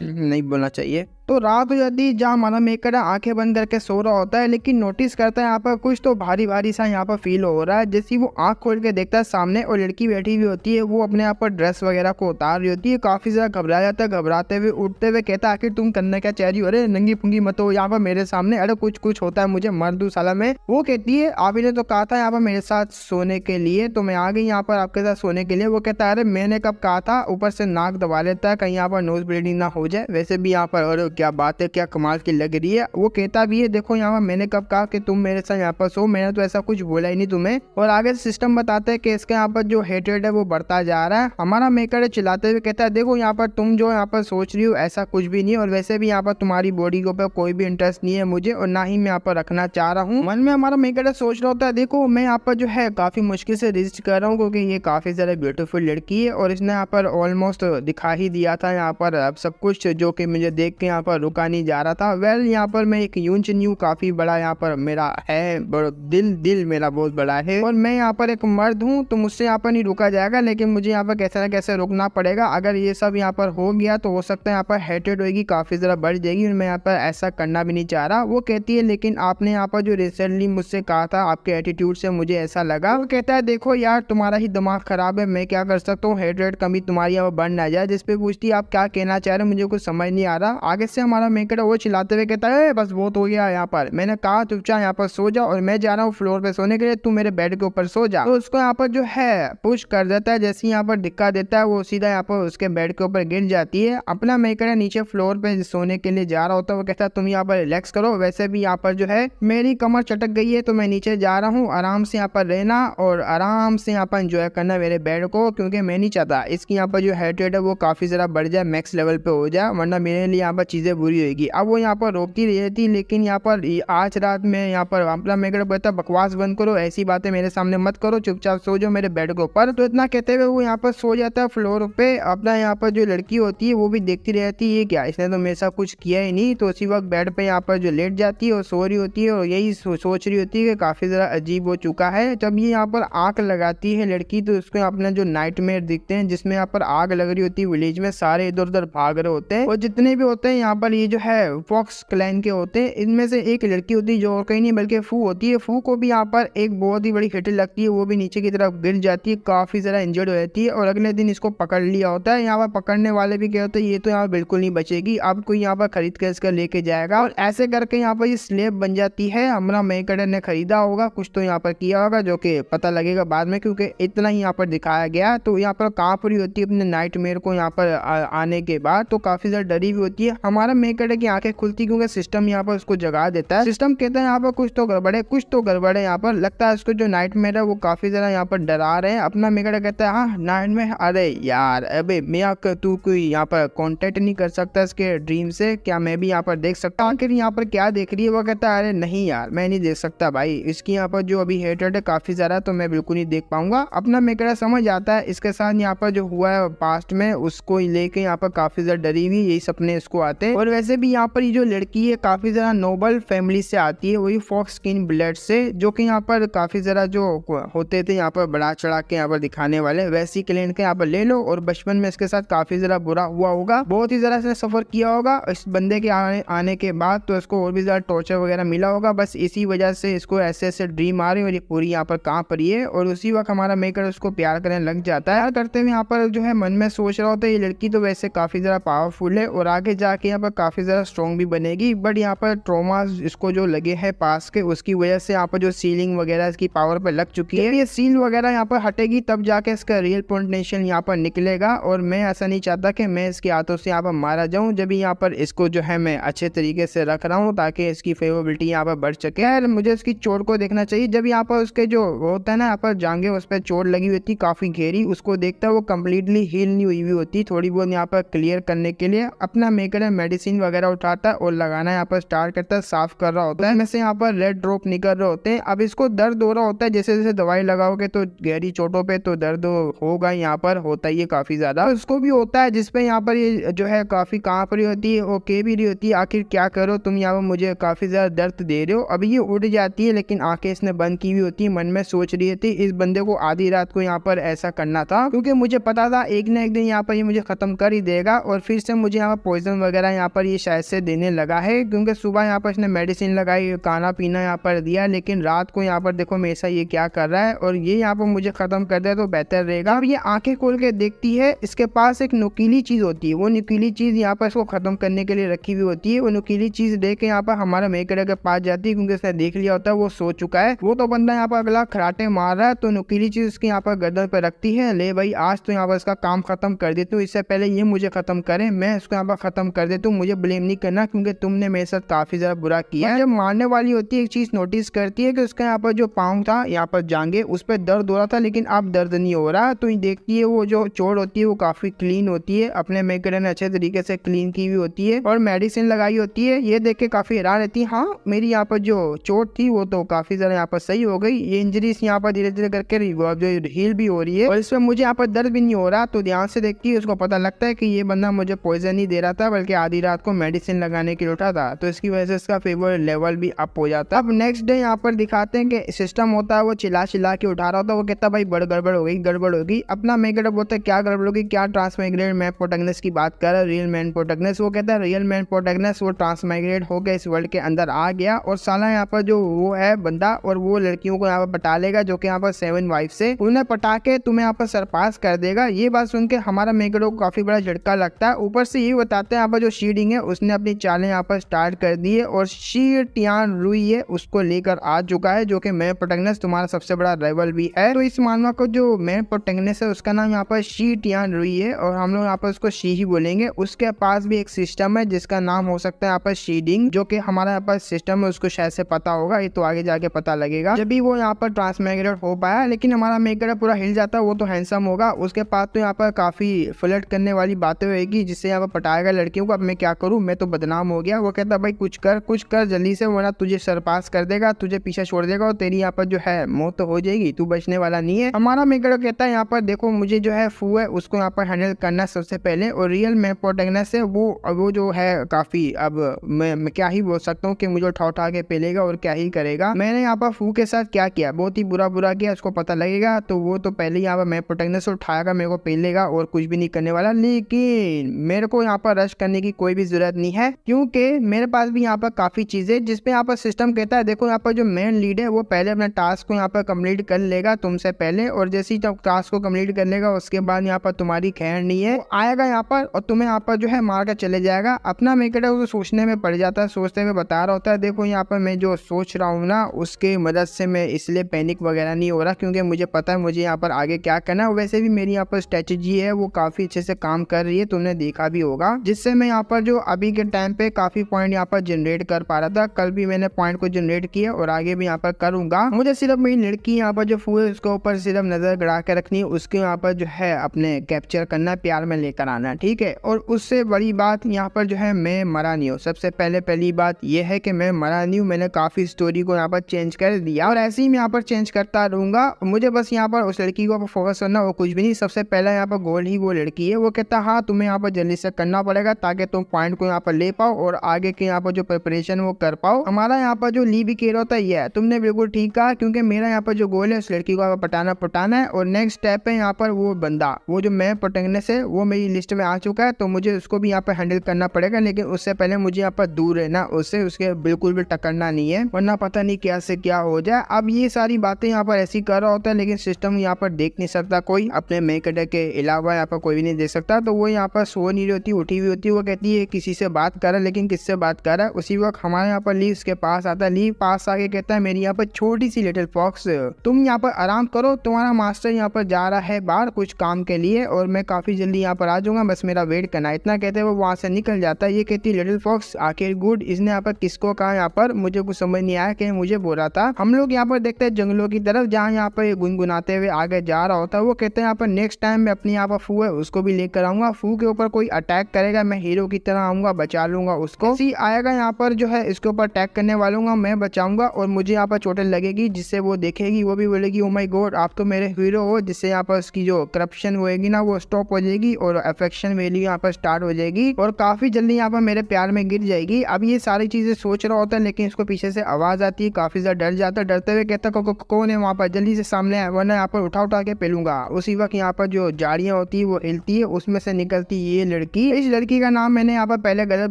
नहीं बोलना चाहिए। तो रात हो जाती है जहाँ हमारा मेकर आंखें बंद करके सो रहा होता है, लेकिन नोटिस करता है यहाँ पर कुछ तो भारी भारी सा यहाँ पर फील हो रहा है। जैसे वो आंख खोल के देखता है सामने और लड़की बैठी हुई होती है, वो अपने यहाँ पर ड्रेस वगैरह को उतार रही होती है। काफी ज्यादा घबरा जाता है, घबराते हुए उठते हुए कहता है आखिर तुम करना क्या चाह रही हो, अरे नंगी पुंगी मत हो यहाँ पर मेरे सामने, अरे कुछ कुछ होता है मुझे मर दूं साला मैं। वो कहती है आपने ने तो कहा था यहाँ पर मेरे साथ सोने के लिए, तो मैं आ गई यहाँ पर आपके साथ सोने के लिए। वो कहता है अरे मैंने कब कहा था, ऊपर से नाक दबा लेता है कहीं यहाँ पर नोज ब्लीडिंग ना हो जाए। वैसे भी यहाँ पर अरे क्या बात है, क्या कमाल की लग रही है। वो कहता भी है देखो यहाँ पर मैंने कब कहा कि तुम मेरे साथ यहाँ पर सो, मैंने तो ऐसा कुछ बोला ही नहीं तुम्हें। और आगे सिस्टम बताते हैं कि इसके यहाँ पर जो हेटरेट है वो बढ़ता जा रहा है। हमारा मेकर चिल्लाते हुए कहता है देखो यहाँ पर तुम जो यहाँ पर सोच रही हो ऐसा कुछ भी नहीं, और वैसे भी यहाँ पर तुम्हारी बॉडी के ऊपर कोई भी इंटरेस्ट नहीं है मुझे, और ना ही मैं यहाँ पर रखना चाह रहा हूँ। मन में हमारा मेकर सोच रहा होता है देखो मैं यहाँ पर जो है काफी मुश्किल से रिस्ट कर रहा हूँ क्योंकि ये काफी ज्यादा ब्यूटीफुल लड़की है और इसने यहाँ पर ऑलमोस्ट दिखा ही दिया था यहाँ पर अब सब कुछ, जो कि मुझे देख के यहाँ पर रुका नहीं जा रहा था। वेल यहाँ पर मैं एक यूंच न्यू काफी बड़ा यहाँ पर मेरा है, दिल मेरा बहुत बड़ा है और मैं यहाँ पर एक मर्द हूँ, तो मुझसे यहाँ पर नहीं रुका जाएगा, लेकिन मुझे यहाँ पर कैसे ना कैसे रुकना पड़ेगा। अगर ये सब यहाँ पर हो गया तो हो सकता है यहाँ पर हेटेड होगी, काफी ज्यादा बढ़ जाएगी और मैं यहाँ पर ऐसा करना भी नहीं चाह रहा। वो कहती है लेकिन आपने यहाँ पर जो रिसेंटली मुझसे कहा था आपके एटीट्यूड से मुझे ऐसा लगा। वो कहता है देखो यार तुम्हारा ही दिमाग खराब है, मैं क्या कर सकता हूँ, हेटेड कमी तुम्हारी यहाँ पर बढ़ ना जाए। जिसपे पूछती है आप क्या कहना चाह रहे हो, मुझे कुछ समझ नहीं आ रहा। आगे से हमारा मेकर वो चिल्लाते हुए कहता है बस बहुत हो गया यहाँ पर, मैंने कहा चुपचाप यहाँ पर सो जा और मैं जा रहा हूँ फ्लोर पे सोने के लिए, तू मेरे बेड के ऊपर सो जा। तो उसको यहाँ पर जो है पुश कर देता है, जैसे यहाँ पर दिक्कत देता है वो सीधा यहाँ पर उसके बेड के ऊपर गिर जाती है। अपना मेकर नीचे फ्लोर पे सोने के लिए जा रहा होता है। वो कहता है तुम यहाँ पर रिलैक्स करो, वैसे भी यहाँ पर जो है मेरी कमर चटक गई है तो मैं नीचे जा रहा हूँ, आराम से यहाँ पर रहना और आराम से यहाँ पर एंजॉय करना मेरे बेड को, क्योंकि मैं नहीं चाहता इसकी यहाँ पर जो हेट रेट है वो काफी ज्यादा बढ़ जाए, मैक्स लेवल पे हो जाए, वरना मेरे लिए यहाँ पर चीजें बुरी होगी। अब वो यहाँ पर रोकती रही थी, लेकिन यहाँ पर आज रात में यहाँ पर अपना मेकर कहता बकवास बंद करो, ऐसी बातें मेरे सामने मत करो, चुपचाप सो जाओ मेरे बेड के ऊपर। तो इतना कहते हुए वो यहाँ पर सो जाता है फ्लोर पे। अपना यहाँ पर जो लड़की होती है वो भी देखती रहती है क्या इसने तो मेरे साथ कुछ किया ही नहीं, तो उसी वक्त बेड पे यहाँ पर जो लेट जाती है और सो रही होती है और यही सोच रही होती है कि काफी ज्यादा अजीब हो चुका है। जब ये यहाँ पर आग लगाती है लड़की तो उसको अपना जो नाइटमेयर दिखते हैं जिसमें यहाँ पर आग लग रही होती है, विलेज में सारे इधर उधर भाग रहे होते हैं और जितने भी होते हैं यहाँ पर ये जो है फॉक्स क्लैन के होते हैं। इनमें से एक लड़की होती है जो और कहीं नहीं बल्कि फू होती है। फू को भी यहाँ पर एक बहुत ही बड़ी हिट लगती है, वो भी नीचे की तरफ गिर जाती है, काफी ज्यादा इंजर्ड हो जाती है और अगले दिन इसको पकड़ लिया होता है। यहाँ पर पकड़ने वाले भी क्या होते हैं ये तो यहाँ बिल्कुल नहीं बचेगी, अब कोई यहाँ पर खरीद कर इसका लेके जाएगा और ऐसे करके यहाँ पर ये स्लेब बन जाती है। हमारा मेकर ने खरीदा होगा, कुछ तो यहाँ पर किया होगा जो कि पता लगेगा बाद में, क्योंकि इतना ही यहाँ पर दिखाया गया। तो यहाँ पर कांप रही होती है अपने नाइटमेयर को यहाँ पर आने के बाद, तो काफी ज्यादा डरी हुई होती है। हमारा मेकर की आंखें खुलती क्योंकि सिस्टम यहाँ पर उसको जगा देता है। सिस्टम कहता है यहाँ पर कुछ तो गड़बड़ है, कुछ तो गड़बड़ है। यहाँ पर लगता है उसको जो नाइटमेयर है वो काफी ज्यादा यहाँ पर डरा रहे हैं। अपना मेकर कहता है हाँ नाइटमेयर, अरे यार अबे मैं तू कोई यहाँ पर कॉन्टेक्ट नहीं कर सकता इसके ड्रीम से, क्या मैं भी यहाँ पर देख सकता हूँ आखिर यहाँ पर क्या देख रही है। वो कहता है अरे नहीं यार मैं नहीं देख सकता भाई, इसकी यहाँ पर जो अभी हेटेड है काफी ज्यादा, तो मैं बिल्कुल नहीं देख पाऊंगा। अपना मेकर समझ आता है इसके साथ यहाँ पर जो हुआ है पास्ट में उसको लेके यहाँ पर काफी ज्यादा डरी हुई यही सपने इसको आते हैं। और वैसे भी यहाँ पर ये जो लड़की है काफी ज्यादा नोबल फैमिली से आती है, वही फॉक्स स्किन ब्लड से, जो कि यहाँ पर काफी ज्यादा जो होते थे यहाँ पर बढ़ा चढ़ा के यहाँ पर दिखाने वाले, वैसी क्लेन के यहाँ पर ले लो। और बचपन में इसके साथ काफी ज्यादा बुरा हुआ होगा, बहुत ही ज्यादा इसने सफर किया होगा इस बंदे के आने के बाद, तो इसको और भी ज्यादा टॉर्चर वगैरह मिला होगा। बस इसी वजह से इसको ऐसे ऐसे ड्रीम आ रही है और ये पूरी यहाँ पर कांप रही है। और उसी वक्त हमारा मेकर उसको प्यार करने लग जाता है। करते हुए यहाँ पर जो है मन में सोच रहा होता है ये लड़की तो वैसे काफी ज्यादा पावरफुल है और आगे जाके यहाँ पर काफी ज्यादा स्ट्रॉन्ग भी बनेगी, बट यहाँ पर ट्रॉमा इसको जो लगे है पास के उसकी वजह से यहाँ पर जो सीलिंग वगैरह इसकी पावर पर लग चुकी है, ये सील वगैरह यहाँ पर हटेगी तब जाके इसका रियल पोटेंशियल यहाँ पर निकलेगा। और मैं ऐसा नहीं चाहता कि मैं इसके हाथों से यहाँ पर मारा जाऊं, जब यहाँ पर इसको जो है मैं अच्छे तरीके से रख रहा हूँ ताकि इसकी फेवरेबिलिटी यहाँ पर बढ़ सके। यार मुझे इसकी चोट को देखना चाहिए, जब यहाँ पर उसके जो होता है ना यहाँ पर जांगे उस पर चोट लगी हुई थी काफी गहरी, उसको देखता है वो कम्प्लीटली हील नहीं हुई होती, थोड़ी बहुत यहाँ पर क्लियर करने के लिए अपना मेकर मेडिसिन वगैरह उठाता है और लगाना यहाँ पर स्टार्ट करता है, साफ कर रहा होता है, में से यहाँ पर रेड ड्रॉप निकल रहे होते हैं। अब इसको दर्द हो रहा होता है, जैसे जैसे दवाई लगाओगे तो गहरी चोटों पे तो दर्द होगा, यहाँ पर होता ही है काफी ज्यादा। तो उसको भी होता है जिसपे यहाँ पर ये जो है काफी कांप रही होती है, ओके भी रही होती है, आखिर क्या करो तुम यहाँ पर मुझे काफी ज्यादा दर्द दे रहे हो। अभी ये उड़ जाती है लेकिन आंखें इसने बंद की हुई होती है, मन में सोच रही थी इस बंदे को आधी रात को यहाँ पर ऐसा करना था, क्योंकि मुझे पता था एक ना एक दिन यहाँ पर ये मुझे खत्म कर ही देगा और फिर से मुझे यहाँ पर पॉइजन वगैरह यहाँ पर ये शायद से देने लगा है, क्योंकि सुबह यहाँ पर इसने मेडिसिन लगाई, खाना पीना यहाँ पर दिया, लेकिन रात को यहाँ पर देखो हमेशा ये क्या कर रहा है और ये यहाँ पर मुझे खत्म कर दे तो बेहतर रहेगा। अब ये आंखें खोल के देखती है, इसके पास एक नुकीली चीज होती है, वो नुकीली चीज यहाँ पर इसको खत्म करने के लिए रखी हुई होती है। वो नुकीली चीज देख के यहाँ पर हमारा मेकड़े के पास जाती है, क्योंकि उसने देख लिया होता है वो सो चुका है। वो तो बंदा यहाँ पर अगला खराटे मार रहा है, तो नुकीली चीज उसके यहाँ पर गर्दन पर रखती है, ले भाई आज तो यहाँ पर इसका काम खत्म कर देती हूँ, इससे पहले ये मुझे खत्म करे, मैं इसको यहाँ पर खत्म कर देती हूँ, मुझे ब्लेम नहीं करना क्योंकि तुमने मेरे साथ काफी ज्यादा बुरा किया। जब मारने वाली होती है एक चीज नोटिस करती है कि उसका यहाँ पर जो पाँव था, यहाँ पर जांगे, उस पर दर्द हो रहा था लेकिन अब दर्द नहीं हो रहा। तो ये देखती है वो जो चोट होती है वो काफी क्लीन होती है, अपने मेकड़े ने अच्छे तरीके से क्लीन की हुई होती है और मेडिसिन लगाई होती है। ये देख के काफी हैरान रहती है, हाँ मेरी यहाँ पर जो चोट थी वो तो काफी ज्यादा यहाँ पर सही हो गई, ये इंजरीज यहाँ पर धीरे धीरे करके जो हील भी हो रही है और इसमें मुझे यहाँ पर दर्द भी नहीं हो रहा। तो ध्यान से देखती है, उसको पता लगता है कि ये बंदा मुझे पॉइजन नहीं दे रहा था बल्कि आधी रात को मेडिसिन लगाने के लिए उठा था, तो इसकी वजह से इसका फीवर लेवल भी अप हो जाता है। अब नेक्स्ट डे यहाँ पर दिखाते हैं कि सिस्टम होता है वो चिल्ला चिल्ला के उठा रहा होता है, वो कहता है भाई बड़ गड़बड़ हो गई, गड़बड़ होगी। अपना मेकअप बोलता है क्या गड़बड़ होगी, क्या ट्रांसमाइग्रेट मैन प्रोटैगनिस्ट की बात कर रहा है, रियल मैन प्रोटैगनिस्ट। वो कहता है रियल मैन प्रोटैगनिस्ट वो ट्रांसमाइग्रेट होकर इस वर्ल्ड के अंदर आ गया और साला यहाँ पर जो वो है बंदा और वो लड़कियों को यहाँ पर पटा लेगा, जो कि यहाँ पर 7 वाइफ से उन्हें पटा के तुम्हें यहाँ पर सरपास कर देगा। ये बात सुन के हमारा मेकअप को काफी बड़ा झटका लगता है। ऊपर से ये बताते हैं यहाँ पर जो शीडिंग है उसने अपनी चालें यहाँ पर स्टार्ट कर दी है और शी टियान रुई है उसको लेकर आ चुका है, जो कि मैन प्रोटैगनिस्ट तुम्हारा सबसे बड़ा राइवल भी है। तो इस मानवा को जो मैन प्रोटैगनिस्ट है उसका नाम यहाँ पर शी टियान रुई है और हम लोग यहाँ पर उसको शी ही बोलेंगे। उसके पास भी एक सिस्टम है जिसका नाम हो सकता है यहाँ पर शीडिंग, जो कि हमारा यहाँ पर सिस्टम है उसको शायद से पता होगा, ये तो आगे जाके पता लगेगा जब भी वो यहाँ पर ट्रांसमाइग्रेट हो पाया। लेकिन हमारा मेकअप पूरा हिल जाता है, वो तो हैंडसम होगा, उसके पास तो यहाँ पर काफी फ्लर्ट करने वाली बातें होगी जिससे यहाँ पर पटाएगा लड़कियों को। अब मैं क्या करूँ, मैं तो बदनाम हो गया। वो कहता भाई कुछ कर जल्दी से, वरना तुझे सरपास कर देगा, तुझे पीछे छोड़ देगा और तेरी यहाँ पर जो है मौत तो हो जाएगी, तू बचने वाला नहीं है। हमारा मेकअप कहता है यहाँ पर देखो मुझे जो है फू है उसको यहाँ पर हैंडल करना सबसे पहले, और रियल मैन प्रोटैगनिस्ट है वो जो है काफी, अब मैं क्या ही बोल सकता हूँ कि मुझे उठा के पेलेगा और क्या ही करेगा। मैंने यहाँ पर फू के साथ क्या किया, बहुत ही बुरा किया, उसको पता लगेगा तो वो तो पहले यहाँ पर मैन प्रोटैगनिस्ट उठाएगा, मेरे को पेलेगा और कुछ भी नहीं करने वाला। लेकिन मेरे को यहाँ पर रश करने की कोई भी जरूरत नहीं है, क्योंकि मेरे पास भी यहाँ पर काफी चीजें जिसपे यहाँ पर सिस्टम कहता है देखो यहाँ पर जो मेन लीड है वो पहले अपने टास्क को यहाँ पर कंप्लीट कर लेगा तुमसे पहले, और जैसे ही टास्क को कंप्लीट कर लेगा उसके बाद यहाँ पर तुम्हारी खैर नहीं है, आएगा यहाँ पर और तुम्हें यहाँ पर जो है मार कर चले जाएगा। अपना मेकअप वो सोचने में पड़ जाता है, सोचते हुए बता रहा होता है देखो यहाँ पर मैं जो सोच रहा हूँ ना उसके मदद से मैं इसलिए पैनिक वगैरह नहीं हो रहा, क्योंकि मुझे पता है मुझे यहाँ पर आगे क्या करना है। वैसे भी मेरी यहाँ पर स्ट्रेटेजी है वो काफी अच्छे से काम कर रही है, तुमने देखा भी होगा, जिससे मैं यहाँ पर जो अभी के टाइम पे काफी पॉइंट यहाँ पर जनरेट कर पा रहा था। कल भी मैंने पॉइंट को जनरेट किया और आगे भी यहाँ पर करूंगा। मुझे सिर्फ मेरी लड़की यहाँ पर जो फू है उसके ऊपर सिर्फ नजर गड़ा के रखनी है, उसके यहाँ पर जो है अपने कैप्चर करना, प्यार में लेकर आना, ठीक है। और उससे बड़ी बात यहाँ पर जो है मैं मरा नहीं हूँ। सबसे पहली बात यह है कि मैं मरा नहीं हूँ, मैंने काफी स्टोरी को यहाँ पर चेंज कर दिया और ऐसे ही मैं यहाँ पर चेंज करता रहूंगा। मुझे बस यहाँ पर उस लड़की को फोकस करना और कुछ भी नहीं। सबसे पहला यहाँ पर गोल ही वो लड़की है। वो कहता हाँ तुम्हें यहाँ पर जल्दी से करना पड़ेगा ताकि तुम पॉइंट को यहाँ पर ले पाओ और आगे के यहाँ पर जो प्रिपरेशन वो कर पाओ। हमारा यहाँ पर जो ली भी केयर होता है ये तुमने बिल्कुल ठीक कहा, क्योंकि मेरा यहाँ पर जो गोल है उस लड़की को पटाना है। और नेक्स्ट स्टेप है यहाँ पर वो बंदा, वो जो मैन प्रोटैगनिस्ट है वो मेरी लिस्ट में आ चुका है, तो मुझे उसको भी यहाँ पर हैंडल करना पड़ेगा। लेकिन उससे पहले मुझे यहाँ पर दूर रहना, उससे उसके बिल्कुल भी टकरना नहीं है, वरना पता नहीं क्या से क्या हो जाए। अब ये सारी बातें यहाँ पर ऐसी कर रहा होता है, लेकिन सिस्टम यहाँ पर देख नहीं सकता कोई, अपने मेकअप के अलावा यहाँ पर कोई भी नहीं देख सकता। तो वो यहाँ पर सो नहीं रही होती, उठी हुई होती है। वो कहती है किसी से बात कर रहा है, लेकिन किससे बात कर रहा है। उसी वक्त हमारे यहाँ पर लीव उसके पास आता है। लीव पास आके कहता है मेरी यहाँ पर छोटी सी लिटिल फॉक्स, तुम यहाँ पर आराम करो, तुम्हारा मास्टर यहाँ पर जा रहा है बाहर कुछ काम के लिए और मैं काफी जल्दी यहाँ पर आ जाऊंगा, बस मेरा वेट करना। इतना कहते हुए वो वहां से निकल जाता है। ये कहती लिटिल फॉक्स आखिर गुड, इसने यहाँ पर किसको कहा, यहाँ पर मुझे कुछ समझ नहीं आया कि मुझे बोल रहा था। हम लोग यहाँ पर देखते हैं जंगलों की तरफ, जहाँ यहाँ पर गुनगुनाते हुए आगे जा रहा होता है। वो कहते हैं यहाँ पर नेक्स्ट टाइम मैं अपनी यहाँ पर फू है उसको भी लेकर आऊंगा, फू के ऊपर कोई अटैक करेगा मैं हीरो की तरह आऊंगा, बचा लूंगा उसको। ऐसे ही आएगा यहाँ पर जो है इसके ऊपर अटैक करने वालूंगा, मैं बचाऊंगा और मुझे यहाँ पर चोटें लगेगी, जिससे वो देखेगी, वो भी बोलेगी ओ माय गॉड आप तो मेरे हीरो हो, जिससे यहाँ पर उसकी जो करप्शन होएगी ना वो स्टॉप हो जाएगी और अफेक्शन वैल्यू यहाँ पर स्टार्ट हो जाएगी और काफी जल्दी यहाँ पर मेरे प्यार में गिर जाएगी। अब ये सारी चीजें सोच रहा होता है, लेकिन इसको पीछे से आवाज आती है, काफी ज्यादा डर जाता है, डरते हुए कहता कौन है वहाँ पर, जल्दी से सामने आए वरना यहाँ पर उठा के पेलूंगा। उसी वक्त यहाँ पर जो झाड़ियां होती है वो हिलती है, उसमें से निकलती ये लड़की। इस लड़की का नाम मैंने यहाँ पर पहले गलत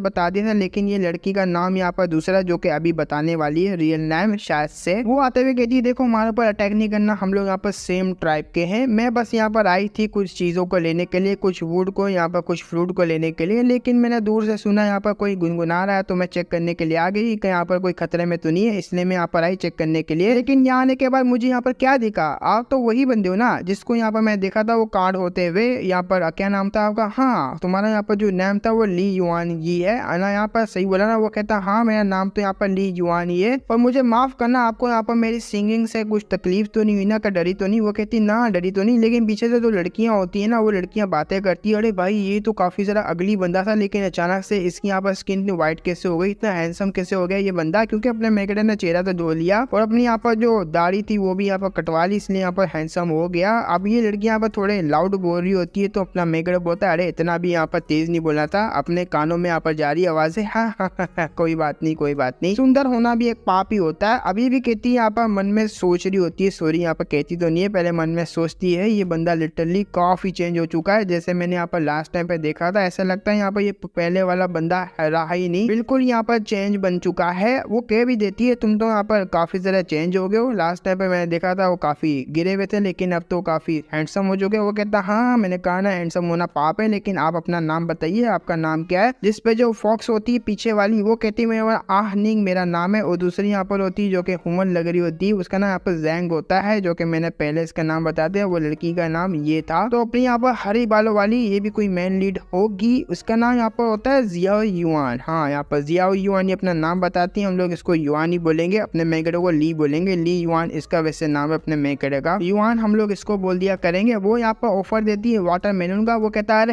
बता दिया था, लेकिन ये लड़की का नाम यहाँ पर दूसरा जो कि अभी बताने वाली है रियल नेम शायद से। वो आते हुए कहती है देखो हमारे ऊपर अटैक नहीं करना, हम लोग यहाँ पर सेम ट्राइब के हैं, मैं बस यहाँ पर आई थी कुछ चीजों को लेने के लिए, कुछ वुड को यहाँ पर कुछ फ्रूट को लेने के लिए, लेकिन मैंने दूर से सुना यहाँ पर कोई गुनगुना रहा है तो मैं चेक करने के लिए आ गई कि यहाँ पर कोई खतरे में तो नहीं है, इसलिए मैं यहाँ पर आई चेक करने के लिए। लेकिन यहाँ आने के बाद मुझे यहाँ पर क्या दिखा, आप तो वही बंदे हो ना जिसको यहाँ पर मैं देखा था वो कार्ड होते हुए। यहाँ पर क्या नाम था आपका, हाँ तुम्हारा यहाँ पर जो नाम था वो ली युआन ही है ना, यहाँ पर सही बोला ना। वो कहता हाँ मेरा नाम तो यहाँ पर ली युआन ही है, और मुझे माफ करना आपको यहाँ पर मेरी सिंगिंग से कुछ तकलीफ तो नहीं हुई ना, का डरी तो नहीं। वो कहती ना डरी तो नहीं, लेकिन पीछे से जो लड़कियां होती है ना वो लड़कियां बातें करती है, अरे भाई ये तो काफी ज्यादा अगली बंदा था, लेकिन अचानक से इसकी यहाँ पर स्किन इतनी व्हाइट कैसे हो गई, इतना हैंडसम कैसे हो गया ये बंदा, क्योंकि अपने मेकअप ने चेहरा तो धो लिया और अपनी यहाँ पर जो दाढ़ी थी वो भी यहाँ पर कटवा ली, इसलिए यहाँ पर हैंडसम हो गया। अब ये लड़की यहाँ पर थोड़े लाउड बोल रही होती है तो अपना मेकअप बोलता है अरे इतना भी यहाँ पर तेज नहीं बोलना था, अपने कानों में यहाँ पर जा रही आवाज है हाँ कोई बात नहीं कोई बात नहीं, सुंदर होना भी एक पाप ही होता है। अभी भी कहती है यहाँ पर मन में सोच रही होती है, सॉरी यहाँ पर कहती तो नहीं है, पहले मन में सोचती है ये बंदा लिटरली काफी चेंज हो चुका है, जैसे मैंने यहाँ पर लास्ट टाइम पे देखा था ऐसा लगता है यहाँ पर ये पहले वाला बंदा रहा ही नहीं, बिल्कुल यहाँ पर चेंज बन चुका है। वो कह भी देती है तुम तो यहाँ पर काफी ज्यादा चेंज हो गए हो, लास्ट टाइम पे मैंने देखा था वो काफी गिरे हुए थे लेकिन अब तो काफी हैंडसम हो चुके। वो कहता हाँ मैंने कहा ना हैंडसम होना पाप है, लेकिन आप अपना नाम बताइए आपका नाम क्या है। जिस पे जो फॉक्स होती है पीछे वाली वो कहती है आहनिंग मेरा नाम है, और दूसरी यहाँ पर होती है जो कि हुमन लग रही होती है उसका नाम यहाँ पर जैंग होता है, जो कि मैंने पहले इसका नाम बता दिया, वो लड़की का नाम ये था। तो अपनी यहाँ पर हरी बालों वाली ये भी कोई मेन लीड होगी, उसका नाम यहाँ पर होता है जियाओ युआन। हाँ यहाँ पर जियाओ युआन ये अपना नाम बताती है, हम लोग इसको युआन ही बोलेंगे, अपने मेकड़े को ली बोलेंगे, ली युआन इसका वैसे नाम है अपने मेकड़े का, युआन हम लोग इसको बोल दिया करेंगे। वो यहाँ पर ऑफर देती है वाटरमेलन का, वो कहता है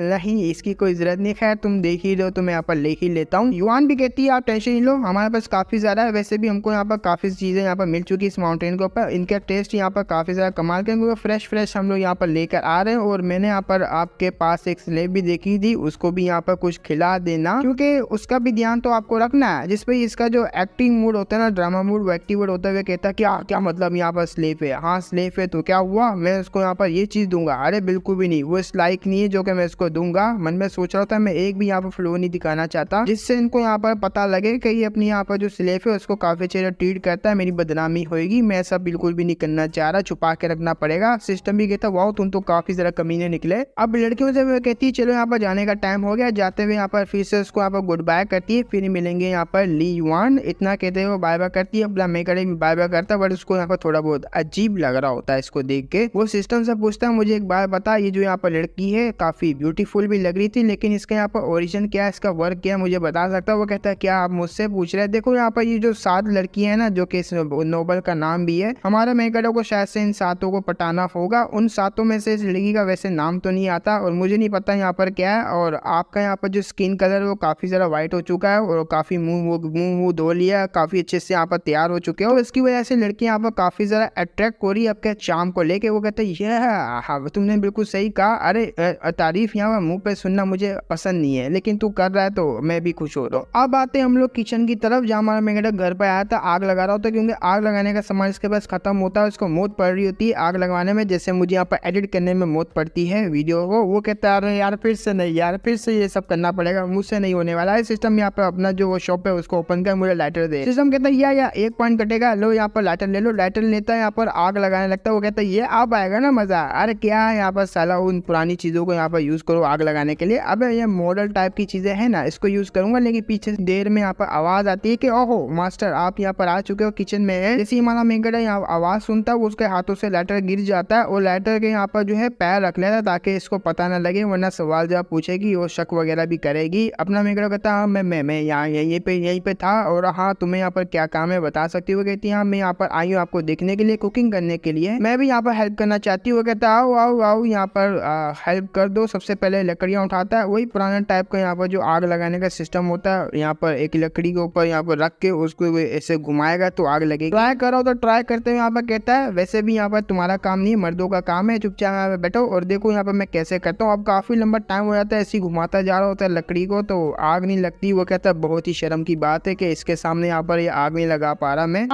नहीं इसकी कोई जरूरत नहीं, खैर तुम देख ही लो तो मैं यहाँ पर ले ही लेता हूँ। युआन भी कहती है आप टेंशन नहीं लो हमारे पास काफी ज्यादा है, वैसे भी हमको यहाँ पर काफी चीजें यहाँ पर मिल चुकी इस माउंटेन के ऊपर, इनका टेस्ट यहाँ पर काफी ज्यादा कमाल के, फ्रेश हम लोग यहाँ पर लेकर आ रहे हैं। और मैंने यहाँ पर आपके पास एक स्लेब भी देखी थी, उसको भी यहाँ पर कुछ खिला देना, क्योंकि उसका भी ध्यान तो आपको रखना है। जिसपे इसका जो एक्टिंग मूड होता है ना, ड्रामा मूड, वो एक्टिव होता है, कहता है क्या मतलब यहाँ पर स्लेब है, हाँ स्लेब है तो क्या हुआ, मैं उसको यहाँ पर ये चीज दूंगा, अरे बिल्कुल भी नहीं, वो इस लायक नहीं है जो कि मैं इसको दूंगा। मन में सोच रहा था मैं एक भी यहाँ पर फ्लो नहीं दिखाना चाहता, जिससे इनको यहाँ पर पता लगे कि ये अपनी यहाँ पर जो स्लेब है उसको काफी अच्छे ट्रीट करता है, मेरी बदनामी होगी, मैं ऐसा बिल्कुल भी नहीं करना चाह रहा, छुपा के रखना पड़ेगा। सिस्टम भी कहता वाओ तुम तो काफी ज्यादा कमीने निकले। अब लड़कियों से वो कहती है चलो यहाँ पर जाने का टाइम हो गया, जाते हुए यहाँ पर फिर से उसको यहाँ पर गुड बाय करती है, फिर मिलेंगे यहाँ पर ली युआन, इतना कहते हुए वो बाय बाय करती है। अपना मेकड़े भी बाय बाय करता है, बट उसको यहाँ पर थोड़ा बहुत अजीब लग रहा होता है इसको देख के। वो सिस्टम से पूछता है मुझे एक बात बता, ये जो यहाँ पर लड़की है काफी ब्यूटीफुल भी लग रही थी, लेकिन इसका यहाँ पर ओरिजिन क्या है, इसका वर्क क्या है, मुझे बता सकता है। वो कहता है क्या आप मुझसे पूछ रहे हैं, देखो यहाँ पर ये जो 7 लड़कियां है ना, जो कि इस नोबल का नाम भी है, हमारे मेकड़ों को शायद से इन 7 को पटाना होगा। उन 7 में से इस लड़की का वैसे नाम तो नहीं आता और मुझे नहीं पता यहाँ पर क्या है। और आपका यहाँ पर जो स्किन कलर वो काफी ज्यादा व्हाइट हो चुका है और काफी मुंह धो लिया, काफी अच्छे से यहाँ पर तैयार हो चुके हो, और इसकी वजह से लड़की यहाँ पर काफी ज्यादा अट्रैक्ट हो रही है आपके चार्म को लेके। वो कहते हैं तुमने बिल्कुल सही कहा, अरे तारीफ यहाँ पर मुंह पे सुनना मुझे पसंद नहीं है, लेकिन तू कर रहा है तो मैं भी खुश हो रहा हूँ। अब आते हम लोग किचन की तरफ, जहाँ हमारा मेकड़ा घर पे आया था, आग लगा रहा होता है, क्योंकि आग लगाने का सामान इसके पास खत्म होता है, उसको मौत पड़ रही होती है आग लगवाने में, जैसे मुझे यहाँ पर एडिट करने में मौत पड़ती है वीडियो को। वो कहता है अरे यार फिर से नहीं यार, फिर से ये सब करना पड़ेगा, मुझसे नहीं होने वाला है। सिस्टम यहाँ पर अपना जो वो शॉप है उसको ओपन कर मुझे लाइटर दे। सिस्टम कहता है या 1 पॉइंट कटेगा, लो यहाँ पर लाइटर ले लो। लाइटर लेता है, यहाँ पर आग लगाने लगता है। वो कहता है ये आप आएगा ना मजा, अरे क्या है यहाँ पर साला, उन पुरानी चीजों को यहाँ पर यूज करो आग लगाने के लिए। अब ये मॉडल टाइप की चीजें है ना, इसको यूज करूंगा, लेकिन पीछे देर में यहाँ पर आवाज आती है कि ओहो मास्टर आप यहाँ पर आ चुके हो, किचन में है। जैसे हमारा मेकड़ा यहाँ आवाज सुनता है, उसके हाथों से लाइटर गिर जाता है और लाइटर के यहाँ पर जो है पैर रख लेता है ताकि इसको पता न लगे, वरना सवाल जवाब पूछेगी और शक वगैरह भी करेगी। अपना मेकड़ा कहता है मैं यहाँ यहीं पे था, और हाँ तुम्हें यहाँ पर क्या काम है बता सकती हो। कहती है हाँ मैं यहाँ पर आई हूँ आपको देखने के लिए, कुकिंग करने के लिए, मैं भी यहाँ पर हेल्प करना चाहती हूँ। कहता है आओ यहाँ पर हेल्प कर दो। सबसे पहले लकड़ियाँ उठाता है, वही वही पुराना टाइप का यहाँ पर जो आग लगाने का सिस्टम होता है, यहाँ पर एक लकड़ी के ऊपर यहाँ पर रख के उसको ऐसे घुमाएगा तो आग लगेगी। ट्राई करो तो ट्राई करते हुए यहाँ पर कहता है वैसे भी यहाँ पर तुम्हारा काम नहीं, मर्दों का काम है, चुपचाप यहाँ पे बैठो और देखो यहाँ पर मैं कैसे करता हूँ। अब काफी लंबा टाइम हो जाता है, ऐसे घुमाता जा रहा होता है लकड़ी को तो आग नहीं लगती। वो कहता है बहुत ही शर्म की बात है कि इसके सामने यहाँ पर ये आग नहीं लगा पा रहा मैं।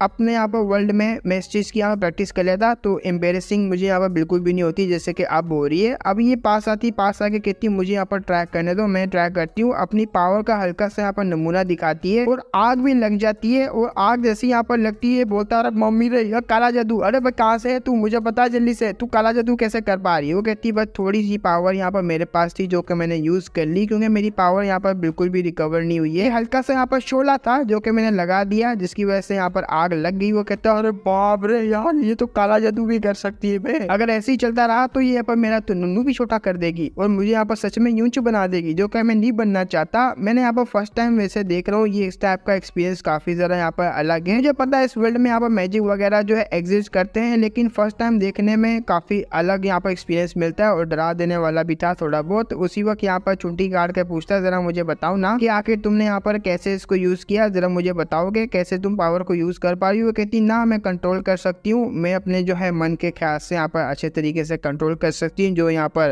अपने यहाँ पर वर्ल्ड में मैं इस चीज़ की यहाँ पर प्रैक्टिस कर लेता तो एम्बेरसिंग मुझे यहाँ पर बिल्कुल भी नहीं होती जैसे कि अब हो रही है। अब ये पास आके कहती है मुझे यहाँ पर ट्रैक करने दो, मैं ट्रैक करती हूँ। अपनी पावर का हल्का सा यहाँ पर नमूना दिखाती है और आग भी लग जाती है। और आग जैसी यहाँ पर लगती है बोलता है मम्मी रे यार काला जादू, अरे भाई कहाँ से है तू, मुझे बता जल्दी से, तू काला जादू कैसे कर पा रही है। वो कहती है बस थोड़ी सी पावर यहाँ पर मेरे पास थी जो कि मैंने यूज़ कर ली, क्योंकि मेरी पावर यहाँ पर बिल्कुल भी रिकवर नहीं हुई है। हल्का सा यहाँ पर शोला था जो कि मैंने लगा दिया जिसकी वजह से यहाँ पर आग लग गई। वो कहता अरे बाप रे यार ये तो काला जादू भी कर सकती है बे, अगर ऐसे ही चलता रहा तो ये यहाँ पर मेरा तो नुन्नू भी छोटा कर देगी और मुझे यहाँ पर सच में यूंच बना देगी, जो कि मैं नहीं बनना चाहता। मैंने यहाँ पर फर्स्ट टाइम वैसे देख रहा हूँ, ये इस टाइप का एक्सपीरियंस काफी ज्यादा यहाँ पर अलग है। मुझे पता है इस वर्ल्ड में यहाँ पर मैजिक वगैरह जो है एग्जिस्ट करते हैं, लेकिन फर्स्ट टाइम देखने में काफी अलग यहाँ पर एक्सपीरियंस मिलता है और डरा देने वाला भी था थोड़ा बहुत। उसी वक्त यहाँ पर चुंटी काट के पूछता जरा मुझे बताओ ना कि आखिर तुमने यहाँ पर कैसे इसको यूज किया, जरा मुझे बताओगे कैसे तुम पावर को यूज कर पा रही हो। कहती ना मैं कंट्रोल कर सकती हूँ, मैं अपने जो है मन के ख्याल से यहाँ पर अच्छे तरीके से कंट्रोल कर सकती हूँ, जो यहाँ पर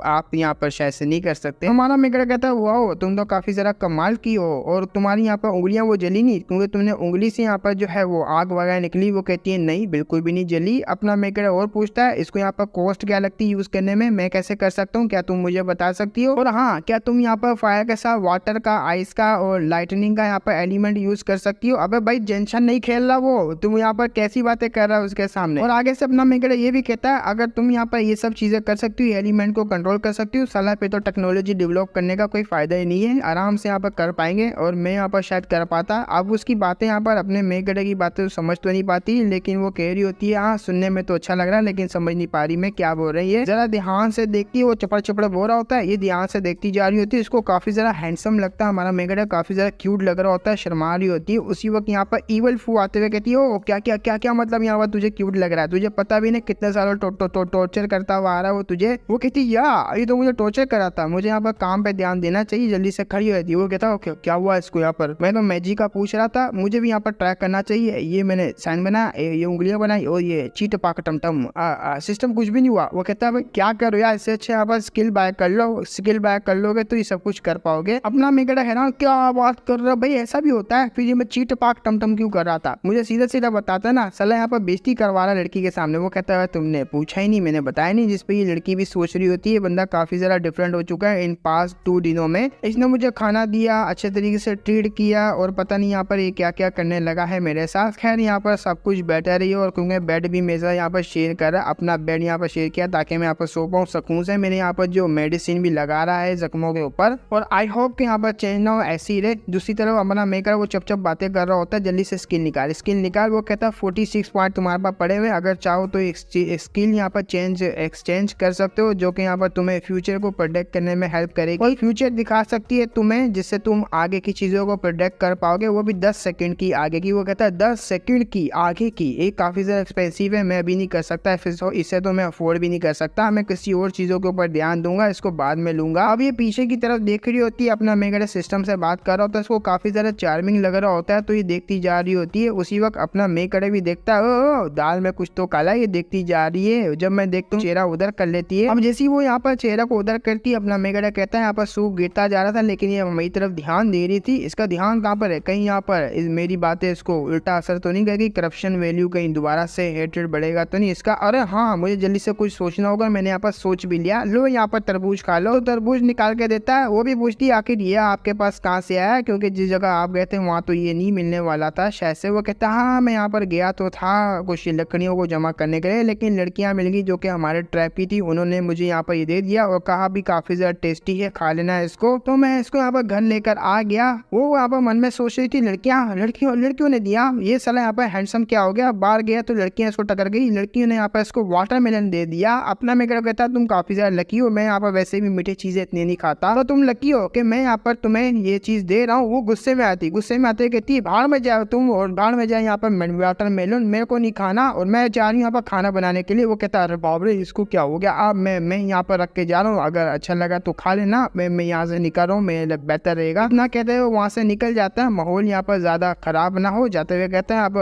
आप यहाँ पर शायद से नहीं कर सकते। हमारा मेकड़ा कहता है वाओ तुम तो काफी जरा कमाल की हो और तुम्हारी यहाँ पर उंगलियां वो जली नहीं, क्योंकि तुमने उंगली से यहाँ पर जो है वो आग वगैरह निकली। वो कहती है नहीं बिल्कुल भी नहीं जली। अपना मेकड़ा और पूछता है इसको यहाँ पर कॉस्ट क्या लगती है यूज करने में, मैं कैसे कर सकता हूँ, क्या तुम मुझे बता सकती हो। और हाँ क्या तुम यहाँ पर फायर के साथ वाटर का, आइस का और लाइटनिंग का यहाँ पर एलिमेंट यूज कर सकती हो। अबे भाई जेंशन नहीं खेल रहा वो, तुम यहाँ पर कैसी बातें कर रहा है उसके सामने। और आगे से अपना मेकड़ा ये भी कहता है अगर तुम यहाँ पर ये सब चीजें कर सकती हो, एलिमेंट को कंट्रोल कर सकती हो, साला पे तो टेक्नोलॉजी डेवलप करने का कोई फायदा ही नहीं है, आराम से यहाँ पर कर पाएंगे और मैं यहाँ पर शायद कर पाता। अब उसकी बातें यहाँ पर अपने मेकड़े की बातें तो समझ तो नहीं पाती, लेकिन वो कह रही होती है हाँ सुनने में तो अच्छा लग रहा है लेकिन समझ नहीं पा रही मैं क्या बोल रही है। जरा ध्यान से देखती है, वो चपड़ चपड़ बोल रहा होता है, ये ध्यान से देखती जा रही होती है। इसको काफी जरा हैंडसम लगता है हमारा मेकड़ा, काफी जरा क्यूट लग रहा होता है, शर्मा रही होती है। उसी वक्त यहाँ पर ईवल फू आते हुए कहती है ओ क्या क्या क्या क्या मतलब यहाँ पर तुझे क्यूट लग रहा है, तुझे पता भी नहीं कितने सालों टॉर्चर करता हुआ आ रहा है वो तुझे। वो कहती ये तो मुझे टॉर्चर करा था, मुझे यहाँ पर काम पे ध्यान देना चाहिए, जल्दी से खड़ी रहती है। वो कहता ओके क्या हुआ इसको यहाँ पर, मैं तो मैजिक का पूछ रहा था, मुझे भी यहाँ पर ट्रैक करना चाहिए, ये मैंने साइन बनाया, ये उंगलियां बनाई और ये चीट पाक टमटम सिस्टम कुछ भी नहीं हुआ। वो कहता है क्या करो यार, इससे अच्छे यहाँ पर स्किल बाय कर लो, स्किल बाय कर लोगे तो ये सब कुछ कर पाओगे। अपना मेकड़ा है ना क्या बात कर रहा भाई, ऐसा भी होता है, फिर ये मैं चीट पाक टमटम क्यों कर रहा था, मुझे सीधा सीधा बताता ना, साला यहाँ पर बेइज्जती करवा रहा लड़की के सामने। वो कहता है तुमने पूछा ही नहीं, मैंने बताया नहीं, जिस पे ये लड़की भी सोच रही होती है बंदा काफी ज्यादा डिफरेंट हो चुका है इन पास्ट 2 दिनों में। इसने मुझे खाना दिया, अच्छे तरीके से ट्रीट किया और पता नहीं यहाँ पर ये क्या क्या करने लगा है मेरे साथ। खैर यहाँ पर सब कुछ बेटर ही है और क्योंकि बेड भी मेरा यहाँ पर शेयर कर रहा, अपना बेड यहाँ पर शेयर किया ताकि मैं यहाँ पर सो पाऊँ सुकून से। मैंने यहाँ पर जो मेडिसिन भी लगा रहा है जख्मों के ऊपर और आई होप कि यहाँ पर चेंज ना हो, ऐसी ही रहे। दूसरी तरफ अपना मेकर वो चप चप बातें कर रहा होता है, जल्दी से स्किल निकाल, स्किल निकाल। वो कहता है 46 पॉइंट तुम्हारे पास पड़े हुए, अगर चाहो तो स्किल यहाँ पर एक्सचेंज कर सकते हो, जो कि यहाँ पर तुम्हें फ्यूचर को प्रोटेक्ट करने में हेल्प करेगी। कोई फ्यूचर दिखा सकती है तुम्हें जिससे तुम आगे की चीजों को प्रोटेक्ट कर पाओगे, वो भी 10 सेकंड की आगे की। वो कहता है 10 सेकंड की आगे की, एक काफी ज्यादा एक्सपेंसिव है, मैं अभी नहीं कर सकता, फिर इससे तो मैं अफोर्ड भी नहीं कर सकता, मैं किसी और चीजों के ऊपर ध्यान दूंगा, इसको बाद में लूंगा। अब ये पीछे की तरफ देख रही होती है, अपना मेगड़े सिस्टम से बात कर रहा होता है, इसको काफी ज्यादा चार्मिंग लग रहा होता है तो ये देखती जा रही होती है। उसी वक्त अपना मेकड़े भी देखता है ओ दाल में कुछ तो काला, ये देखती जा रही है। जब मैं देखता हूँ चेहरा उधर कर लेती है। अब जैसे वो यहाँ पर चेहरा को उधर करती है, अपना मेगड़ा कहता है यहाँ पर सूख गिरता जा रहा था लेकिन ये मेरी तरफ ध्यान दे रही थी, इसका ध्यान कहाँ पर है, कहीं यहाँ पर मेरी बातें इसको उल्टा असर तो नहीं करेगी, करप्शन वैल्यू कहीं दोबारा से हेट्रेड बढ़ेगा तो नहीं इसका। अरे हाँ मुझे जल्दी से कुछ सोचना होगा, मैंने यहाँ पर सोच भी लिया, लो यहाँ पर तरबूज खा लो। तरबूज निकाल के देता है। वो भी पूछती है आखिर ये आपके पास कहाँ से आया, क्योंकि जिस जगह आप गए थे वहाँ तो ये नहीं मिलने वाला था शायद से। वो कहता हाँ मैं यहाँ पर गया तो था कुछ लकड़ियों को जमा करने के लिए, लेकिन लड़कियाँ मिल गई जो कि हमारे ट्रैप की थी, उन्होंने मुझे यहाँ पर ये दे दिया और कहा भी काफी ज्यादा टेस्टी है, खा लेना है इसको। तो मैं इसको यहाँ पर घर लेकर आ गया। वो यहाँ पर मन में सोच रही थी लड़कियों ने दिया, ये साला यहाँ पर हैंडसम क्या हो गया, बाहर गया तो लड़कियां इसको टकर गई, लड़कियों ने यहाँ पर इसको वाटरमेलन दे दिया। अपना मेकअप कहता तुम काफी ज्यादा लकी हो, मैं यहाँ पर वैसे भी मीठी चीजें इतनी नहीं खाता, तो तुम लकी हो कि मैं यहाँ पर तुम्हें ये चीज दे रहा हूँ। वो गुस्से में आती कहती भाड़ में जाओ तुम, और भाड़ में जाए यहाँ पर वाटरमेलन, मेरे को नहीं खाना और मैं जा रही हूँ यहाँ पर खाना बनाने के लिए। वो कहता है अरे बाप रे इसको क्या हो गया, अब मैं यहाँ पर रख के जा रहा हूँ, अगर अच्छा लगा तो खा लेना, मैं यहाँ से निकल रहा हूँ, मेरे बेहतर रहेगा। इतना कहते हुए वहाँ से निकल जाता है, माहौल यहाँ पर ज्यादा खराब ना हो जाते हुए कहते हैं आप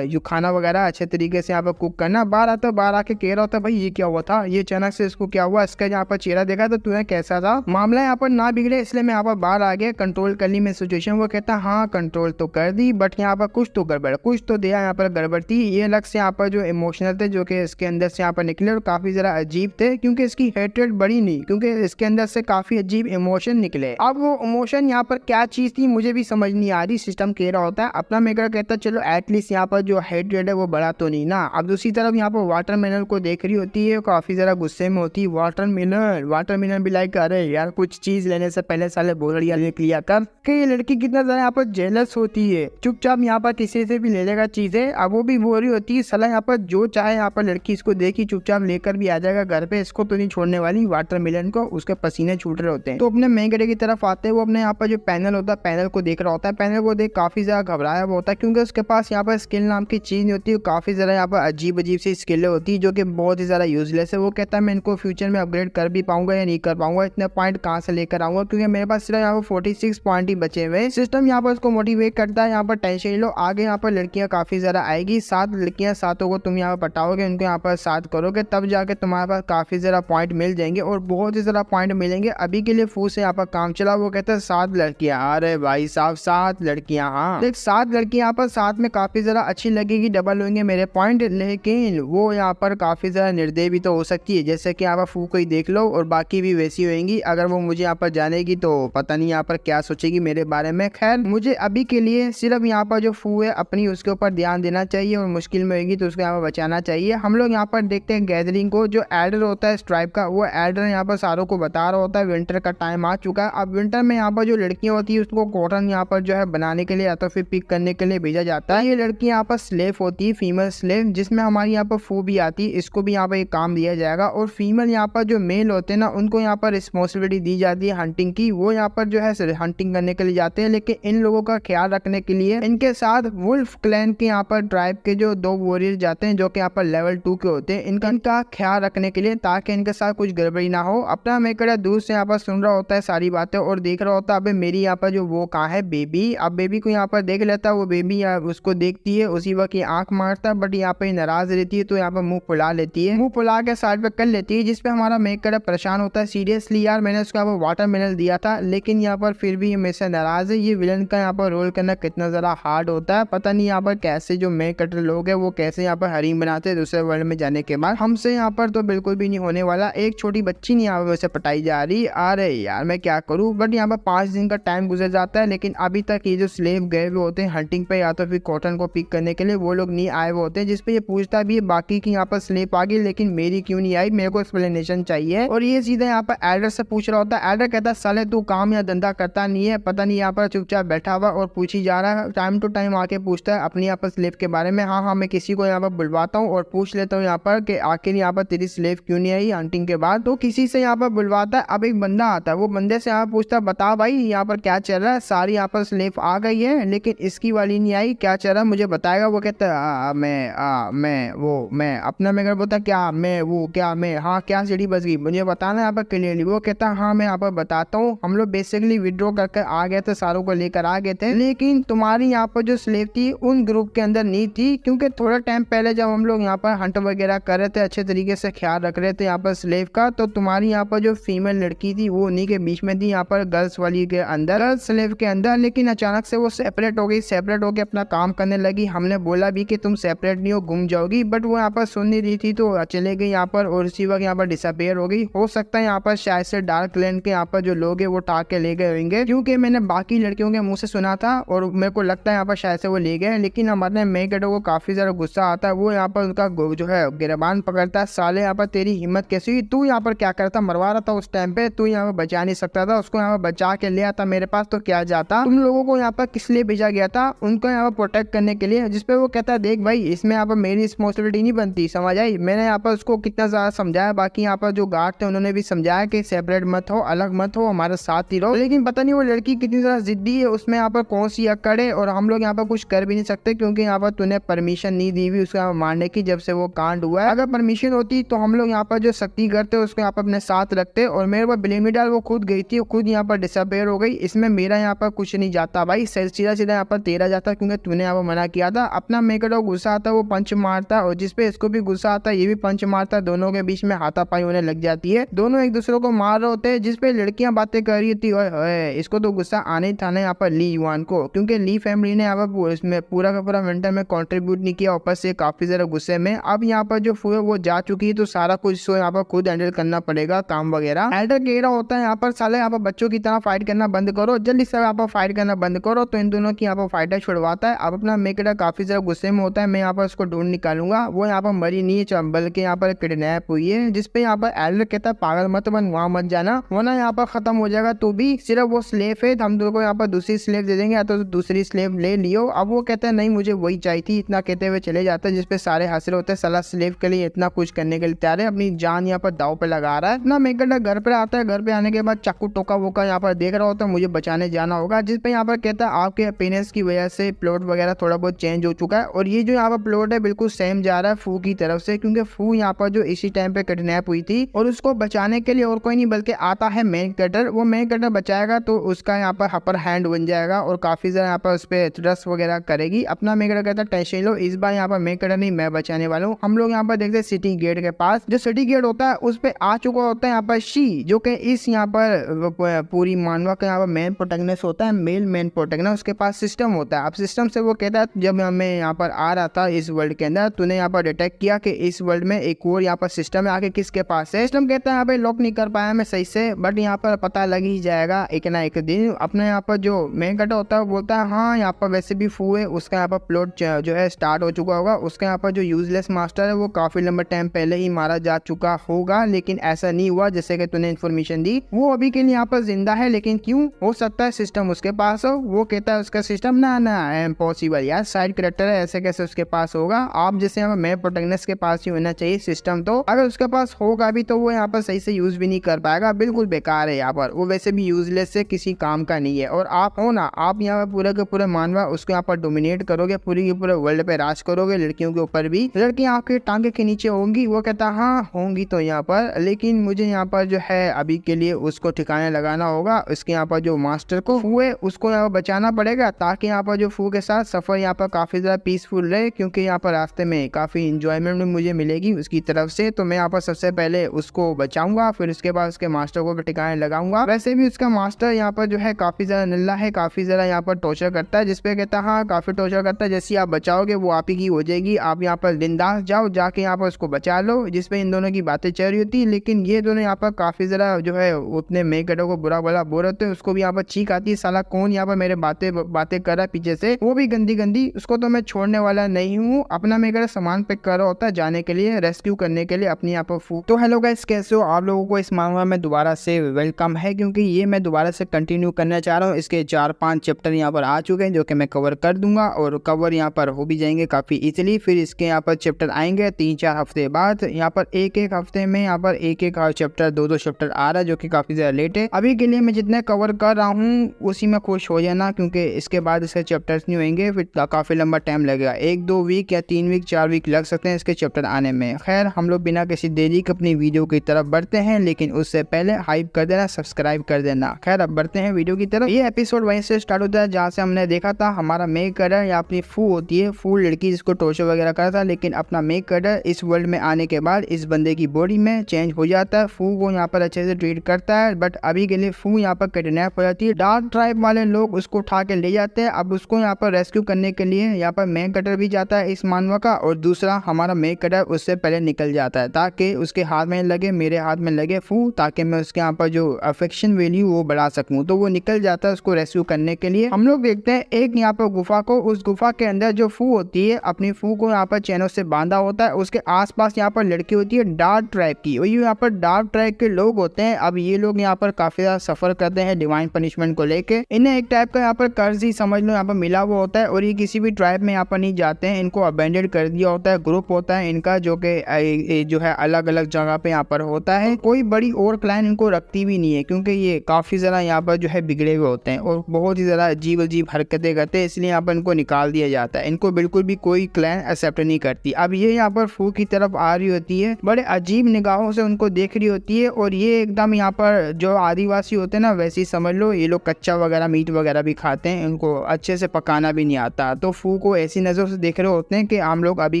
जो खाना वगैरह अच्छे तरीके से यहाँ पर कुक करना। बाहर आता, बाहर आके कह रहा होता भाई ये क्या हुआ था, ये अचानक से इसको क्या हुआ, इसका यहाँ पर चेहरा देखा तो तुम्हें कैसा था, मामला यहाँ पर ना बिगड़े इसलिए मैं यहाँ पर बाहर आ गया, कंट्रोल कर ली मैं सिचुएशन। वो कहता हाँ कंट्रोल तो कर दी बट यहाँ पर कुछ तो गड़बड़, कुछ तो दिया यहाँ पर गड़बड़ थी। ये लक्ष्य यहाँ पर जो इमोशनल थे जो कि इसके अंदर से यहाँ पर निकले और काफी जरा अजीब थे, क्योंकि इसकी हेट्रेड बड़ी नहीं, क्योंकि इसके अंदर से काफी अजीब इमोशन निकले। अब वो इमोशन यहाँ पर क्या चीज थी मुझे भी समझ नहीं आ रही। सिस्टम कह रहा होता है अपना मेकर कहता है चलो एटलीस्ट यहाँ पर जो हेट्रेड है वो बड़ा तो नहीं ना। अब दूसरी तरफ यहाँ पर वाटरमेलन को देख रही होती है, काफी जरा गुस्से में होती है। वाटरमेलन भी लाइक अरे यार कुछ चीज लेने से पहले साले बोल लिया कर कि ये लड़की कितना ज्यादा यहाँ पर जेलस होती है, चुपचाप यहाँ पर किसी से भी ले लेगा चीजें। अब वो भी बोल रही होती है साला यहाँ पर जो चाहे यहाँ पर लड़की इसको देखी चुपचाप लेकर भी आ जाएगा घर पे, इसको तो नहीं छोड़ने वाली वाटरमेलन को। उसके पसीने छूट रहे होते हैं तो अपने मेकड़े की तरफ आते हैं। वो अपने यहाँ पर जो पैनल होता है पैनल को देख रहा होता है, पैनल को देख काफी ज्यादा घबराया हुआ होता है, क्योंकि उसके पास यहाँ पर स्किल नाम की चीज नहीं होती, काफी ज्यादा यहाँ पर अजीब अजीब सी स्किलें होती है जो कि बहुत ही ज्यादा यूजलेस है। वो कहता है मैं इनको फ्यूचर में अपग्रेड कर भी पाऊंगा या नहीं कर पाऊंगा, इतने पॉइंट कहाँ से लेकर आऊंगा, क्योंकि मेरे पास सिर्फ यहाँ पर 46 पॉइंट ही बचे हुए। सिस्टम यहाँ पर उसको मोटिवेट करता है, यहाँ पर टेंशन लो आगे यहाँ पर लड़कियां काफी ज्यादा आएगी, 7 लड़कियां, 7 को तुम यहाँ पर पटाओगे, उनको यहाँ पर 7 करोगे तब जाके तुम्हारे पास काफी ज्यादा पॉइंट मिल जाएंगे और बहुत ही ज्यादा पॉइंट मिलेंगे। अभी के लिए फूस से यहाँ पर काम चला। वो कहता है 7 लड़कियां, अरे भाई साहब 7 लड़कियां, हाँ देख 7 लड़कियां यहाँ पर 7 में काफी ज्यादा अच्छी लगेगी, डबल होंगे मेरे पॉइंट, लेकिन वो यहाँ पर काफी ज्यादा निर्दयी भी तो हो सकती है, जैसे कि यहाँ पर फू को ही देख लो और बाकी भी वैसी होंगी। अगर वो मुझे यहाँ पर जानेगी तो पता नहीं यहाँ पर क्या सोचेगी मेरे बारे में। खैर मुझे अभी के लिए सिर्फ यहाँ पर जो फू है अपनी उसके ऊपर ध्यान देना चाहिए और मुश्किल में होगी तो उसको यहाँ पर बचाना चाहिए। हम लोग यहाँ पर देखते हैं गैदरिंग को, जो एडर होता है स्ट्राइप का, वो एडर यहाँ पर सारों को बता रहा होता है विंटर का टाइम आ चुका है। अब विंटर में यहाँ पर जो लड़कियां होती है उसको कॉटन यहाँ पर जो है बनाने के लिए या तो फिर पिक करने के लिए भेजा जाता है। ये लड़की यहाँ पर स्लेव होती है, फीमेल स्लेव, जिसमें हमारी यहाँ पर फू भी आती है, इसको भी यहाँ पर एक काम दिया जाएगा। और फीमेल यहाँ पर जो मेल होते हैं ना उनको यहाँ पर रिस्पॉन्सिबिलिटी दी जाती है हंटिंग की, वो यहाँ पर जो है हंटिंग करने के लिए जाते हैं, लेकिन इन लोगों का ख्याल रखने के लिए इनके साथ वुल्फ क्लैन के यहाँ पर ट्राइब के जो 2 वॉरियर जाते हैं जो कि यहाँ पर लेवल 2 के होते हैं, इनका ख्याल रखने के लिए ताकि इनके साथ कुछ गड़बड़ी ना हो। अपना मेकड़ा दूर से यहाँ पर सुन रहा होता है सारी बातें और देख रहा होता है अबे मेरी यहाँ पर जो वो कहाँ है बेबी। अब बेबी को यहाँ पर देख लेता है, वो बेबी उसको देखती है, उसी वक्त ये आंख मारता है बट यहाँ पर नाराज रहती है तो यहाँ पर मुंह फुला लेती है, मुंह फुला के साइड पे कर लेती है, जिसपे हमारा मेकड़ा परेशान होता है। सीरियसली यार मैंने उसको यहाँ पर वाटरमेलन दिया था लेकिन यहाँ पर फिर भी ये मेरे से नाराज है। ये विलन का यहाँ पर रोल करना कितना ज्यादा हार्ड होता है, पता नहीं यहाँ पर कैसे जो मेकटर लोग है वो कैसे यहाँ पर हरीम बनाते हैं दूसरे वर्ल्ड में जाने के बाद। हमसे यहाँ पर तो बिल्कुल भी नहीं होने वाला, एक छोटी बच्ची नहीं यहाँ पर वैसे पटाई जा रही। अरे यार मैं क्या करूँ, बट यहाँ पर 5 दिन का टाइम गुजर जाता है लेकिन अभी तक ये जो स्लेव गए हुए होते हैं हंटिंग पे या तो फिर कॉटन को पिक करने के लिए वो लोग नहीं आए हुए होते हैं, जिसपे ये पूछता भी है बाकी की यहाँ पर स्लेव आ गई लेकिन मेरी क्यों नहीं आई, मेरे को एक्सप्लेनेशन चाहिए। और ये सीधा यहाँ पर एडर से पूछ रहा होता है। एडर कहता है साले तू काम या धंधा करता नहीं है, पता नहीं यहाँ पर चुपचाप बैठा हुआ और पूछी जा रहा है, टाइम टू टाइम आके पूछता है अपनी यहाँ पर स्लेव के बारे में। हाँ मैं किसी को यहाँ पर बुलवाता हूँ और पूछ लेता हूँ यहाँ पर कि आखिर यहाँ पर तेरी स्लेव क्यों नहीं आई हंटिंग के बाद, तो किसी से यहाँ पर बुलवाता है। अब एक बंदा आता है, वो बंदे से यहाँ पूछता है बता भाई यहाँ पर क्या चल रहा है, सारी यहाँ पर स्लेव आ गई है लेकिन इसकी वाली नहीं आई, क्या चल रहा है मुझे बताएगा। वो कहता है मैं अपना मेकर बोलता क्या मैं वो क्या मैं हाँ क्या सीढ़ी बच गई मुझे बताना यहाँ पर क्लियरली। वो कहता हाँ मैं यहाँ पर बताता हूँ, हम लोग बेसिकली विड्रॉ करके आ गए थे, सारों को लेकर आ गए थे, लेकिन तुम्हारी यहाँ पर जो स्लेव थी उन ग्रुप के अंदर नहीं थी, क्योंकि थोड़ा टाइम पहले जब हम लोग यहाँ पर हंट वगैरह कर रहे थे, अच्छे तरीके से ख्याल रख रहे थे यहाँ पर स्लेव का, तो तुम्हारी यहाँ पर जो फीमेल लड़की थी वो उन्हीं के बीच में थी, यहाँ पर गर्ल्स वाली के अंदर, गर्ल्स स्लेव के अंदर, लेकिन अचानक से वो सेपरेट हो गई, सेपरेट होकर अपना काम करने लगी। हमने बोला भी कि तुम सेपरेट नहीं हो, गुम जाओगी, बट वो यहाँ पर सुन नहीं रही थी तो चले गई यहाँ पर और उसी वक्त यहाँ पर डिसअपेयर हो गई। हो सकता है यहाँ पर शायद से डार्क लैंड के यहाँ पर जो लोग है वो टाक के ले गए होंगे, क्योंकि मैंने बाकी लड़कियों के मुंह से सुना था और मेरे को लगता है यहाँ पर शायद से वो ले गए। लेकिन हमारे मेकड़ो को काफी ज्यादा गुस्सा आता है, वो यहाँ पर उनका जो है गिरबान पकड़ता है, साले यहाँ पर तेरी हिम्मत कैसी हुई, तू यहाँ पर क्या करता, मरवा रहा था उस टाइम पे, तू यहाँ पर बचा नहीं सकता था, उसको यहाँ पर बचा के ले आता मेरे पास तो क्या जाता, तुम लोगों को यहाँ पर किस लिए भेजा गया था, उनको यहाँ पर प्रोटेक्ट करने के लिए। जिसपे वो कहता है देख भाई इसमें यहाँ पर मेरी रिस्पॉन्सिबिलिटी नहीं बनती, समझ आई, मैंने यहाँ पर उसको कितना ज्यादा समझाया, बाकी यहाँ पर जो गार्ड थे उन्होंने भी समझाया कि सेपरेट मत हो, अलग मत हो, हमारे साथ ही रहो, लेकिन पता नहीं वो लड़की कितनी ज्यादा जिद्दी है, उसमें यहाँ पर कौन सी अकड़ है और हम लोग यहाँ पर कुछ कर भी नहीं सकते, क्योंकि यहाँ पर तूने परमिशन नहीं दी हुई उसको मारने की जब से वो कांड हुआ है। अगर परमिशन होती तो हम लोग यहाँ पर जो सख्ती करते उसको यहाँ पर अपने साथ रखते, और मेरे पर ब्लेम नहीं डाल, वो खुद गई थी, खुद यहाँ पर डिसअपेयर हो गई। इसमें मेरा यहाँ पर कुछ नहीं जाता भाई, सीधा सीधा यहाँ पर तेरा जाता, क्योंकि तूने यहाँ पर मना किया था। अपना मेकड़ो गुस्सा आता वो पंच मारता, और जिसपे इसको भी गुस्सा आता ये भी पंच मारता, दोनों के बीच में हाथापाई होने लग जाती है। दोनों एक दूसरे को मार रहे होते हैं, जिसपे लड़कियां बातें कर रही थी। ओए इसको तो गुस्सा आने ही था ना यहाँ पर ली युआन को, क्योंकि ली फैमिली ने यहाँ पर इसमें पूरा का पूरा विंटर में कंट्रीब्यूट नहीं किया, ऊपर से काफी ज्यादा गुस्से में। अब यहाँ पर जो फू है वो जा चुकी है, तो सारा कुछ इसको यहाँ पर खुद हैंडल करना पड़ेगा काम वगैरह। एल्डर कह रहा होता है यहाँ पर साले यहाँ पर बच्चों की तरह फाइट करना बंद करो, जल्दी से यहाँ पर फाइट करना बंद करो। तो इन दोनों की यहाँ पर फाइटर छुड़वाता है। अब अपना मेकड़ा काफी ज्यादा गुस्से में होता है, मैं यहाँ पर उसको ढूंढ निकालूंगा। वो यहाँ पर मरी नहीं है, बल्कि यहाँ पर किडनैप हुई है, जिसपे यहाँ पर एल्डर कहता है पागल मत बन, वहां मत जाना वरना यहाँ पर खत्म हो जाएगा। तो भी सिर्फ वो स्लेव है, हम दोनों को यहाँ पर दूसरी स्लेव दे देंगे, या तो दूसरी स्लेव ले लियो। अब वो कहता है नहीं मुझे वही चाहिए थी, इतना कहते हुए चले जाते हैं, जिसपे सारे हंस रहे होते हैं, साला स्लेव के लिए इतना कुछ करने के लिए तैयार है, अपनी जान यहाँ पर दाव पे लगा रहा है। अपना मेकड़ा घर पे आता है, घर पे आने के बाद चाकू टोका वोका यहाँ पर देख रहा होता है, मुझे बचाने जाना होगा। जिसपे यहाँ पर कहता है आपके अपीयरेंस की वजह से प्लॉट वगैरह थोड़ा बहुत चेंज हो चुका है, और ये जो यहाँ पर प्लॉट है बिल्कुल सेम जा रहा है फू की तरफ से, क्योंकि फू यहाँ पर जो इसी टाइम पे किडनैप हुई थी, और उसको बचाने के लिए और कोई नहीं बल्कि आता है मेन कटर। वो मेन कटर बचाएगा तो उसका यहाँ पर अपर हैंड बन जाएगा, और काफी ज्यादा यहाँ पर उस पर थ्रस्ट वगैरह करेगी। अपना मेन कटर कहता है टेंशन लो, इस बार यहाँ पर मेन कटर नहीं मैं बचाने वाला हूँ। हम लोग यहाँ पर देखते हैं सिटी गेट के पास, जो सिटी गेट होता है उस पे आ चुका होता है यहाँ पर शी, जो कि इस यहाँ पर पूरी मानवा का यहाँ पर मेन प्रोटेक्टनेस होता है, मेल मेन प्रोटेक्टर, उसके पास सिस्टम होता है। अब सिस्टम से वो कहता है जब मैं यहाँ पर आ रहा था इस वर्ल्ड के अंदर, तूने यहाँ पर डिटेक्ट किया कि इस वर्ल्ड में एक और यहाँ पर सिस्टम है, आगे किसके पास है। सिस्टम कहता है यहाँ पे लॉक नहीं कर पाया मैं सही से, बट यहाँ पर पता लग ही जाएगा एक ना एक दिन। अपने यहाँ पर जो मेन कटर होता है बोलता है हाँ यहाँ पर वैसे भी फू है, उसका यहाँ पर प्लॉट जो है स्टार्ट हो चुका होगा, उसका यहाँ पर जो यूजलेस मास्टर है वो काफी लंबा टाइम पहले ही मारा जा चुका होगा, लेकिन ऐसा नहीं हुआ जैसे कि तूने इन्फॉर्मेशन दी। वो अभी के लिए यहाँ पर जिंदा है, लेकिन क्यों हो सकता है सिस्टम उसके पास हो। वो कहता है उसका सिस्टम ना इम्पॉसिबल यार, साइड करेक्टर है, ऐसे कैसे उसके पास होगा। आप जैसे यहाँ मेन प्रोटेक्टनेस के पास ही होना चाहिए सिस्टम, तो अगर उसके पास होगा भी तो वो यहाँ पर सही से यूज भी नहीं कर पाएगा, बिल्कुल बेकार है यहाँ पर, वो वैसे भी यूजलेस है, किसी काम का नहीं है। और आप हो ना, आप यहाँ पर पूरा के पूरे मानवा उसको यहाँ पर डोमिनेट करोगे, पूरी के पूरे वर्ल्ड पे राज करोगे, लड़कियों के ऊपर भी, लड़कियां आपके टांगे के नीचे होंगी। वो कहता हाँ होंगी तो यहाँ पर, लेकिन मुझे यहाँ पर जो है अभी के लिए उसको ठिकाने लगाना होगा, उसके यहाँ पर जो मास्टर को फू है उसको यहाँ पर बचाना पड़ेगा, ताकि यहाँ पर जो फू के साथ सफर यहाँ पर काफी ज्यादा पीसफुल रहे, क्योंकि यहाँ पर रास्ते में काफी इंजॉयमेंट मुझे मिलेगी उसकी तरफ से। तो मैं यहाँ पर सबसे पहले उसको बचाऊंगा, फिर उसके बाद उसके मास्टर को भी ठिकाने लगाऊंगा। वैसे भी उसका मास्टर यहाँ पर जो है काफी ज्यादा नल्ला है, काफी ज्यादा यहाँ पर टॉर्चर करता है, जिसपे कहता है हाँ काफी टॉर्चर करता है, जैसे आप बचाओगे वो आप ही की हो जाएगी, आप यहाँ पर बिंदास जाओ, जाके यहाँ पर उसको बचा लो। जिसपे इन दोनों की बातें चल रही होती है, लेकिन ये दोनों यहाँ पर काफी ज्यादा जो है अपने मेकड़ों को बुरा भला बोल रहे थे। उसको भी यहाँ पर चीख आती है, साला कौन यहाँ पर मेरे बातें कर रहा है पीछे से, वो भी गंदी गंदी, उसको तो मैं छोड़ने वाला नहीं हूँ। अपना मेकड़ा सामान पैक कर रहा होता है जाने के लिए, रेस्क्यू करने के लिए अपनी यहाँ पर फू। तो हेलो गाइस, कैसे हो आप लोगों को इस मामला में दोबारा से वेलकम है, क्योंकि ये मैं दोबारा से कंटिन्यू करना चाह रहा हूँ। इसके 4-5 चैप्टर यहाँ पर आ चुके हैं जो कि मैं कवर कर दूंगा, और कवर यहाँ पर हो भी जाएंगे काफी इजीली। फिर इसके यहाँ पर चैप्टर आएंगे 3-4 हफ्ते बाद, यहाँ पर एक हफ्ते में यहाँ पर एक चैप्टर 2-2 चैप्टर आ रहा है, जो कि काफी ज्यादा लेट है। अभी के लिए मैं जितने कवर कर रहा हूँ उसी में खुश हो जाना, क्योंकि इसके बाद इसके चैप्टर्स नहीं होंगे, फिर काफी लंबा टाइम लगेगा, 1-2 वीक या 3 वीक 4 वीक लग सकते हैं इसके चैप्टर आने में। खैर हम लोग बिना किसी देरी के अपनी वीडियो की तरफ बढ़ते हैं, लेकिन उससे पहले हाइप कर देना, सब्सक्राइब कर देना। खैर अब बढ़ते हैं वीडियो की तरफ। ये एपिसोड वहीं से स्टार्ट होता है जहाँ से हमने देखा था हमारा मेक कटर या अपनी फू होती है, फू लड़की जिसको टॉर्चर वगैरह करा था, लेकिन अपना मेक कटर इस वर्ल्ड में आने के बाद इस बंदे की बॉडी में चेंज हो जाता है, फू को यहाँ पर अच्छे से ट्रीट करता है। बट अभी के लिए फू यहाँ पर किडनैप हो जाती है, डार्क ट्राइब वाले लोग उसको उठा के ले जाते हैं। अब उसको यहाँ पर रेस्क्यू करने के लिए यहाँ पर मेक कटर भी जाता है इस मानवा का, और दूसरा हमारा मेक कटर उससे पहले निकल जाता है, ताकि उसके हाथ में लगे, मेरे हाथ में लगे फू, ताकि मैं उसके यहाँ पर जो अफेक्शन वैल्यू वो बढ़ा सकूं। तो वो निकल जाता है उसको रेस्क्यू करने के लिए। हम लोग देखते हैं एक यहाँ पर गुफा को, उस गुफा के अंदर जो फू होती है अपनी फू को यहाँ पर चैनों से बांधा होता है, उसके आसपास यहाँ पर लड़की होती है डार्क ट्राइब की, और ये यहाँ पर डार्क ट्राइब के लोग होते हैं। अब ये लोग यहाँ पर काफी ज्यादा सफर करते हैं डिवाइन पनिशमेंट को लेके, इन्हें एक टाइप का यहाँ पर कर्ज ही समझ लो यहाँ पर मिला हुआ होता है, और ये किसी भी ट्राइब में यहाँ पर नहीं जाते हैं, इनको अबेंडेड कर दिया होता है, ग्रुप होता है इनका जो कि जो है अलग अलग जगह पे यहाँ पर होता है। कोई बड़ी और क्लाइन इनको रखती भी नहीं है, क्योंकि ये काफी ज्यादा यहाँ पर जो है बिगड़े हुए होते हैं और बहुत ही ज्यादा अजीब हरकतें करते हैं, इसलिए यहाँ पर इनको निकाल दिया जाता है। इनको बिल्कुल भी कोई क्लैन एक्सेप्ट नहीं करती। अब ये यहाँ पर फू की तरफ आ रही होती है, बड़े अजीब निगाहों से उनको देख रही होती है, और ये एकदम यहाँ पर जो आदिवासी होते हैं ना वैसे ही समझ लो, ये लोग कच्चा वगैरह मीट वगैरह भी खाते हैं, उनको अच्छे से पकाना भी नहीं आता। तो फू को ऐसी नजरों से देख रहे होते हैं कि हम लोग अभी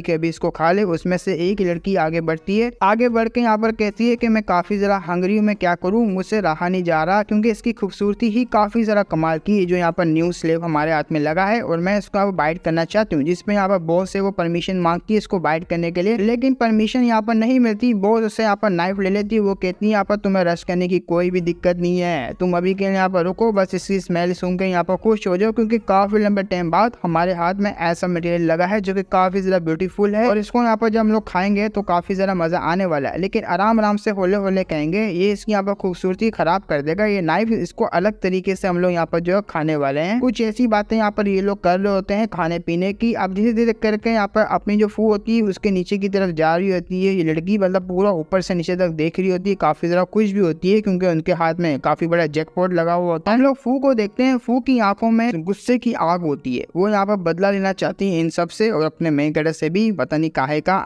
के अभी इसको खा ले। उसमें से एक लड़की आगे बढ़ती है, आगे बढ़ के यहाँ पर कहती है कि मैं काफी जरा हंगरी हूँ, मैं क्या करूँ, मुझसे रहा नहीं जा रहा, क्योंकि इसकी खूबसूरती ही काफी जरा कमाल की है जो यहाँ पर न्यू स्लेव हमारे हाथ में लगा है, और मैं इसको बाइट करना चाहती हूँ। जिसमें यहाँ पर बॉस से वो परमिशन मांगती है इसको बाइट करने के लिए, लेकिन परमिशन यहाँ पर नहीं मिलती। बॉस उससे यहाँ पर नाइफ ले लेती है। वो कहती है यहाँ पर तुम्हें रश करने की कोई भी दिक्कत नहीं है, तुम अभी के यहाँ पर रुको, बस इसकी स्मेल सुन के यहाँ पर खुश हो जाओ, क्योंकि काफी लंबे टाइम बाद हमारे हाथ में ऐसा मटेरियल लगा है जो कि काफी ज्यादा ब्यूटीफुल है, और इसको यहाँ पर जब हम लोग खाएंगे तो काफी ज्यादा मजा आने वाला है। लेकिन आराम आराम से होले होले कहेंगे, ये इसकी यहाँ पर खूबसूरती खराब कर देगा ये नाइफ, इसको अलग तरीके से हम लोग यहाँ पर जो है खाने वाले हैं। कुछ ऐसी बातें यहाँ पर ये लोग कर रहे होते हैं खाने पीने की। अब धीरे धीरे करके यहाँ पर अपनी जो फू होती है उसके नीचे की तरफ जा रही होती है ये लड़की, मतलब पूरा ऊपर से नीचे तक देख रही होती है, काफी ज्यादा खुश भी होती है क्योंकि उनके हाथ में काफी बड़ा जैकपॉट लगा हुआ होता है। हम लोग फू को देखते हैं, फू की आंखों में गुस्से की आग होती है, वो यहाँ पर बदला लेना चाहती है इन सब से, और अपने मेन कैरेक्टर से भी पता नहीं काहे का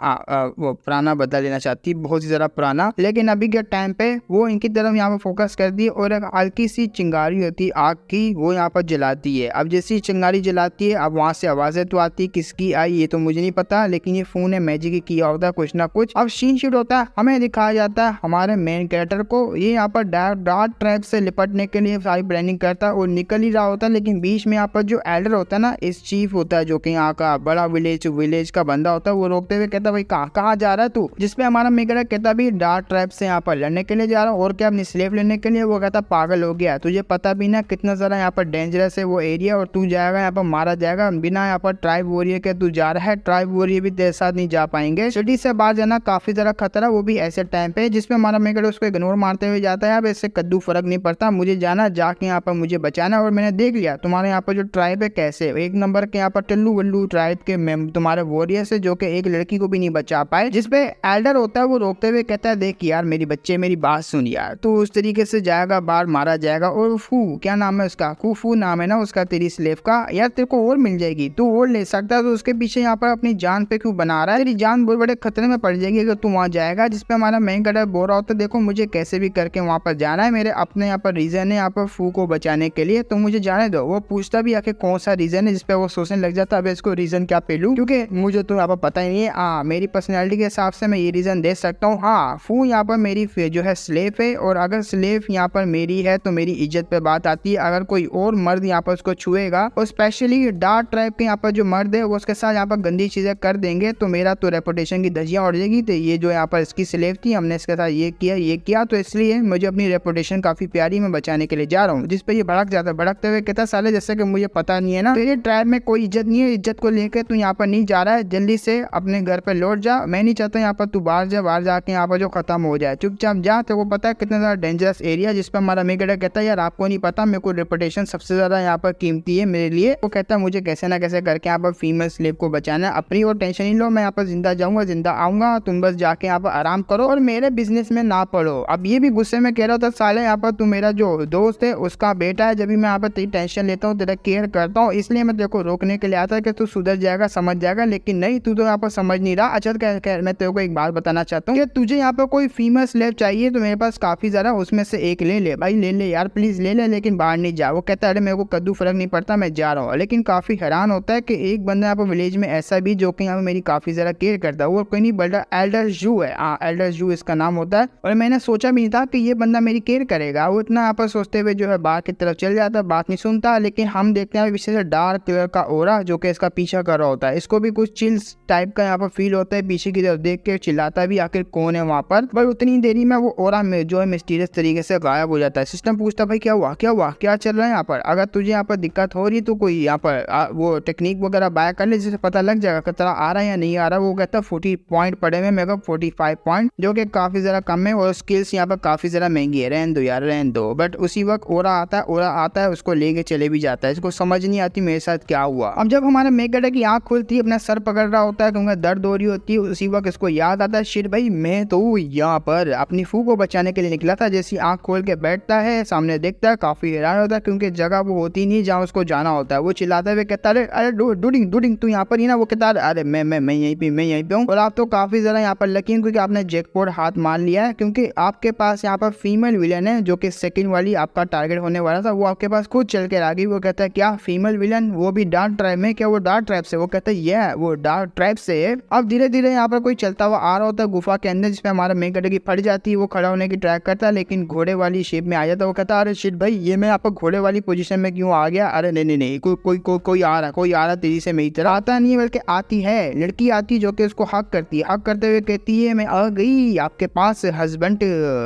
वो पुराना बदला लेना चाहती है, बहुत ही ज्यादा पुराना। लेकिन अभी के टाइम पे वो इनकी तरफ यहाँ पर फोकस कर दी, और एक हल्की सी चिंगारी होती है आग की, वो यहाँ पर जलाती है। अब जैसी चिंगारी जलाती है, अब वहां से आवाजें तो आती, किसकी आई ये तो मुझे नहीं पता, लेकिन ये फू ने मैजिक किया होता है कुछ ना कुछ। अब सीन शूट होता है, हमें दिखाया जाता है हमारे मेन कैरेक्टर को, ये यहाँ पर डार्क ट्रैप से निपटने के लिए सारी प्लानिंग करता है और निकल ही रहा होता है। लेकिन बीच में यहाँ पर जो एल्डर होता है ना, इस चीफ होता है जो कि यहाँ का बड़ा विलेज का बंदा होता है, वो रोकते हुए कहता है भाई कहाँ जा रहा है तू, जिसपे हमारा मेन कैरेक्टर कहता भी डार्क ट्रैप से यहाँ पर लड़ने के लिए जा रहा हूँ, और क्या अपनी स्लेव लेने के लिए। वो कहता पागल हो गया, तुझे पता भी ना कितना ज्यादा यहाँ पर डेंजरस है वो एरिया, और तू जाएगा यहाँ पर मारा जाएगा, बिना यहाँ पर ट्राइब वॉरियर के तू जा रहा है, ट्राइब वॉरियर भी तेरे साथ नहीं जा पाएंगे, सिटी से बाहर जाना काफी ज्यादा खतरा, वो भी ऐसे टाइम पे। जिसपे हमारा मेन कैरेक्टर उसको इग्नोर मारते हुए जाता है, अब इससे कद्दू फर्क नहीं पड़ता, मुझे जाना, जाके यहाँ पर मुझे बचाना, और मैंने देख लिया तुम्हारे यहाँ पर जो ट्राइब है कैसे एक नंबर के यहाँ पर टिल्लू वल्लू ट्राइब के तुम्हारे वॉरियर से जो कि एक लड़की को भी नहीं बचा पाए। जिसपे एल्डर होता है वो रोकते हुए कहता है देख यार मेरी बच्चे मेरी बात सुन यार, तो उस तरीके से जाएगा बाहर मारा जाएगा। और फू क्या नाम है उसका, फू नाम है ना उसका तेरी स्लेव का, यार तेरे को और मिल जाएगी, तू और ले सकता है, तो उसके पीछे यहाँ पर अपनी जान पे क्यों बना रहा है, तेरी जान बहुत बड़े खतरे में पड़ जाएगी अगर तू वहाँ जाएगा। जिसपे हमारा मेन कैरेक्टर बोल रहा होता है देखो मुझे कैसे भी करके वहाँ पर जाना है, मेरे अपने यहाँ पर रीजन है यहाँ पर फू को बचाने के लिए, तो मुझे जाने दो। वो पूछता भी आखिर कौन सा रीजन है, जिसपे वो सोचने लग जाता है अब इसको रीजन क्या पे लूं, क्योंकि मुझे तो यहाँ पर पता ही नहीं है, मेरी पर्सनैलिटी के हिसाब से मैं ये रीजन दे सकता हूँ। हाँ फू यहाँ पर मेरी जो है स्लेव है, और अगर स्लेव यहाँ पर मेरी है तो मेरी इज्जत पे बात आती है, अगर कोई और मर्द यहाँ पर उसको छुएगा, और स्पेशली डार्क ट्राइब के यहाँ पर जो मर्द है वो उसके साथ यहाँ पर गंदी चीजें कर देंगे, तो मेरा तो रेपुटेशन की धज्जियां उड़ जाएगी। तो ये जो यहाँ पर इसकी स्लेव थी, हमने इसके साथ ये किया, तो इसलिए मुझे अपनी रेपुटेशन काफी प्यारी में बचाने के लिए जा रहा हूँ। जिसपे ये भड़क जाता है, भड़कते हुए कहता साले जैसे कि मुझे पता नहीं है ना, तेरे ट्राइब में कोई इज्जत नहीं है, इज्जत को लेकर तू यहाँ पर नहीं जा रहा है, जल्दी से अपने घर पे लौट जा, मैं नहीं चाहता यहाँ पर तू बाहर जाके यहाँ पर जो खत्म हो जाए, चुपचाप जा, तेरे को पता है कितना ज्यादा डेंजरस एरिया। जिसपे हमारा मेन कैरेक्टर कहता है यार आपको नहीं पता मेरे को रेपुटेशन सबसे ज्यादा यहाँ पर कीमती है मेरे लिए। वो कहता है मुझे कैसे ना कैसे करके यहाँ पर फीमेल स्लेव को बचाना है, अपनी और टेंशन नहीं लो, मैं यहाँ पर जिंदा जाऊंगा जिंदा आऊंगा, तुम बस जाके यहाँ पर आराम करो और मेरे बिजनेस में ना पड़ो। अब ये भी गुस्से में कह रहा था साले यहाँ पर तू मेरा जो दोस्त है उसका बेटा है, जब भी मैं यहाँ पर तेरी टेंशन लेता हूँ तेरा केयर करता हूँ, इसलिए मैं तेरे को रोकने के लिए आता है कि तू सुधर जाएगा समझ जाएगा, लेकिन नहीं तू तो यहाँ पर समझ नहीं रहा। अच्छा मैं तेरे को एक बात बताना चाहता हूँ कि तुझे यहाँ पर कोई फीमेल स्लेव चाहिए तो मेरे पास काफी ज्यादा, उसमें से एक ले ले भाई, ले ले यार प्लीज ले ले, लेकिन बाहर नहीं जा। वो कहता है अरे मेरे को कद्दू फर्क नहीं पड़ता मैं जा रहा हूँ। लेकिन काफी हैरान होता है कि एक बंदा यहाँ पर विलेज में ऐसा भी जो कि यहाँ पर मेरी काफी ज्यादा केयर करता है, वो कोई नहीं बल्कि एल्डर जू है, एल्डर जू इसका नाम होता है। और मैंने सोचा भी नहीं था कि ये बंदा मेरी केयर करेगा। वो इतना यहाँ पर सोचते हुए जो है बाहर की तरफ चल जाता है, बात नहीं सुनता। लेकिन हम देखते हैं विशेष डार्क कलर का ओरा जो कि इसका पीछा कर रहा होता है, इसको भी कुछ चिल्स टाइप का यहाँ पर फील होता है, पीछे की तरफ देख के चिल्लाता भी आखिर कौन है वहाँ पर उतनी देरी में वो ओरा में जो है मिस्टीरियस तरीके से गायब हो जाता है। सिस्टम पूछता भाई क्या हुआ क्या चल रहा है यहाँ पर, अगर तुझे यहाँ पर दिक्कत हो रही तो कोई यहाँ पर वो टेक्निक वगैरह बाय कर ले जिससे पता लग जाएगा खतरा आ रहा है या नहीं आ रहा। वो कहता 40 पॉइंट पड़े हुए, मेरे को 45 पॉइंट जो कि काफी ज्यादा कम है, और स्किल्स यहाँ पर काफी ज्यादा महंगी है, रहने दो यार रहने दो। बट उसी वक्त ओरा आता है उसको लेके चले भी जाता है, इसको समझ नहीं आती मेरे साथ क्या हुआ। अब जब हमारे मेगड़ा की आंख खुलती है, अपना सर पकड़ रहा होता है क्योंकि दर्द हो रही होती है, उसी वक्त इसको याद आता है शिट भाई मैं तो यहाँ पर अपनी फू को बचाने के लिए निकला था। जैसी आंख खोल के बैठता है सामने देखता है, काफी हैरान होता है क्योंकि जगह वो होती नहीं जहाँ उसको जाना होता होता है। वो चिल्लाते हुए कहता है अरे डूडिंग डूडिंग तू यहाँ पर ही ना। वो कहता है अरे मैं यहीं पे हूँ। और आप तो काफी ज्यादा यहाँ पर लकी हैं क्योंकि आपने जैकपॉट हाथ मान लिया है, क्योंकि आपके पास यहाँ पर फीमेल विलन है जो कि सेकंड वाली आपका टारगेट होने वाला था। वो आपके पास खुद चल के आ गई। वो कहता है क्या फीमेल विलन, वो भी डार्क ट्राइब में? क्या वो डार्क ट्राइब से? वो कहता है ये वो डार्क ट्राइब से है। अब धीरे धीरे यहाँ पर कोई चलता हुआ आ रहा होता है गुफा के अंदर, जिसपे हमारा मेन कैरेक्टर की फट जाती है। वो खड़ा होने की ट्राई करता है लेकिन घोड़े वाली शेप में आ जाता है। वो कहता है अरे शिट भाई, ये मैं यहाँ पर घोड़े वाली पोजीशन में क्यों आ गया? अरे नहीं कोई आ रहा तेजी से मेरी तरफ। आता नहीं बल्कि आती है लड़की, आती जो कि उसको हक करती है। हक करते हुए कहती है मैं आ गई आपके पास हस्बैंड।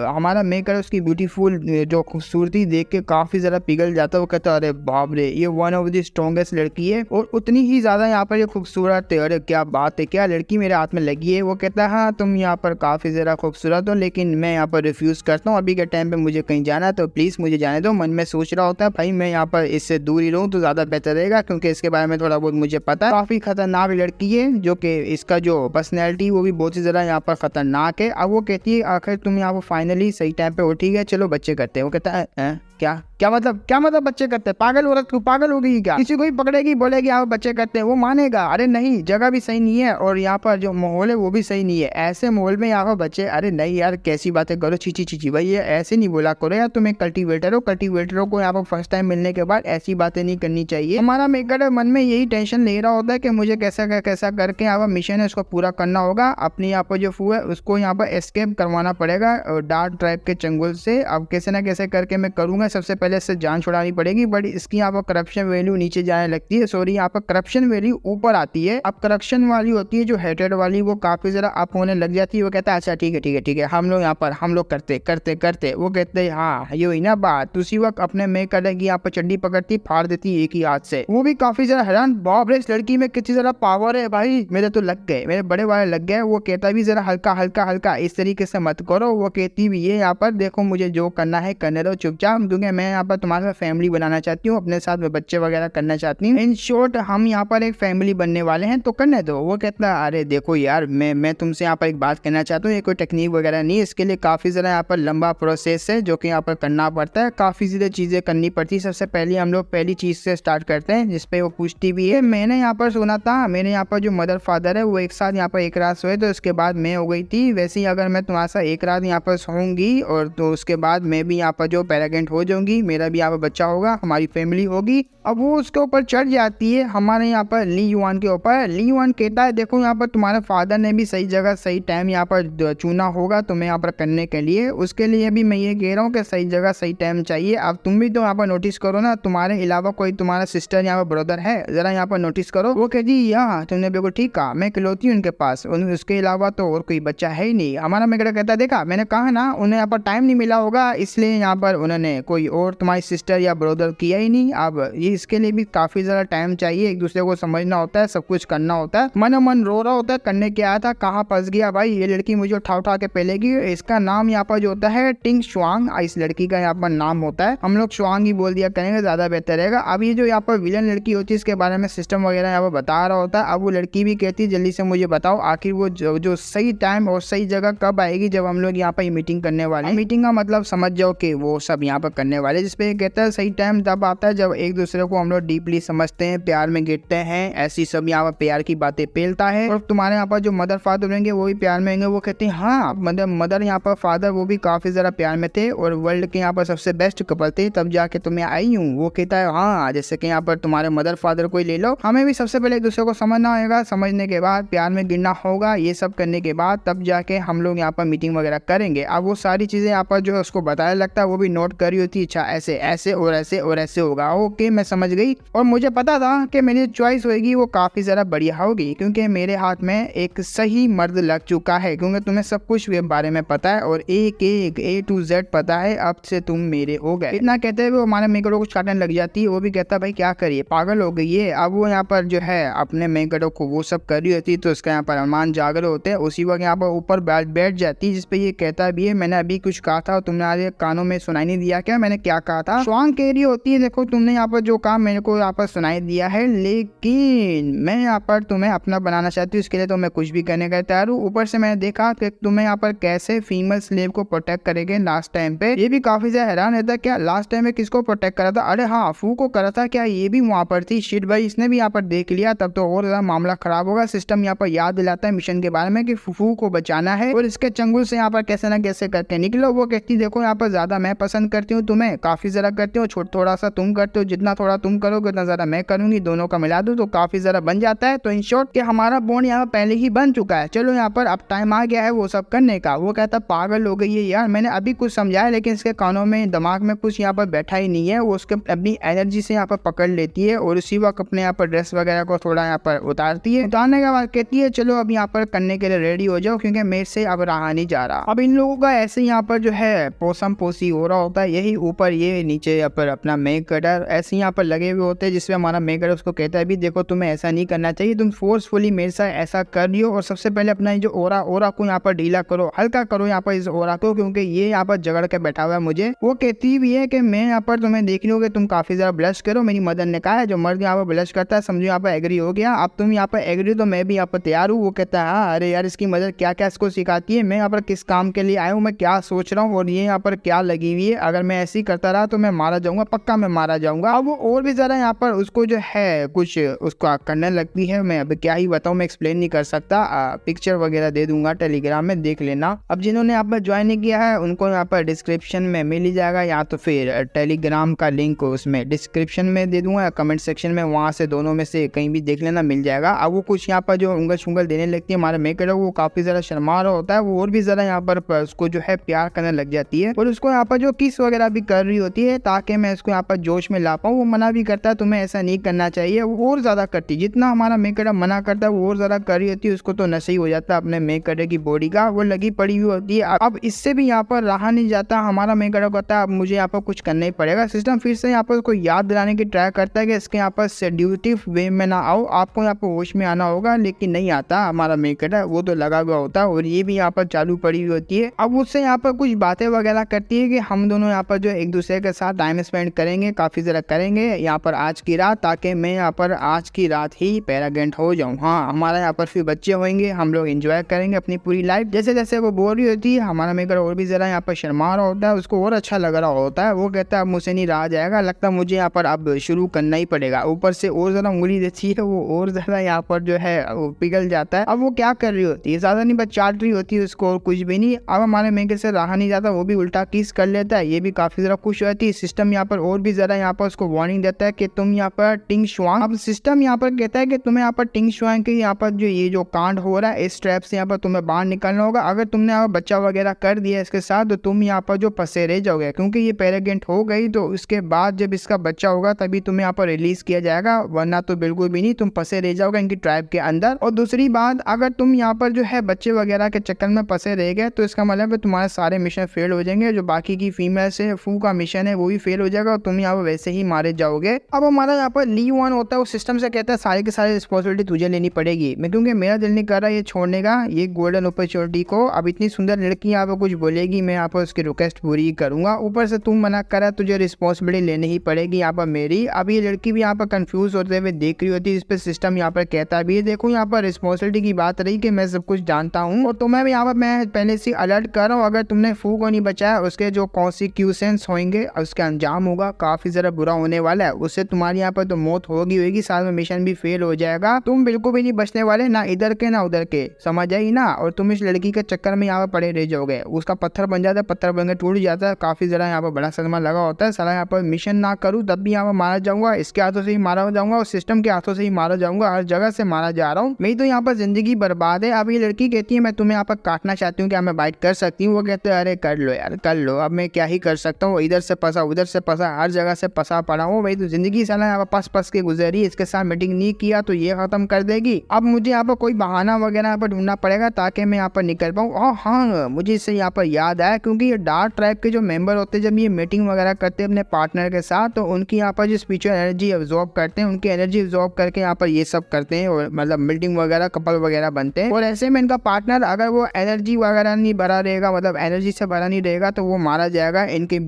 हमारा मेकर उसकी ब्यूटीफुल जो खूबसूरती देख के काफी ज्यादा पिघल जाता है। वो कहता है अरे बाप रे, ये वन ऑफ द स्ट्रॉन्गेस्ट लड़की है और उतनी ही ज्यादा यहाँ पर ये खूबसूरत है। अरे क्या बात है, क्या लड़की मेरे हाथ में लगी है। वो कहता है हाँ तुम यहाँ पर काफी ज्यादा खूबसूरत हो, लेकिन मैं यहाँ पर रिफ्यूज करता हूँ। अभी के टाइम पे मुझे कहीं जाना है तो प्लीज मुझे जाने दो। मन में सोच रहा होता है भाई मैं यहाँ पर इससे दूर ही रहूँ तो ज्यादा बेहतर रहेगा, क्योंकि इसके बारे में थोड़ा बहुत मुझे पता है। काफी खतरनाक लड़की है, जो कि इसका जो पर्सनैलिटी वो भी बहुत ही ज्यादा यहाँ पर खतरनाक है। अब वो कहती है आखिर तुम यहाँ पर फाइनली सही टाइम पे उठी गए, चलो बच्चे करते हैं। वो कहता है क्या मतलब बच्चे करते हैं? पागल औरत तू पागल हो गई क्या? किसी को ही पकड़ेगी बोलेगी आप बच्चे करते हैं, वो मानेगा? अरे नहीं, जगह भी सही नहीं है और यहाँ पर जो माहौल है वो भी सही नहीं है। ऐसे माहौल में यहाँ पर बच्चे, अरे नहीं यार कैसी बातें करो, चीची भाई ये ऐसे नहीं बोला करो यार, तुम एक कल्टीवेटर हो। कल्टीवेटरों को यहाँ पर फर्स्ट टाइम मिलने के बाद ऐसी बातें नहीं करनी चाहिए। हमारा मेकर मन में यही टेंशन ले रहा होता है कि मुझे कैसा करके यहाँ पर मिशन है उसको पूरा करना होगा। अपनी यहाँ पर जो फू है उसको यहाँ पर एस्केप करवाना पड़ेगा डार्क ट्राइब के चंगुल से। अब कैसे ना कैसे करके मैं करूंगा, सबसे पहले इससे जान छुड़ानी पड़ेगी। बट इसकी यहाँ पर करप्शन वैल्यू नीचे जाने लगती है, सॉरी यहाँ पर करप्शन वैल्यू ऊपर आती है। अब करप्शन वाली होती है जो हेटेड वाली, वो काफी जरा अप होने लग जाती है। वो कहता है अच्छा ठीक है हम लोग यहाँ पर करते। वो कहते हैं हाँ ये हुई ना बात। उसी वक्त अपने में करेगी यहाँ पर चड्डी पकड़ती फाड़ देती एक ही हाथ से। वो भी काफी जरा हैरान, बाप रे इस लड़की में कितनी जरा पावर है भाई, मेरे तो लग गए, मेरे बड़े वाले लग गए। वो कहता भी जरा हल्का इस तरीके से मत करो। वो कहती भी है यहाँ पर देखो मुझे जो करना है करने दो चुपचाप, क्योंकि मैं यहाँ पर तुम्हारे साथ फैमिली बनाना चाहती हूँ, अपने साथ में बच्चे वगैरह करना चाहती हूँ। इन शॉर्ट हम यहाँ पर एक फैमिली बनने वाले हैं तो करने दो। वो कहता है अरे देखो यार मैं तुमसे यहाँ पर एक बात कहना चाहता हूँ, ये कोई टेक्निक वगैरह नहीं, इसके लिए काफी जरा यहाँ पर लंबा प्रोसेस है जो कि यहाँ पर करना पड़ता है, काफी ज्यादा चीजें करनी पड़ती है। सबसे पहले हम लोग पहली चीज से स्टार्ट करते हैं जिसपे वो पूछती भी है मैंने यहाँ पर सुना था मेरे यहाँ पर जो मदर फादर है वो एक साथ यहाँ पर एक रात सोए तो उसके बाद मैं हो गई थी, वैसे ही अगर मैं तुम्हारे साथ एक रात यहाँ पर सोऊंगी और तो उसके बाद मैं भी यहाँ पर जो प्रेग्नेंट हो जाऊंगी, मेरा भी यहाँ पर बच्चा होगा, हमारी फैमिली होगी। अब वो उसके ऊपर चढ़ जाती है हमारे यहाँ पर ली युआन के ऊपर। ली युआन कहता है देखो यहाँ पर तुम्हारे फादर ने भी सही जगह सही टाइम यहाँ पर चुना होगा तुम्हें यहाँ पर करने के लिए, उसके लिए भी मैं ये कह रहा हूँ कि सही जगह सही टाइम चाहिए। अब तुम भी तो यहाँ पर नोटिस करो ना, तुम्हारे अलावा कोई तुम्हारा सिस्टर यहाँ पर ब्रदर है, जरा यहाँ पर नोटिस करो। वो कहती यहाँ तुमने बिल्कुल ठीक कहा, मैं इकलौती हूँ उनके पास, उसके अलावा तो और कोई बच्चा है ही नहीं। हमारा मेरा कहता है देखा मैंने कहा ना उन्हें यहाँ पर टाइम नहीं मिला होगा, इसलिए यहाँ पर उन्होंने कोई और तुम्हारी सिस्टर या ब्रदर किया ही नहीं। अब ये इसके लिए भी काफी ज्यादा टाइम चाहिए, एक दूसरे को समझना होता है, सब कुछ करना होता है। मन रो रहा होता है करने क्या आया था, कहाँ फंस गया भाई, ये लड़की मुझे उठा के पहलेगी। इसका नाम यहाँ पर जो होता है टिंग शुआंग, इस लड़की का यहाँ पर नाम होता है, हम लोग शुआंग ही बोल दिया करेंगे ज्यादा बेहतर रहेगा। अब ये जो यहाँ पर विलन लड़की होती है इसके बारे में सिस्टम वगैरह यहाँ पर बता रहा होता है। अब वो लड़की भी कहती है जल्दी से मुझे बताओ आखिर वो जो सही टाइम और सही जगह कब आएगी जब हम लोग यहाँ पर मीटिंग करने वाले हैं। मीटिंग का मतलब समझ जाओ कि वो सब यहाँ पर करने वाले, जिसपे कहता है सही टाइम तब आता है जब एक दूसरे को हम लोग डीपली समझते हैं, प्यार में गिरते हैं, ऐसी सब यहाँ पर प्यार की बातें पेलता है। और तुम्हारे यहाँ पर जो मदर फादर होंगे वो भी प्यार में होंगे। वो कहते हैं हाँ मदर यहाँ पर फादर वो भी काफी ज्यादा प्यार में थे और वर्ल्ड के यहाँ पर सबसे बेस्ट कपल थे, तब जाके तुम्हें आई हूँ। वो कहता है हाँ जैसे कि यहाँ पर तुम्हारे मदर फादर को ही ले लो, हमें भी सबसे पहले एक दूसरे को समझना होगा, समझने के बाद प्यार में गिरना होगा, ये सब करने के बाद तब जाके हम लोग यहाँ पर मीटिंग वगैरह करेंगे। अब वो सारी चीजें यहाँ पर जो उसको बताया लगता है वो भी नोट करी होती है, अच्छा ऐसे और ऐसे होगा, ओके मैं समझ गई। और मुझे पता था कि मेरी चॉइस होगी वो काफी ज्यादा बढ़िया होगी, क्योंकि मेरे हाथ में एक सही मर्द लग चुका है, क्योंकि तुम्हें सब कुछ के बारे में पता है और एक A to Z पता है, अब से तुम मेरे हो गए। इतना कहते हुए हमारे मेकड़ों को काटने लग जाती है। वो भी कहता भाई क्या करिए पागल हो गई है। अब वो यहाँ पर जो है अपने मेकड़ों को वो सब कर रही होती है तो उसका यहाँ पर अरमान जाग रहे होते हैं। उसी वक्त यहाँ पर ऊपर बैठ जाती है, जिसपे ये कहता भी है मैंने अभी कुछ कहा था तुमने आज कानों में सुनाई नहीं दिया क्या, मैंने क्या कहा था। स्वांग कह रही होती है देखो तुमने यहाँ पर जो काम मेरे को यहाँ पर सुनाई दिया है, लेकिन मैं यहाँ पर तुम्हें अपना बनाना चाहती हूँ, इसके लिए तो मैं कुछ भी करने का तैयार हूँ। ऊपर से मैंने देखा कि तुम्हें यहाँ पर कैसे फीमेल स्लेव को प्रोटेक्ट करेंगे लास्ट टाइम पे। ये भी काफी ज्यादा हैरान रहता है क्या लास्ट टाइम में किसको प्रोटेक्ट करा था, अरे हाँ फू को करा था क्या ये भी वहाँ पर थी? शिट भाई, इसने भी यहाँ पर देख लिया, तब तो और ज्यादा मामला खराब होगा। सिस्टम यहाँ पर याद दिलाता है मिशन के बारे में कि फूफू को बचाना है और इसके चंगुल से यहाँ पर कैसे ना कैसे करके निकलो। वो कहती देखो यहाँ पर ज्यादा मैं पसंद करती हूँ तुम्हें, काफी जरा करती हूँ, थोड़ा सा तुम करते हो, जितना थोड़ा तुम करोगे उतना ज्यादा मैं करूंगी, दोनों का मिला दूं तो काफी जरा बन जाता है। तो इन शॉर्ट कि हमारा बॉन्ड यहाँ पहले ही बन चुका है, चलो यहाँ पर अब टाइम आ गया है वो सब करने का। वो कहता पागल हो गई है यार, मैंने अभी कुछ समझाया लेकिन इसके कानों में दिमाग में कुछ यहाँ पर बैठा ही नहीं है। वो उसके अपनी एनर्जी से यहाँ पर पकड़ लेती है और उसी वक्त अपने यहाँ पर ड्रेस वगैरह को थोड़ा यहाँ पर उतारती है। उतारने के बाद कहती है चलो अब यहाँ पर करने के लिए रेडी हो जाओ क्योंकि मेरे से अब रहा नहीं जा रहा। अब इन लोगों का ऐसे यहाँ पर जो है पोसम पोसी हो रहा होता है, यही ऊपर ये नीचे यहाँ पर अपना मेक कटर ऐसे यहाँ पर लगे हुए होते हैं, जिसमें हमारा मेक कटर उसको कहता है भी देखो तुम्हें ऐसा नहीं करना चाहिए, तुम फोर्सफुली मेरे साथ ऐसा कर रही हो और सबसे पहले अपना जो ओरा को यहाँ पर ढीला करो, हल्का करो यहाँ पर इस ओरा को, क्योंकि ये यहाँ पर झगड़ के बैठा हुआ है मुझे। वो कहती भी है कि मैं यहाँ पर तुम्हें देख रही हूँ कि तुम काफी ज्यादा ब्लश करो, मेरी मदर ने कहा है जो मर्द यहाँ पर ब्लश करता है समझो यहाँ पर एग्री हो गया, अब तुम यहाँ पर एग्री तो मैं भी यहाँ पर तैयार हूँ। वो कहता है हाँ, अरे यार इसकी मदर क्या क्या इसको सिखाती है, मैं यहाँ पर किस काम के लिए आया हूँ, मैं क्या सोच रहा हूँ और ये यहाँ पर क्या लगी हुई है, अगर मैं ऐसे ही करता रहा तो मैं मारा जाऊंगा, पक्का मैं मारा जाऊंगा। अब वो और भी ज्यादा यहाँ पर उसको जो है कुछ उसका करने लगती है। मैं अब क्या ही बताऊँ, मैं एक्सप्लेन नहीं कर सकता, पिक्चर वगैरह दे दूंगा टेलीग्राम में, देख लेना। अब जिन्होंने यहाँ पर ज्वाइन नहीं किया है उनको यहाँ पर डिस्क्रिप्शन में मिल ही जाएगा, या तो फिर टेलीग्राम का लिंक उसमें डिस्क्रिप्शन में दे दूंगा या कमेंट सेक्शन में, वहां से दोनों में से कहीं भी देख लेना, मिल जाएगा। अब वो कुछ यहाँ पर जो उंगल शुंगल देने लगती है हमारे मेकर, वो काफी ज्यादा शर्मा रहा होता है, वो और भी ज्यादा यहाँ पर उसको जो है प्यार करने लग जाती है और उसको यहाँ पर जो किस वगैरह भी कर रही होती है ताकि मैं इसको यहाँ पर जोश में ला पाऊँ। वो मना भी करता है तुम्हें ऐसा नहीं करना चाहिए, वो और ज्यादा करती है, जितना हमारा मेकर मना करता है वो और ज्यादा कर रही होती है। उसको तो नशा ही हो जाता है अपने मेकर की बॉडी का, वो लगी पड़ी हुई होती है। अब इससे भी यहाँ पर रहा नहीं जाता, हमारा मेकर कहता है अब मुझे यहाँ पर कुछ करना ही पड़ेगा। सिस्टम फिर से यहाँ पर उसको याद दिलाने की ट्राई करता है कि इसके यहाँ पर सेड्यूटिव वे में ना आओ, आपको यहाँ पर होश में आना होगा, लेकिन नहीं आता हमारा मेकर है, वो तो लगा हुआ होता है और ये भी यहाँ पर चालू पड़ी हुई होती है। अब उससे यहाँ पर कुछ बातें वगैरह करती है कि हम दोनों यहाँ पर जो एक दूसरे के साथ टाइम स्पेंड करेंगे, काफी ज्यादा करेंगे यहाँ पर आज की रात, ताकि मैं यहाँ पर आज की रात ही पैराग्रेंट हो जाऊँ। हाँ, हमारा यहाँ पर फिर बच्चे होंगे, हम लोग एंजॉय करेंगे अपनी पूरी लाइफ। जैसे जैसे वो बोल रही होती है हमारा मेकर और भी जरा यहाँ पर शर्मा रहा होता है, उसको और अच्छा लग रहा होता है। वो कहता है अब मुझसे नहीं रहा जाएगा, लगता है मुझे यहाँ पर अब शुरू करना ही पड़ेगा। ऊपर से और ज्यादा उंगली देती है, वो और ज्यादा यहाँ पर जो है वो पिघल जाता है। अब वो क्या कर रही होती है, ज्यादा नहीं बस चाट रही होती है उसको और कुछ भी नहीं। अब हमारे मेकर से रहा नहीं जाता, वो भी उल्टा किस कर लेता है, ये भी काफी ज्यादा खुश होती है। सिस्टम यहाँ पर और भी ज्यादा यहाँ पर उसको वार्निंग देता है कि तुम यहाँ पर टिंग शुआंग, अब सिस्टम यहाँ पर कहता है कि तुम्हें यहाँ पर टिंग शुआंग के यहाँ पर जो ये जो कांड हो रहा है इस ट्रैप से यहाँ पर तुम्हें बाहर निकलना होगा। अगर तुमने यहाँ बच्चा वगैरह कर दिया इसके साथ तो तुम यहाँ पर जो फंसे रह जाओगे, क्योंकि ये पैराग्रेंट हो गई तो उसके बाद जब इसका बच्चा होगा तभी तुम्हें यहाँ पर रिलीज किया जाएगा, वरना तो बिल्कुल भी नहीं, तुम फंसे रह जाओगे इनकी ट्राइब के अंदर। और दूसरी बात, अगर तुम यहाँ पर जो है बच्चे वगैरह के चक्कर में फंसे रह गए तो इसका मतलब है तुम्हारे सारे मिशन फेल हो जाएंगे, जो बाकी की फीमेल से फू का मिशन है वो भी फेल हो जाएगा और तुम यहाँ पर वैसे ही मारे जाओगे। अब हमारा यहाँ पर ली वन होता है, वो सिस्टम से कहता है सारे के सारे रिस्पॉन्सिबिलिटी तुझे लेनी पड़ेगी, मैं क्योंकि मेरा दिल नहीं कर रहा ये छोड़ने का ये गोल्डन अपॉर्चुनिटी को। अब इतनी सुंदर लड़की यहाँ पर कुछ बोलेगी, मैं यहाँ पर उसकी रिक्वेस्ट पूरी करूंगा, ऊपर से तुम मना करा, तुझे रिस्पॉन्सिबिलिटी लेनी ही पड़ेगी यहाँ पर मेरी। अब ये लड़की भी यहाँ पर कंफ्यूज होते हुए देख रही होती है, इस पर सिस्टम यहाँ पर कहता भी है देखो यहाँ पर रिस्पॉन्सिबिलिटी की बात रही कि मैं सब कुछ जानता हूँ और तुम्हें भी यहाँ पर मैं पहले से अलर्ट कर रहा हूँ, अगर तुमने फू को नहीं बचाया उसके जो कॉन्सिक्वेंसेस होंगे, उसका अंजाम होगा काफी जरा बुरा होने वाला है, उससे तुम्हारी यहाँ पर तो मौत होगी, साथ में मिशन भी फेल हो जाएगा, तुम बिल्कुल भी नहीं बचने वाले, ना इधर के ना उधर के, समझ आई ना। और तुम इस लड़की के चक्कर में यहाँ पर पड़े रह जाओगे, उसका पत्थर बन जाता है, पत्थर बन के टूट जाता है, काफी जरा यहाँ पर बड़ा सदमा लगा होता है। साला यहाँ पर मिशन ना करूँ तब भी यहाँ पर मारा जाऊंगा, इसके हाथों से ही मारा जाऊंगा और सिस्टम के हाथों से ही मारा जाऊंगा, हर जगह से मारा जा रहा हूँ, मेरी तो यहाँ पर जिंदगी बर्बाद है। अब ये लड़की कहती है मैं तुम्हें यहाँ पर काटना चाहती हूँ, क्या मैं बाइट कर सकती हूँ? वो कहते हैं अरे कर लो यार कर लो, अब मैं क्या ही कर सकता हूँ, इधर से फंसा उधर से फंसा, हर जगह से फंसा पड़ा हूँ, मेरी तो जिंदगी साला यहाँ पर पस के गुजरी, इसके साथ मीटिंग नहीं किया तो ये खत्म कर देगी। अब मुझे यहाँ पर कोई बहाना वगैरह यहाँ पर ढूंढना पड़ेगा ताकि मैं यहाँ पर निकल पाऊँ। और हाँ, मुझे इससे यहाँ पर याद आया, क्योंकि ये डार्क ट्राइब के जो मेंबर होते हैं जब ये मीटिंग वगैरह करते हैं अपने पार्टनर के साथ तो उनकी यहाँ पर जो स्पिरिचुअल एनर्जी एब्जॉर्ब करते हैं, उनकी एनर्जी एब्जॉर्ब करके यहाँ पर ये सब करते हैं और मतलब मीटिंग वगैरह कपल वगैरह बनते हैं। और ऐसे में इनका पार्टनर अगर वो एनर्जी वगैरह नहीं भरा रहेगा, मतलब एनर्जी से भरा नहीं रहेगा तो वो मारा जाएगा इनकी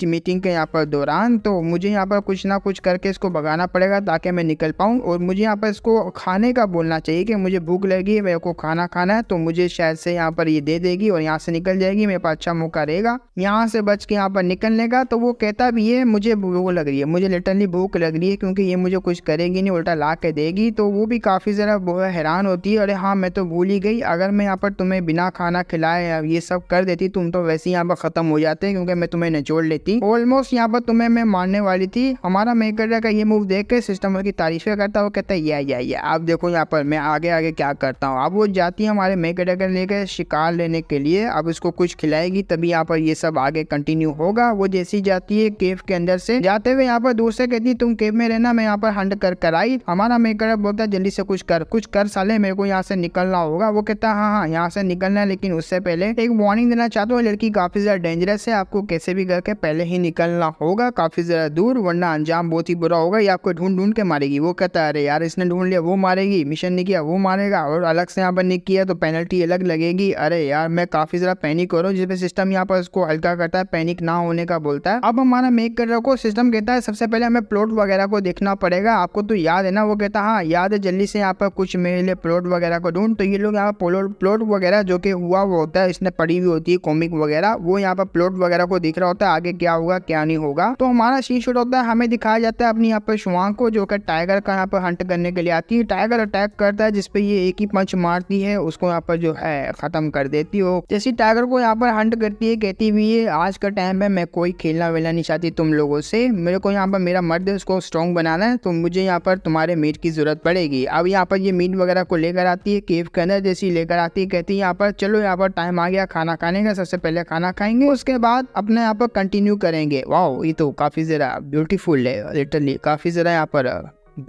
मीटिंग के यहाँ पर दौरान। तो मुझे यहाँ पर कुछ ना कुछ करके इसको भगाना पड़ेगा ताकि मैं निकल पाऊँ। और मुझे यहाँ पर इसको खाने का बोलना चाहिए कि मुझे भूख लगी, मेरे को खाना खाना है, तो मुझे शायद से यहाँ पर ये दे देगी और यहाँ से निकल जाएगी, मेरे पास अच्छा मौका रहेगा यहाँ से बच के यहाँ पर निकलने का। तो वो कहता भी है मुझे भूख लग रही है, मुझे लिटरली भूख लग रही है क्योंकि ये मुझे कुछ करेगी नहीं, उल्टा ला के देगी। तो वो भी काफ़ी ज़रा बहुत हैरान होती है, अरे हाँ मैं तो भूल ही गई, अगर मैं यहाँ पर तुम्हें बिना खाना खिलाए ये सब कर देती तुम तो वैसे ही यहाँ पर ख़त्म हो जाते क्योंकि मैं तुम्हें निचोड़ लेती। ऑलमोस्ट यहाँ पर तुम्हें मैं मारने वाली थी। हमारा मेकर का ये मूव देख के सिस्टम की तारीफें करता, वो कहता है ये आप देखो यहाँ पर मैं आगे आगे क्या करता हूँ। अब वो जाती है हमारे मेकर को लेकर शिकार लेने के लिए, अब उसको कुछ खिलाएगी तभी यहाँ पर ये सब आगे कंटिन्यू होगा। वो जैसी जाती है केव के अंदर से जाते हुए यहाँ पर दूर से कहती है तुम केव में रहना, मैं यहाँ पर हंट कर आई। हमारा मेकर बोलता है जल्दी से कुछ कर साले, मेरे को यहाँ से निकलना होगा। वो कहता है हाँ यहाँ से निकलना है, लेकिन उससे पहले एक वार्निंग देना चाहता हूँ, लड़की काफी ज्यादा डेंजरस है, आपको कैसे भी करके पहले ही निकलना होगा काफी ज्यादा दूर, वरना अंजाम बहुत ही बुरा होगा, ये आपको ढूंढ के मारेगी। वो कहता है अरे यार इसने ढूंढ लिया वो मारेगी, मिशन नहीं किया वो मारेगा, और अलग से यहाँ पर नहीं किया तो पेनल्टी अलग लगेगी। अरे यार मैं काफी ज्यादा पैनिक हो रहा हूँ, जिसपे सिस्टम यहाँ पर उसको हल्का करता है, पैनिक ना होने का बोलता है। अब हमारा मेकर को सिस्टम कहता है सबसे पहले हमें प्लॉट वगैरह को देखना पड़ेगा, आपको तो याद है ना। वो कहता है हाँ याद है, जल्दी से यहाँ पर कुछ मेरे लिए प्लॉट वगैरह को ढूंढ। तो ये लोग यहाँ पर प्लॉट वगैरह जो कि हुआ वो होता है, इसने पढ़ी हुई होती है कॉमिक वगैरह, वो यहाँ पर प्लॉट वगैरह को दिख रहा होता है आगे क्या होगा क्या नहीं होगा। तो हमारा सीन शूट होता है, हमें दिखाया जाता है अपनी यहाँ पर शुआंग को जो कि टाइगर का यहाँ पर हंट करने के लिए आती है। टाइगर अटैक करता है जिसपे ये एक ही पंच मारती है, उसको यहाँ पर जो है खत्म कर देती हो। जैसी टाइगर को यहाँ पर हंट करती है कहती हुई है आज का टाइम है, मैं कोई खेलना वेलना नहीं चाहती तुम लोगों से, मेरे को यहाँ पर मेरा मर्द है उसको स्ट्रॉन्ग बनाना है, तो मुझे यहाँ पर तुम्हारे मीट की जरूरत पड़ेगी। अब यहाँ पर ये मीट वगैरह को लेकर आती है केव के अंदर, जैसी लेकर आती है कहती है यहाँ पर चलो यहाँ पर टाइम आ गया खाना खाने का, सबसे पहले खाना खाएंगे उसके बाद अपने यहाँ पर कंटिन्यू करेंगे। वाह ये तो काफी जरा ब्यूटीफुल है, लिटरली काफी जरा यहाँ पर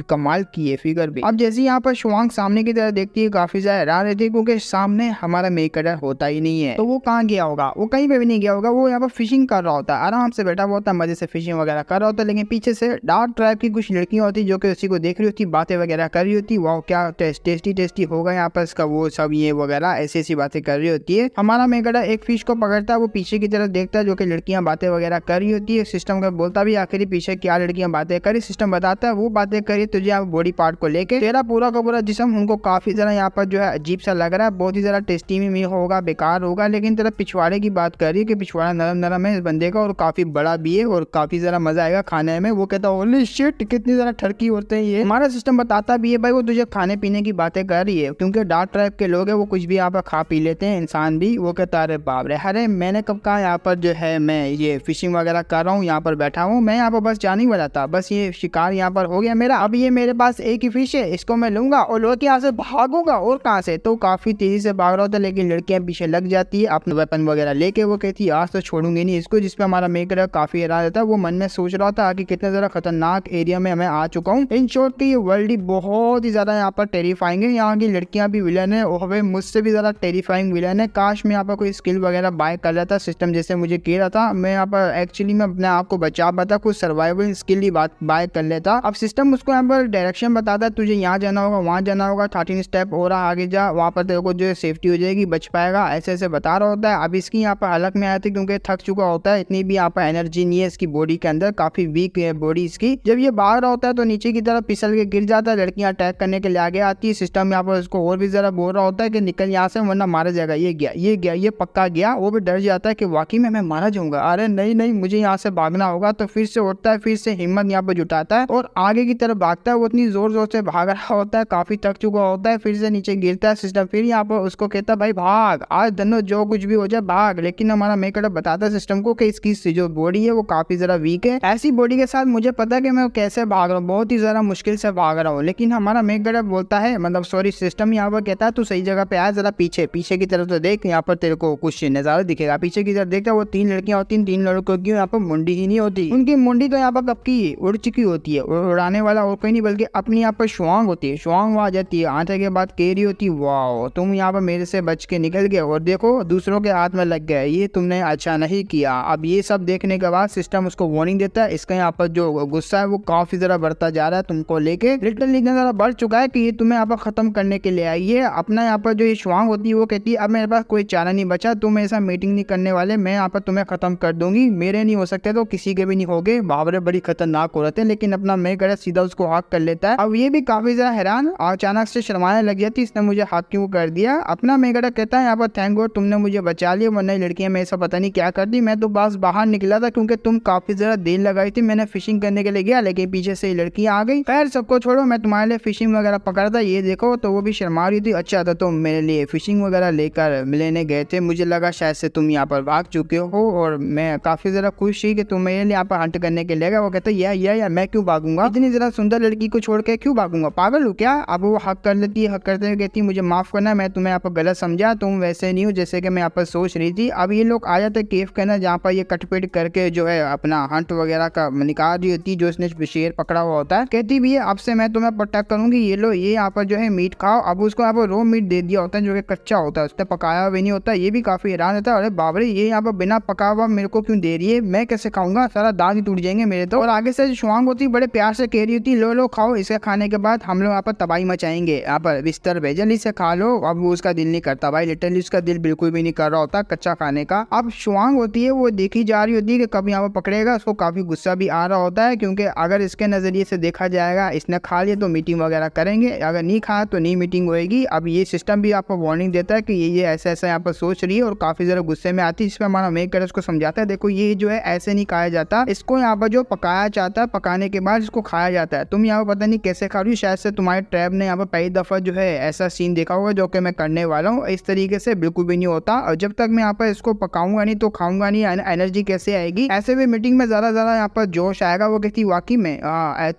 कमाल की है फिगर भी। अब जैसे यहाँ पर शुआंग सामने की तरफ देखती है काफी ज्यादा हैरान रहती है क्योंकि सामने हमारा मेकर होता ही नहीं है। तो वो कहाँ गया होगा, वो कहीं पे भी नहीं गया होगा, वो यहाँ पर फिशिंग कर रहा होता है, आराम से बैठा हुआ होता है, मजे से फिशिंग वगैरह कर रहा होता है। लेकिन पीछे से डार्क ट्राइब की कुछ लड़कियां होती जो कि उसी को देख रही होती, बातें वगैरह कर रही होती, वाह क्या टेस्टी होगा यहाँ पर इसका वो सब ये वगैरह ऐसी ऐसी बातें कर रही होती है। हमारा मेकर एक फिश को पकड़ता है, वो पीछे की तरफ देखता है जो कि लड़कियां बातें वगैरह कर रही होती है। सिस्टम का बोलता भी आखिर पीछे क्या लड़कियां बातें करी, सिस्टम बताता है वो बातें करी तुझे यहाँ बॉडी पार्ट को लेके, तेरा पूरा का पूरा जिस्म उनको काफी ज्यादा यहाँ पर जो है अजीब सा लग रहा है, बहुत ही ज्यादा टेस्टी में होगा बेकार होगा। लेकिन तेरा पिछवाड़े की बात कर रही है कि पिछवाड़ा नरम नरम है इस बंदे का और काफी बड़ा भी है और काफी ज्यादा मजा आएगा खाने में। वो कहता होली शिट कितनी ज्यादा ठरकी होते हैं ये। हमारा सिस्टम बताता भी है भाई वो तुझे खाने पीने की बातें कर रही है क्योंकि डार्क ट्राइब के लोग है वो कुछ भी यहाँ पर खा पी लेते हैं, इंसान भी। वो कहता अरे बाप रे, अरे मैंने कब कहा यहाँ पर जो है मैं ये फिशिंग वगैरह कर रहा हूँ, यहाँ पर बैठा हूँ, मैं यहाँ पर बस जाने वाला था, बस ये शिकार यहाँ पर हो गया मेरा, अब ये मेरे पास एक ही फिश है इसको मैं लूंगा और लोग यहाँ से भागूंगा। और कहाँ से, तो काफी तेजी से भाग रहा होता है लेकिन लड़कियां पीछे लग जाती है अपने वेपन वगैरह लेके। वो कहती है आज तो छोड़ूंगी नहीं इसको, जिसपे हमारा मेकर काफी हैरान रहता है, वो मन में सोच रहा था कि कितने ज्यादा खतरनाक एरिया में मैं आ चुका हूँ। इन शॉर्ट की ये वर्ल्ड ही बहुत ही ज्यादा यहाँ पर टेरिफाइंग है, यहाँ की लड़कियां भी विलन है और मुझसे भी ज्यादा टेरिफाइंग विलन है। काश मैं यहाँ पर कोई स्किल वगैरह बाय कर लेता, सिस्टम जैसे मुझे कह रहा था, मैं यहाँ पर एक्चुअली में अपने आप को बचा पाता, कुछ सर्वाइवल स्किल ही बाय कर लेता। अब सिस्टम उसको यहाँ पर डायरेक्शन बताता है तुझे यहाँ जाना होगा वहाँ जाना होगा, 13 स्टेप हो रहा आगे जा, वहाँ पर तेरे को जो है सेफ्टी हो जाएगी, बच पाएगा, ऐसे ऐसे बता रहा होता है। अब इसकी यहाँ पर हालत में आया था क्योंकि थक चुका होता है, इतनी भी यहाँ पर एनर्जी नहीं है इसकी बॉडी के अंदर, काफी वीक है बॉडी इसकी। जब ये भाग रहा होता है तो नीचे की तरफ फिसल के गिर जाता है, लड़कियां अटैक करने के लिए आगे आती है। सिस्टम यहाँ पर उसको और भी जरा बोल रहा होता है कि निकल यहाँ से वरना मारा जाएगा, ये गया ये पक्का गया। वो भी डर जाता है कि वाकई में मैं मारा जाऊंगा, अरे नहीं मुझे यहाँ से भागना होगा। तो फिर से उठता है, फिर से हिम्मत यहाँ पर जुटाता है और आगे की तरफ भागता है। वो इतनी जोर जोर से भाग रहा होता है, काफी थक चुका होता है, फिर से नीचे गिरता है। सिस्टम फिर यहाँ पर उसको कहता है भाई भाग, आज धनो जो कुछ भी हो जाए भाग। लेकिन हमारा मेकर बताता है सिस्टम को कि इसकी जो बॉडी है वो काफी जरा वीक है, ऐसी बॉडी के साथ मुझे पता है कि मैं कैसे भाग रहा हूँ, बहुत ही ज्यादा मुश्किल से भाग रहा हूँ। लेकिन हमारा मेकर बोलता है, मतलब सॉरी सिस्टम यहाँ पर कहता है तू सही जगह पे आया, जरा पीछे की तरफ तो देख, यहाँ पर तेरे को कुछ नजारा दिखेगा। पीछे की तरफ देखता है वो 3 लड़कियां होती हैं, 3 लड़कों की यहाँ पर मुंडी ही नहीं होती, उनकी मुंडी तो यहाँ पर कब की उड़ चुकी होती है। उड़ाने वाला और कोई नहीं बल्कि अपनी यहाँ पर शुआंग होती है, शुआंग आ जाती है, आते के बाद कह रही होती वाह तुम यहाँ पर मेरे से बच के निकल गए और देखो दूसरों के हाथ में लग गए, ये तुमने अच्छा नहीं किया। अब ये सब देखने के बाद सिस्टम उसको वार्निंग देता है, इसका यहाँ पर जो गुस्सा है वो काफी जरा बढ़ता जा रहा है तुमको लेके, लिटरली इतना ज्यादा बढ़ चुका है कि ये तुम्हें यहाँ पर खत्म करने के लिए आई है। अपना यहाँ पर जो ये शुआंग होती है वो कहती है अब मेरे पास कोई चारा नहीं बचा, तुम ऐसा मीटिंग नहीं करने वाले, मैं यहाँ पर तुम्हें खत्म कर दूंगी, मेरे नहीं हो सकते तो किसी के भी नहीं होगे। बाबरे बड़ी खतरनाक औरत है, लेकिन अपना मैं सीधा उसको उसको हक कर लेता है। अब ये भी काफी ज्यादा हैरान और अचानक से शर्माने लग जाती, इसने मुझे हक क्यों कर दिया। अपना मेगड़ा कहता है यहाँ पर थैंक गॉड तुमने मुझे बचा लिया, वरना लड़कियां मेरे से पता नहीं क्या करती। मैं तो बस बाहर निकला था क्योंकि तुम काफी ज्यादा देर लगाई थी, मैंने फिशिंग करने के लिए गया लेकिन पीछे से लड़कियां आ गई। खैर सबको छोड़ो, मैं तुम्हारे लिए फिशिंग वगैरह पकड़ता, ये देखो। तो वो भी शर्मा रही थी। अच्छा तो तुम मेरे लिए फिशिंग वगैरह लेकर लेने गए थे, मुझे लगा शायद से तुम यहाँ पर भाग चुके हो और मैं काफी ज्यादा खुश थी कि तुम मेरे लिए यहाँ पर हंट करने के लिए गए। वो कहते या मैं क्यों भागूंगा, इतनी ज्यादा सुंदर लड़की को छोड़ के क्यों भागूंगा, पागल हो क्या। अब वो हक कर लेती है, हक करते हुए कहती है मुझे माफ करना, मैं तुम्हें यहाँ पर गलत समझा, तुम वैसे नहीं हो जैसे कि मैं यहाँ पर सोच रही थी। अब ये लोग आ जाते केव के ना, जहाँ पर ये कटपिट करके जो है अपना हंट वगैरह का निकाल रही होती, जो उसने शेर पकड़ा हुआ होता है। कहती भी है अब से मैं तुम्हें प्रोटेक्ट करूंगी, ये लो ये यहाँ पर जो है मीट खाओ। अब उसको यहाँ पर रो मीट दे दिया होता है जो कि कच्चा होता है, उसने पकाया भी नहीं होता। ये भी काफी हैरान होता है, अरे बाबरे ये यहाँ पर बिना पका हुआ मेरे को क्यों दे रही है, मैं कैसे खाऊंगा, सारा दांत ही टूट जाएंगे मेरे तो। और आगे से शुआंग होती बड़े प्यार से कह रही होती लो लो खाओ, इसके खाने के बाद हम लोग यहाँ पर तबाही मचाएंगे, यहाँ पर बिस्तर पे जल्दी से खा लो। अब उसका दिल नहीं करता भाई, लिटरली उसका दिल बिल्कुल भी नहीं कर रहा होता कच्चा खाने का। अब शुआंग होती है वो देखी जा रही होती है कि कब यहाँ पर पकड़ेगा, उसको काफी गुस्सा भी आ रहा होता है क्योंकि अगर इसके नजरिए से देखा जाएगा इसने खा लिया तो मीटिंग वगैरह करेंगे, अगर नहीं खाया तो नहीं मीटिंग होएगी। अब ये सिस्टम भी आपको वार्निंग देता है कि ये ऐसा ऐसा यहाँ पर सोच रही है और काफी ज्यादा गुस्से में आती है। जिसमें हमारा मेक कर उसको समझाता है देखो ये जो है ऐसे नहीं खाया जाता, इसको यहाँ पर जो पकाया जाता है, पकाने के बाद इसको खाया जाता है। तुम यहाँ पर पता नहीं कैसे खा रही हो, शायद से तुम्हारे ट्रैब ने यहाँ पर पहली दफा जो है ऐसा सीन देखा होगा जो कि मैं करने वाला हूँ। इस तरीके से बिल्कुल भी नहीं होता, और जब तक मैं यहाँ पर इसको पकाऊंगा नहीं तो खाऊंगा नहीं, एनर्जी कैसे आएगी। ऐसे भी मीटिंग में ज्यादा यहाँ पर जोश आएगा। वो कहती वाकई में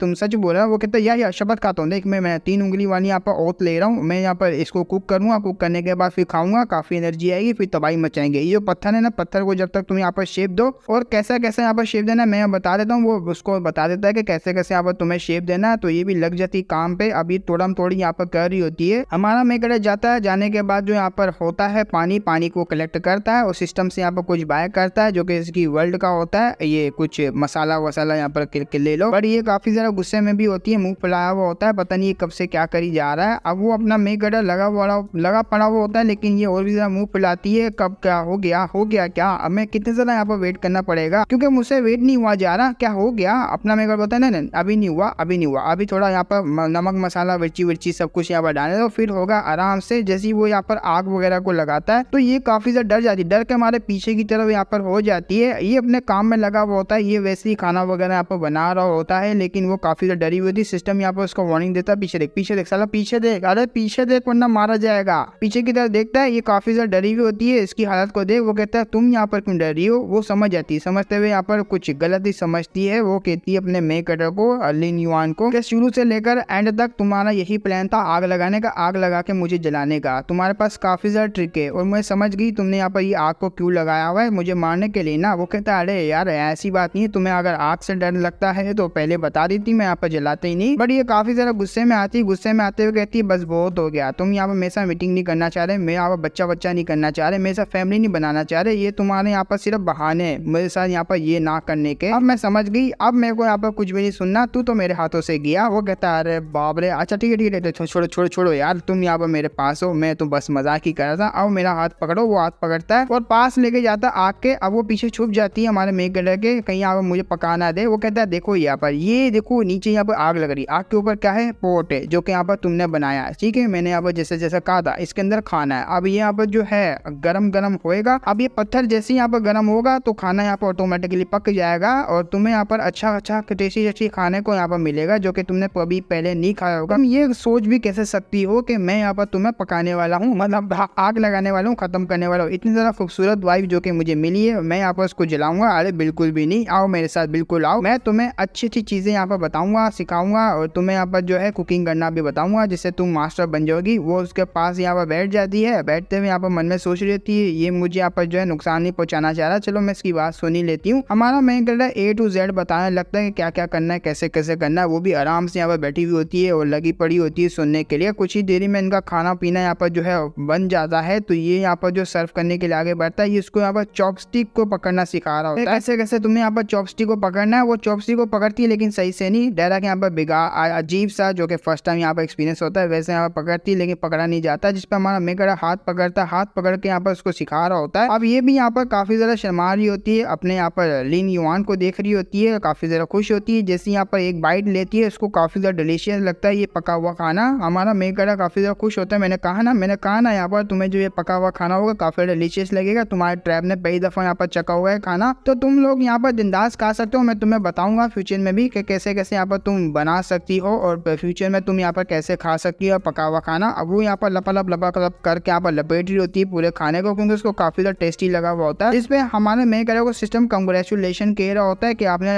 तुम सच बोल रहे हो। वो कहता है यार शपथ खाता हूँ, देख मैं 3 उंगली वाली यहाँ पर ओत ले रहा हूँ, मैं यहाँ पर इसको कुक करूंगा, कुक करने के बाद फिर खाऊंगा, काफी एनर्जी आएगी, फिर तबाही मचाएंगे। ये जो पत्थर है ना, पत्थर को जब तक तुम यहाँ पर शेप दो और कैसा कैसा यहाँ पर शेप देना मैं बता देता हूँ, वो उसको बता देता है कि कैसे कैसे यहाँ पर तुम्हें शेप देना है। तो ये भी लग जाती काम पे। अभी तोड़म तोड़ी यहाँ पर कर रही होती है। हमारा मेकड़ जाता है, जाने के बाद जो यहाँ पर होता है पानी को कलेक्ट करता है और सिस्टम से यहाँ पर कुछ बाय करता है जो कि इसकी वर्ल्ड का होता है। ये कुछ मसाला वसाला यहाँ पर ले लो, बट ये काफी ज्यादा गुस्से में भी होती है, मुंह फुलाया हुआ होता है, पता नहीं ये कब से क्या करी जा रहा है। अब वो अपना मेकड़ लगा पड़ा हुआ होता है, लेकिन ये और भी ज्यादा मुंह फुलाती है, कब क्या हो गया क्या, अब मैं कितने ज्यादा यहाँ पर वेट करना पड़ेगा क्योंकि मुझसे वेट नहीं हुआ जा रहा, क्या हो गया। अपना मेकड़ बोलता है नहीं अभी नहीं हुआ, अभी थोड़ा यहाँ पर नमक मसाला मिर्ची सब कुछ यहाँ पर डाले दो, फिर होगा आराम से। जैसे ही वो यहाँ पर आग वगैरह को लगाता है तो ये काफी ज्यादा डर जाती है, डर के हमारे पीछे की तरफ यहाँ पर हो जाती है। ये अपने काम में लगा हुआ होता है, ये वैसे ही खाना वगैरह यहाँ पर बना रहा होता है, लेकिन वो काफी ज्यादा डरी हुई थी। सिस्टम यहाँ पर उसको वार्निंग देता है पीछे देख साला पीछे देख, अरे पीछे देख वरना मारा जाएगा। पीछे की तरफ देखता है, ये काफी ज्यादा डरी हुई होती है, इसकी हालत को देख। वो कहता है तुम यहाँ पर क्यों डर रही हो। वो समझ जाती है, समझते हुए यहाँ पर कुछ गलत ही समझती है। वो कहती है अपने मेक कटर को, लिन युआन को, शुरू से लेकर एंड तक तुम्हारा यही प्लान था आग लगाने का, आग लगा के मुझे जलाने का। तुम्हारे पास काफी ज्यादा ट्रिक है और मैं समझ गई तुमने यहाँ पर ये आग को क्यों लगाया हुआ है, मुझे मारने के लिए ना। वो कहता है अरे यार ऐसी बात नहीं है, तुम्हें अगर आग से डर लगता है तो पहले बता देती, मैं यहाँ पर जलाते ही नहीं। बट ये काफी ज्यादा गुस्से में आती है, गुस्से में आते हुए कहती है बस बहुत हो गया, तुम यहाँ पर मेरे साथ मीटिंग नहीं करना चाह रहे, मैं यहाँ पर बच्चा नहीं करना चाह रहे, मेरे साथ फैमिली नहीं बनाना चाह रहे, ये तुम्हारे यहाँ पर सिर्फ बहाने मेरे साथ यहाँ पर ये ना करने के। अब मैं समझ गई, अब मेरे को यहाँ पर कुछ भी नहीं सुनना, तू तो मेरे हाथों से गया। वो कहता है अरे बाप रे, अच्छा ठीक है छोड़ो यार, तुम यहाँ पर मेरे पास हो, मैं तो बस मजाक ही कर रहा था, अब मेरा हाथ पकड़ो। वो हाथ पकड़ता है और पास लेके जाता है आग के। अब वो पीछे छुप जाती है हमारे मेक गडर के, कहीं यहाँ पर मुझे पकाना दे। वो कहता है देखो यहाँ पर, ये देखो नीचे यहाँ पर आग लग रही, आग के ऊपर क्या है, पोट है जो कि यहाँ पर तुमने बनाया है, ठीक है, मैंने यहाँ पर जैसे जैसा कहा था इसके अंदर खाना है। अब ये यहाँ पर जो है गरम होएगा। अब ये पत्थर जैसे यहाँ पर गर्म होगा तो खाना यहाँ पर ऑटोमेटिकली पक जाएगा और तुम्हें यहाँ पर अच्छा टेस्टी खाने को यहाँ पर मिलेगा जो कि तुमने कभी पहले नहीं खाया होगा। तुम ये सोच भी कैसे सकती हो कि मैं यहाँ पर तुम्हें पकाने वाला हूँ, मतलब आग लगाने वाला हूँ, खत्म करने वाला हूँ। इतनी ज्यादा खूबसूरत वाइफ जो कि मुझे मिली है, मैं यहाँ पर उसको जलाऊंगा। अरे बिल्कुल भी नहीं, आओ मेरे साथ, बिल्कुल आओ, मैं तुम्हें अच्छी चीजें यहाँ पर बताऊंगा, सिखाऊंगा और तुम्हें यहाँ पर जो है कुकिंग करना भी बताऊंगा जिससे तुम मास्टर बन जाओगी। वो उसके पास यहाँ पर बैठ जाती है, बैठते हुए यहाँ पर मन में सोच रही थी ये मुझे यहाँ पर जो है नुकसान नहीं पहुंचाना चाह रहा, चलो मैं इसकी बात सुन ही लेती हूँ। हमारा main character A to Z बताने लगता है कि क्या क्या करना है, कैसे कैसे करना है। वो भी आराम से यहाँ पर बैठी हुई होती है और लगी पड़ी होती है सुनने के लिए। कुछ ही देरी में इनका खाना पीना यहाँ पर जो है बन जाता है। तो ये यहाँ पर जो सर्व करने के लिए आगे बढ़ता है, ये इसको यहाँ पर चॉपस्टिक को पकड़ना सिखा रहा होता है। कैसे कैसे तुम्हें यहाँ पर चॉपस्टिक को पकड़ना है। वो चॉपस्टिक को पकड़ती है लेकिन सही से नहीं, डायरेक्ट यहाँ पर बिगा अजीब सा जो कि फर्स्ट टाइम यहाँ पर एक्सपीरियंस होता है वैसे यहाँ पर पकड़ती है लेकिन पकड़ा नहीं जाता, जिस पर हमारा मेकड़ा हाथ पकड़ता है, हाथ पकड़ के यहाँ पर उसको सिखा रहा होता है। अब ये भी यहाँ पर काफी ज्यादा शर्मा रही होती है, अपने यहाँ पर लिन युआन को देख रही होती है, काफी ज्यादा खुश होती है। जैसे यहाँ पर एक बाइट लेती है उसको काफ़ी ज़्यादा डिलीशियस लगता है ये पका हुआ खाना। हमारा मेकर काफ़ी ज़्यादा खुश होता है। मैंने कहा ना यहाँ पर तुम्हें जो ये पका हुआ खाना होगा काफ़ी डिलीशियस लगेगा। तुम्हारे ट्रैप ने पहली दफ़ा यहाँ पर चखा हुआ है खाना, तो तुम लोग यहाँ पर बिंदास खा सकते हो। मैं तुम्हें बताऊंगा फ्यूचर में भी कि कैसे कैसे यहाँ पर तुम बना सकती हो और फ्यूचर में तुम यहाँ पर कैसे खा सकती हो पका हुआ खाना। अब वो यहाँ पर लपालप करके यहाँ पर लपेट रही होती है पूरे खाने को, क्योंकि उसको काफ़ी ज़्यादा टेस्टी लगा हुआ होता है। इसमें हमारे मेकर को सिस्टम कंग्रेचुलेशन कह रहा होता है कि आपने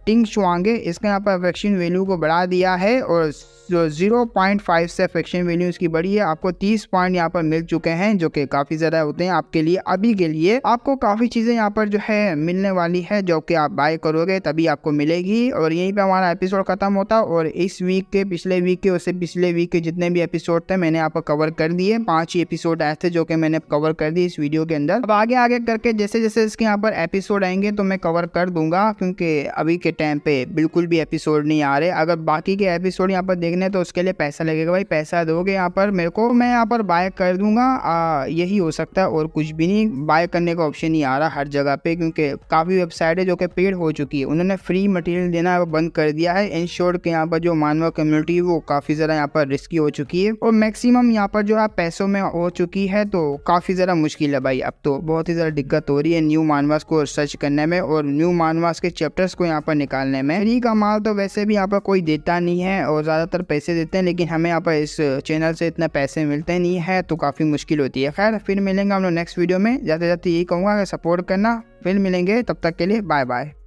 टिंग शुआंगे इसका यहाँ पर वैक्सीन वैल्यू को बढ़ा दिया है और 0.5 से फ्रैक्शन वैल्यू इसकी बढ़ी है। आपको 30 पॉइंट यहाँ पर मिल चुके हैं जो कि काफ़ी ज़्यादा होते हैं आपके लिए। अभी के लिए आपको काफ़ी चीज़ें यहाँ पर जो है मिलने वाली है जो कि आप बाय करोगे तभी आपको मिलेगी। और यहीं पे हमारा एपिसोड खत्म होता। और इस वीक के, पिछले वीक के, उससे पिछले वीक के जितने भी एपिसोड थे मैंने यहाँ पर कवर कर दिए। 5 ही एपिसोड आए थे जो कि मैंने कवर कर दिए इस वीडियो के अंदर। अब आगे आगे करके जैसे जैसे इसके यहाँ पर एपिसोड आएंगे तो मैं कवर कर दूंगा, क्योंकि अभी के टाइम पे बिल्कुल भी एपिसोड नहीं आ रहे। अगर बाकी के एपिसोड यहाँ पर देखने तो उसके लिए पैसा लगेगा भाई, पैसा दोगे यहाँ पर मेरे को, मैं यहाँ पर बाय कर दूंगा। यही हो सकता है और कुछ भी नहीं। बाय करने का ऑप्शन नहीं आ रहा हर जगह पे, क्योंकि काफ़ी वेबसाइट है जो कि पेड हो चुकी है, उन्होंने फ्री मटेरियल देना बंद कर दिया है। इन शॉर्ट के यहाँ पर जो मानव कम्युनिटी वो काफ़ी ज़्यादा यहाँ पर रिस्की हो चुकी है और मैक्सिमम यहाँ पर जो है पैसों में हो चुकी है, तो काफ़ी ज़्यादा मुश्किल है भाई। अब तो बहुत ही ज़्यादा दिक्कत हो रही है न्यू मानवास को सर्च करने में और न्यू मानवास के चैप्टर्स को यहाँ पर निकालने में। फ्री का माल तो वैसे भी यहाँ पर कोई देता नहीं है और ज़्यादातर पैसे देते हैं, लेकिन हमें यहाँ पर इस चैनल से इतना पैसे मिलते नहीं है तो काफ़ी मुश्किल होती है। खैर फिर मिलेंगे हम लोग नेक्स्ट वीडियो में। जाते जाते यही कहूँगा कि सपोर्ट करना। फिर मिलेंगे, तब तक के लिए बाय बाय।